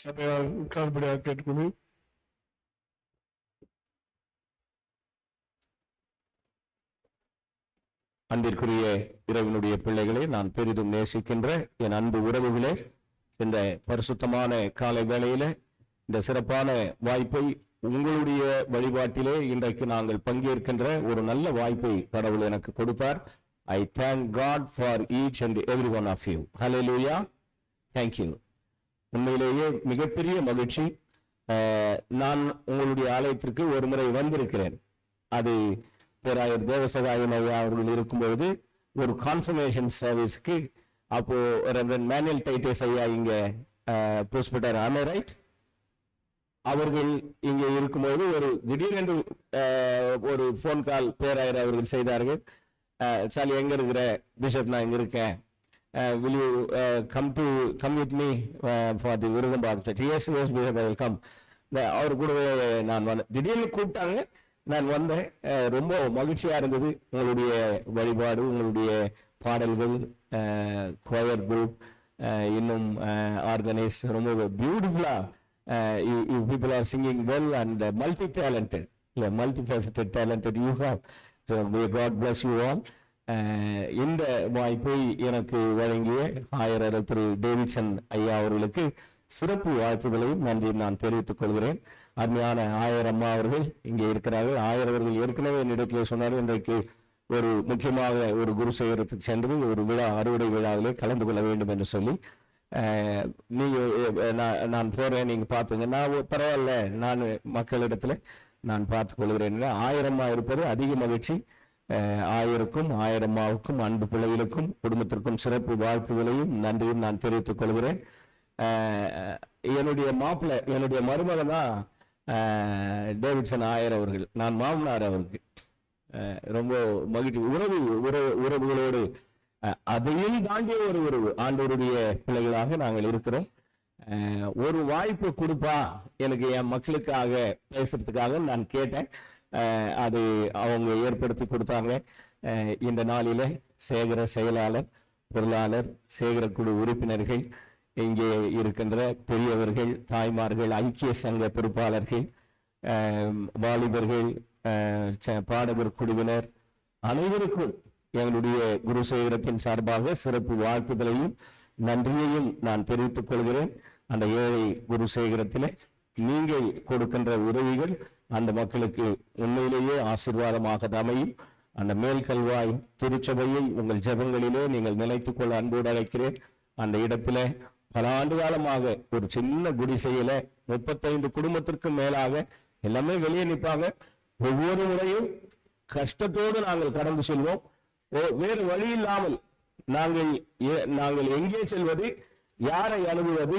சபையார் உட்கார்படியாக கேட்டுக்கொள்வேன். அன்பிற்குரிய இறைவனுடைய பிள்ளைகளே, நான் பெரிதும் நேசிக்கின்ற என் அன்பு உறவுகளே, இந்த பரிசுத்தமான காலை வேளையில இந்த சிறப்பான வாய்ப்பை உங்களுடைய வழிபாட்டிலே இன்றைக்கு நாங்கள் பங்கேற்கின்ற ஒரு நல்ல வாய்ப்பை கடவுள் எனக்கு கொடுத்தார். I thank God for each and every one of you. Hallelujah. Thank you. உண்மையிலேயே மிகப்பெரிய மகிழ்ச்சி. நான் உங்களுடைய ஆலயத்திற்கு ஒரு முறை வந்திருக்கிறேன். அது பேராயர் தேவசகாயம் ஐயா அவர்கள் இருக்கும்பொழுது ஒரு கான்ஃபர்மேஷன் சர்வீஸ்க்கு, அப்போ ரெவரண்ட் மேனுவல் டைட்டஸ் ஐயா இங்க புஷ்பட்டார், ஆமே ரைட், அவர்கள் இங்கே இருக்கும்போது ஒரு திடீரென்று ஒரு போன் கால் பேராயர் அவர்கள் செய்தார்கள். சாலி எங்க இருக்கிற பிஷப், நான் இங்க இருக்கேன், will you come with me for the விருதம்பாடு? yes bishop, I will come. அவர் கூடவே நான் வந்தேன். திடீர்னு கூப்பிட்டாங்க, நான் வந்தேன். ரொம்ப மகிழ்ச்சியா இருந்தது. உங்களுடைய வழிபாடு, உங்களுடைய பாடல்கள், கொயர் குரூப், இன்னும் ஆர்கனைஸ் ரொம்ப பியூட்டிஃபுல்லா, people are singing well and multi-talented, multifaceted talented you have. So may God bless you all. இந்த வாய்ப்பை எனக்கு வழங்கிய ஆயர் திரு டேவிட்சன் ஐயா அவர்களுக்கு சிறப்பு வாழ்த்துதலையும் நன்றி நான் தெரிவித்துக் கொள்கிறேன். அருமையான ஆயர் அம்மா அவர்கள் இங்கே இருக்கிறார்கள். ஆயர் அவர்கள் ஏற்கனவே என்னிடத்தில் சொன்னார்கள், இன்றைக்கு ஒரு முக்கியமாக ஒரு குரு சேகரத்துக்கு சென்று ஒரு விழா, அறுவடை விழாவிலே கலந்து கொள்ள வேண்டும் என்று சொல்லி, நான் போறேன், நீங்க பார்த்துங்க. நான் பரவாயில்ல, நான் மக்களிடத்துல நான் பார்த்துக் கொள்கிறேன். ஆயிரம்மா இருப்பது அதிக மகிழ்ச்சி. ஆயருக்கும் ஆயிரம்மாவுக்கும் அன்பு பிள்ளைகளுக்கும் குடும்பத்திற்கும் சிறப்பு வாழ்த்துதலையும் நன்றியும் நான் தெரிவித்துக் கொள்கிறேன். என்னுடைய மாப்பிள்ளை, என்னுடைய மருமகன் தான் டேவிட்சன் ஆயர் அவர்கள். நான் மாமனார் அவருக்கு. ரொம்ப மகிழ்ச்சி. உறவுகளோடு அதையும் தாண்டிய ஒரு உறவு. ஆண்டவருடைய பிள்ளைகளாக நாங்கள் இருக்கிறோம். ஒரு வாய்ப்பு கொடுப்பா எனக்கு என் மக்களுக்காக பேசுறதுக்காக நான் கேட்டேன். அது அவங்க ஏற்படுத்தி கொடுத்தாங்க. இந்த நாளில சேகர செயலாளர், பொருளாளர், சேகர குழு உறுப்பினர்கள், இங்கே இருக்கின்ற பெரியவர்கள், தாய்மார்கள், ஐக்கிய சங்க பொறுப்பாளர்கள், வாலிபர்கள், பாடகர் குழுவினர் அனைவருக்கும் எங்களுடைய குரு சேகரத்தின் சார்பாக சிறப்பு வாழ்த்துதலையும் நன்றியையும் நான் தெரிவித்துக் கொள்கிறேன். அந்த ஏழை குரு சேகரத்திலே நீங்கள் கொடுக்கின்ற உதவிகள் அந்த மக்களுக்கு உண்மையிலேயே ஆசீர்வாதமாக அமையும். அந்த மேல் கல்வாய் திருச்சபையை உங்கள் ஜெபங்களிலே நீங்கள் நிலைத்துக் கொள்ள அன்போடு அழைக்கிறேன். அந்த இடத்துல பல ஆண்டு காலமாக ஒரு சின்ன குடிசையில 35 குடும்பத்திற்கு மேலாக எல்லாமே வெளியே நிற்பாங்க. ஒவ்வொரு முறையும் கஷ்டத்தோடு நாங்கள் கடந்து செல்வோம். வேறு வழி இல்லாமல் நாங்கள் எங்கே செல்வது, யாரை அணுகுவது,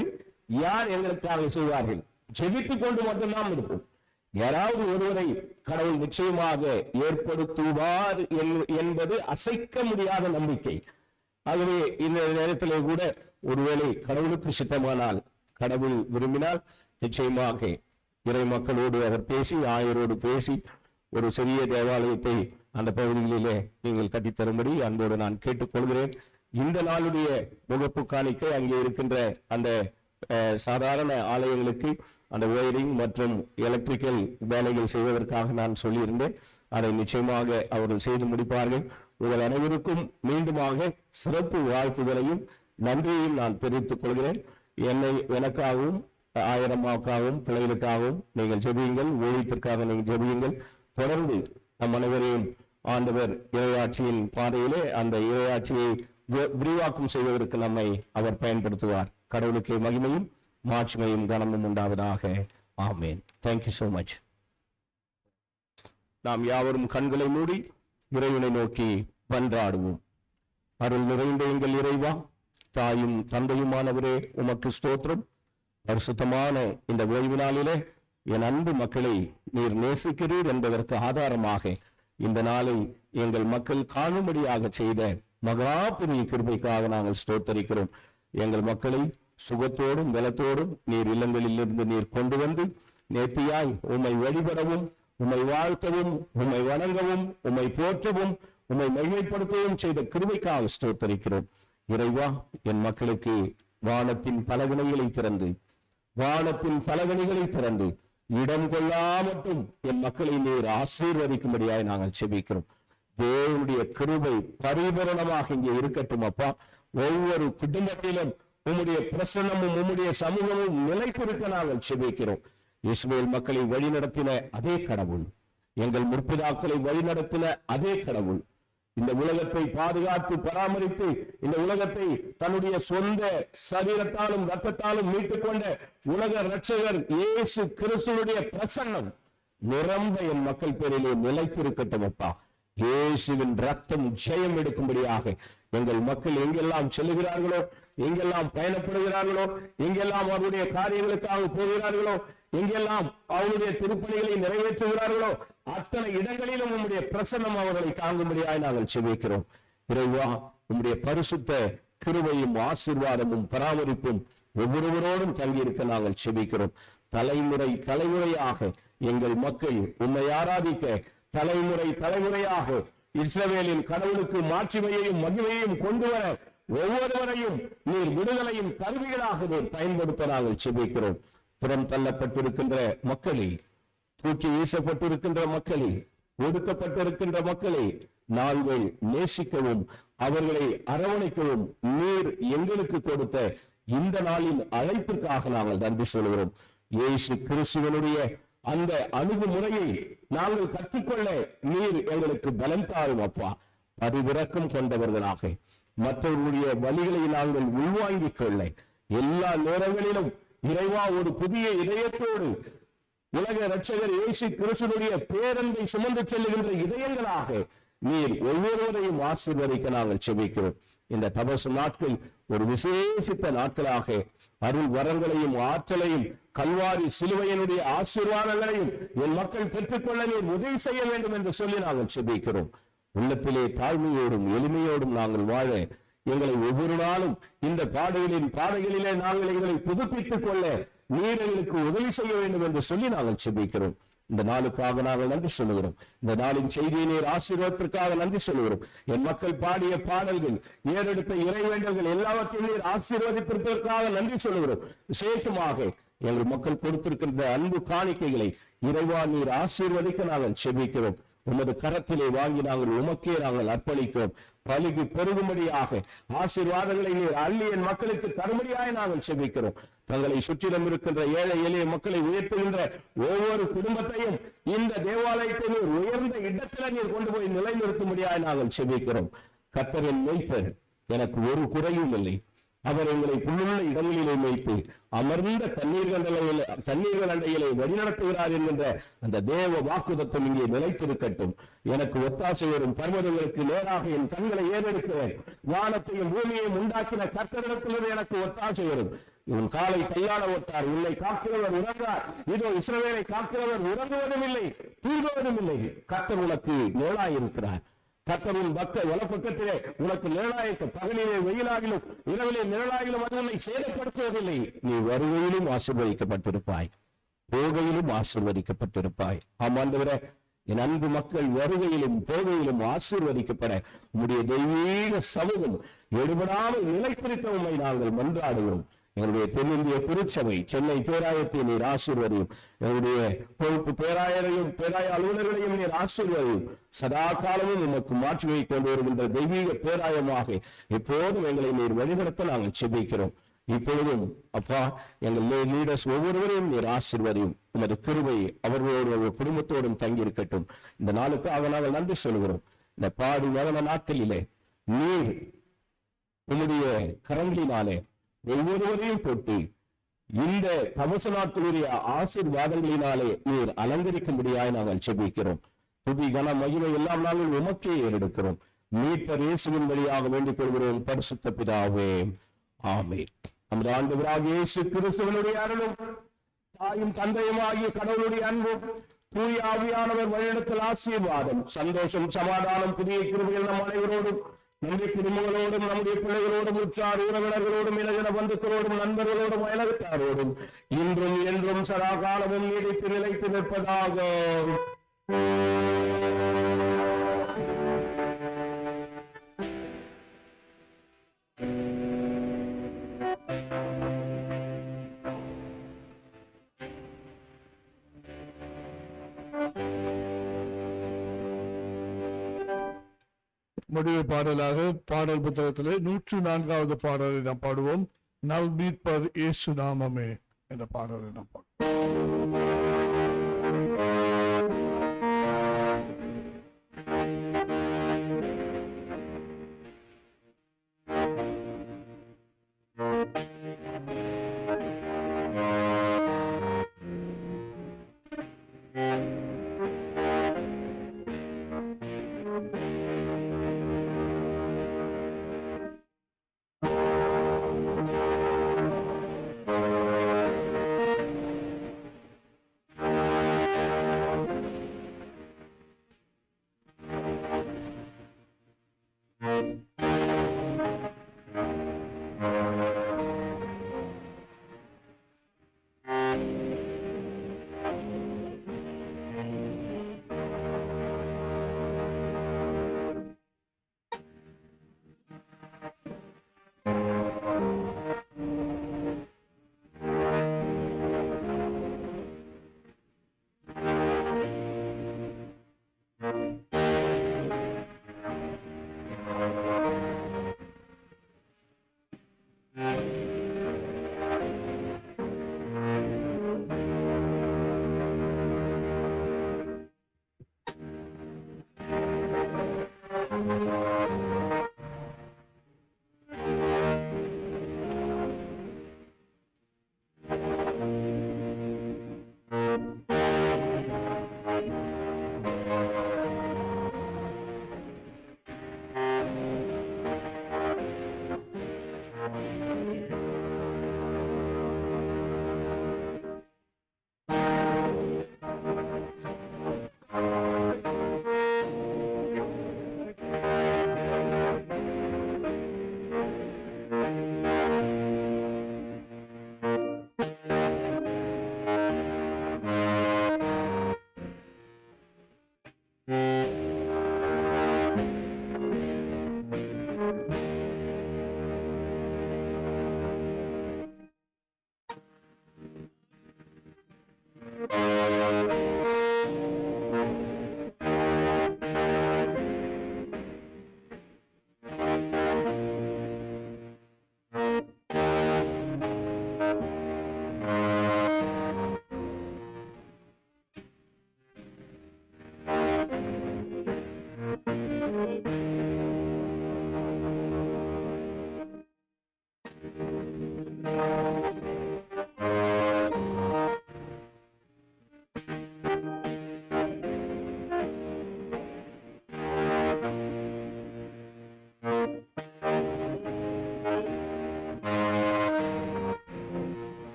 யார் எங்களுக்காக செய்வார்கள், ஜெபித்துக் கொண்டு மட்டும்தான் இருப்போம். யாராவது ஒருவரை கடவுள் நிச்சயமாக ஏற்படுத்துவார் என்பது அசைக்க முடியாத நம்பிக்கை. ஆகவே இந்த நேரத்திலே கூட ஒருவேளை கடவுளுக்கு சித்தமானால், கடவுள் விரும்பினால் நிச்சயமாக இறை மக்களோடு அவர் பேசி, ஆயரோடு பேசி ஒரு சிறிய தேவாலயத்தை அந்த பகுதிகளிலே நீங்கள் கட்டித்தரும்படி அன்போடு நான் கேட்டுக்கொள்கிறேன். இந்த நாளுடைய முகப்பு காணிக்கை அங்கே இருக்கின்ற அந்த சாதாரண ஆலயங்களுக்கு அந்த ஒயரிங் மற்றும் எலக்ட்ரிக்கல் வேலைகள் செய்வதற்காக நான் சொல்லியிருந்தேன். அதை நிச்சயமாக அவர்கள் செய்து முடிப்பார்கள். உங்கள் அனைவருக்கும் மீண்டுமாக சிறப்பு வாழ்த்துதலையும் நன்றியையும் நான் தெரிவித்துக் கொள்கிறேன். எனக்காகவும் ஆயிரமாக்காகவும் பிள்ளைகளுக்காகவும் நீங்கள் ஜெபியுங்கள், ஊழியத்திற்காக நீங்கள் ஜெபியுங்கள். தொடர்ந்து நம் அனைவரையும் ஆண்டவர் இறையாட்சியின் பாதையிலே அந்த இறையாட்சியை விரிவாக்கம் செய்வதற்கு நம்மை அவர் பயன்படுத்துவார். கடவுளுக்கு மகிமையும் மாட்சிமையும் கனமும் உண்டாவதாக. ஆமேன். Thank you so much. நாம் யாவரும் கண்களை மூடி இறைவனை நோக்கி மன்றாடுவோம். அருள் நிறைந்த எங்கள் இறைவா, தாயும் தந்தையுமானவரே, உமக்கு ஸ்தோத்திரம். பரிசுத்தமான இந்த ஓய்வு நாளிலே என் அன்பு மக்களை நீர் நேசிக்கிறீர் என்பதற்கு ஆதாரமாக இந்த நாளை எங்கள் மக்கள் காணும்படியாக செய்த மகா பெரிய கிருபைக்காக நாங்கள் ஸ்தோத்தரிக்கிறோம். எங்கள் மக்களை சுகத்தோடும் பலத்தோடும் நீர் இல்லங்களில் இருந்து நீர் கொண்டு வந்து நேர்த்தியாய் உம்மை வழிபடவும், உம்மை வாழ்த்தவும், உம்மை வணங்கவும், உம்மை போற்றவும், உம்மை மகிமைப்படுத்தவும் செய்த கிருபைக்காக ஸ்தோத்தரிக்கிறோம். இறைவா, என் மக்களுக்கு வானத்தின் பலகணிகளை திறந்து இடம் கொள்ளாமட்டும் என் மக்களை நீர் ஆசீர்வதிக்கும்படியாய் நாங்கள் செபிக்கிறோம். தேவனுடைய கிருபை பரிபூரணமாக இங்கே இருக்கட்டும் அப்பா. ஒவ்வொரு குடும்பத்திலும் உம்முடைய பிரசன்னமும் உம்முடைய சமூகமும் நிலைத்திருக்க நாங்கள் செபிக்கிறோம். இஸ்ரவேல் மக்களை வழிநடத்தின அதே கடவுள், எங்கள் முற்பிதாக்களை வழிநடத்தின அதே கடவுள், இந்த உலகத்தை பாதுகாத்து பராமரித்து இந்த உலகத்தை தன்னுடைய சொந்த சரீரத்தாலும் ரத்தத்தாலும் மீட்டுக் கொண்ட உலக இரட்சகர் இயேசு கிறிஸ்துவுடைய பிரசன்னம் நிரம்ப என் மக்கள் பேரிலே நிலைத்திருக்கட்டும் அப்பா. இயேசுவின் ரத்தம் ஜெயம் எடுக்கும்படியாக எங்கள் மக்கள் எங்கெல்லாம் செல்லுகிறார்களோ, எங்கெல்லாம் பயணப்படுகிறார்களோ, எங்கெல்லாம் அவருடைய காரியங்களுக்காக போகிறார்களோ, எங்கெல்லாம் அவருடைய திருப்பணிகளை நிறைவேற்றுகிறார்களோ, அத்தனை இடங்களிலும் உம்முடைய பிரசன்னம் அவர்களை தாங்கும்படியாய் நாங்கள் செபிக்கிறோம். இறைவா, உம்முடைய பரிசுத்த கிருபையும் ஆசீர்வாதமும் பராமரிப்பும் ஒவ்வொருவரோடும் தங்கியிருக்க நாங்கள் செபிக்கிறோம். தலைமுறையாக எங்கள் மக்கள் உம்மை ஆராதிக்க தலைமுறையாக இஸ்ரவேலின் கடவுளுக்கு மாட்சிமையையும் மகிமையையும் கொண்டு வர ஒவ்வொருவரையும் நீர் விடுதலையின் கருவிகளாக நீர் பயன்படுத்த நாங்கள் செபிக்கிறோம். புறம் தள்ளப்பட்டிருக்கின்ற மக்களை, தூக்கி வீசப்பட்டிருக்கின்ற மக்களை, ஒடுக்கப்பட்டிருக்கின்ற மக்களை நாங்கள் நேசிக்கவும் அவர்களை அரவணைக்கவும் நீர் எங்களுக்கு கொடுத்த இந்த நாளின் அழைப்பிற்காக நாங்கள் நன்றி சொல்கிறோம். இயேசு கிறிஸ்துவனுடைய அந்த அணுகுமுறையை நாங்கள் கற்றுக்கொள்ள நீர் எங்களுக்கு பலம் தாரும் அப்பா. பரிவிரக்கம் கொண்டவர்களாக மற்றவர்களுடைய வழிகளை நாங்கள் உள்வாங்கிக் கொள்ள எல்லா நேரங்களிலும் இறைவா ஒரு புதிய இதயத்தோடு உலக இரட்சகர் இயேசு கிறிஸ்துவினுடைய பேரன்பை சுமந்து செல்லுகின்ற இதயங்களாக நீர் ஒவ்வொருவரையும் ஆசீர்வதிக்க நாங்கள் செபிக்கிறோம். இந்த தபசு நாட்கள் ஒரு விசேஷித்த நாட்களாக அருள் வரங்களையும் ஆற்றலையும் கல்வாரி சிலுவையினுடைய ஆசீர்வாதங்களையும் என் மக்கள் பெற்றுக்கொள்ள நீர் உதவி செய்ய வேண்டும் என்று சொல்லி நாங்கள் செபிக்கிறோம். உள்ளத்திலே தாழ்மையோடும் எளிமையோடும் நாங்கள் வாழ எங்களை ஒவ்வொரு நாளும் இந்த பாதைகளிலே நாங்கள் எங்களை புதுப்பித்துக் கொள்ள நீர் எங்களுக்கு உதவி செய்ய வேண்டும் என்று சொல்லி நாங்கள் செபிக்கிறோம். இந்த நாளுக்காக நாங்கள் நன்றி சொல்லுகிறோம். இந்த நாளின் செய்தியை நீர் ஆசீர்வாதத்திற்காக நன்றி சொல்லுகிறோம். என் மக்கள் பாடிய பாடல்கள், ஏறெடுத்த இறைவேண்டல்கள் எல்லாவற்றையும் நீர் ஆசீர்வாதித்திருப்பதற்காக நன்றி சொல்லுகிறோம். விசேஷமாக எங்கள் மக்கள் கொடுத்திருக்கின்ற அன்பு காணிக்கைகளை இறைவா நீர் ஆசீர்வதிக்க நாங்கள் செபிக்கிறோம். உமது கரத்திலே வாங்கி நாங்கள் உமக்கே நாங்கள் அர்ப்பணிக்கிறோம். பலிக்கு பெருகும்படியாக ஆசீர்வாதங்களை நீர் அள்ளி என் மக்களுக்கு தரும்படியாய் நாங்கள் செபிக்கிறோம். தங்களை சுற்றிலும் இருக்கின்ற ஏழை எளிய மக்களை உயர்த்துகின்ற ஒவ்வொரு குடும்பத்தையும் இந்த தேவாலயத்தை நீர் உயர்ந்த இடத்துல நீர் கொண்டு போய் நிலைநிறுத்தும்படியாய் நாங்கள் செபிக்கிறோம். கர்த்தரின் மேய்ப்பர், எனக்கு ஒரு குறையும் இல்லை. அவர் எங்களை புல்லுள்ள இடங்களிலே மேய்த்து அமர்ந்த தண்ணீர்கள் அண்டையிலே வழிநடத்துகிறார் என்கின்ற அந்த தேவ வாக்குதத்தம் இங்கே நிலைத்திருக்கட்டும். எனக்கு ஒத்தாசை வரும் பர்வதங்களுக்கு நேராக என் கண்களை ஏறெடுக்கிறேன். வானத்தையும் பூமியையும் உண்டாக்கின கர்த்தரிடத்திலிருந்து எனக்கு ஒத்தாசை வரும். இவன் காலை கையாள ஓட்டார், உன்னை காக்கிறவர் உறங்கார். இதோ இஸ்ரவேலை காக்கிறவர் உறங்குவதும் இல்லை, தூங்குவதும் இல்லை. கர்த்தர் உனக்கு நிழலாயிருக்கிறார். கர்த்தரின் வலப்பக்கத்திலே உனக்கு நிழலாயிருக்க, பகலிலே வெயிலாகிலும் இரவிலே நிழலாகிலும் அது உன்னை சேதப்படுத்துவதில்லை. நீ வருகையிலும் ஆசீர்வதிக்கப்பட்டிருப்பாய், போகையிலும் ஆசீர்வதிக்கப்பட்டிருப்பாய். ஆமாண்டவரே, என் அன்பு மக்கள் வருகையிலும் போகையிலும் ஆசீர்வதிக்கப்பட உம்முடைய தெய்வீக சமூகம் எடுபடாமல் நிலைத்திருக்க உம்மை நாங்கள் மன்றாடுகிறோம். எங்களுடைய தென்னிந்திய திருச்சபை சென்னை பேராயத்தை நீர் ஆசீர்வதியும். எங்களுடைய பொறுப்பு பேராயரையும் பேராய அலுவலர்களையும் நீர் ஆசீர்வதியும். சதா காலமும் உமக்கு மாற்றுவை கொண்டு வருகின்ற தெய்வீக பேராயமாக எப்போதும் எங்களை நீர் வழிநடத்த நாங்கள் செபிக்கிறோம். இப்பொழுதும் அப்பா எங்கள் லீடர்ஸ் ஒவ்வொருவரையும் நீர் ஆசீர்வதியும். உமது கிருபை அவர்களோடு குடும்பத்தோடும் தங்கி இருக்கட்டும். இந்த நாளுக்காக நாங்கள் நன்றி சொல்கிறோம். இந்த பாடி வளர்ந்த நாட்களிலே நீர் உம்முடைய கரங்களினாலே ஒவ்வொருவரையும் தொட்டு இந்த தபச நாட்களுடைய ஆசீர்வாதங்களினாலே நீர் அலங்கரிக்கும்படியாய் நாங்கள் செபிக்கிறோம். துதி கன மகிமை எல்லாம் நாங்கள் உமக்கே ஏறெடுக்கிறோம். மீட்பர் இயேசுவின் வழியாக வேண்டிக் கொள்கிறோம் பரிசுத்த பிதாவே, ஆமென். நமது ஆண்டவராகிய இயேசு கிறிஸ்துவினுடைய அருளும் தாயும் தந்தையுமாகிய கடவுளுடைய அன்பும் தூய ஆவியானவர் வழிநடத்தல் ஆசீர்வாதம் சந்தோஷம் சமாதானம் புதிய கிருபைகள் நம் அனைவரோடும் நம்முடைய குடும்பங்களோடும் நம்முடைய பிள்ளைகளோடும் உற்றார் உறவினர்களோடும் இலகின பந்துக்களோடும் நண்பர்களோடும் அயலகத்தாரோடும் இன்றும் என்றும் சதா காலமும் நீடித்து நிலைத்து நிற்பதாக. முடிவு பாடலாக பாடல் புத்தகத்திலே 104வது பாடலை நாம் பாடுவோம். நல் மீட்பர் இயேசு நாமமே என்ற பாடலை நாம் பாடுவோம்.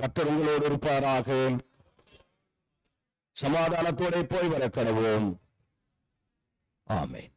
கர்த்தர் உங்களோடு இருப்பாராக. சமாதானத்தோட போய் வர கடவோம். ஆமென்.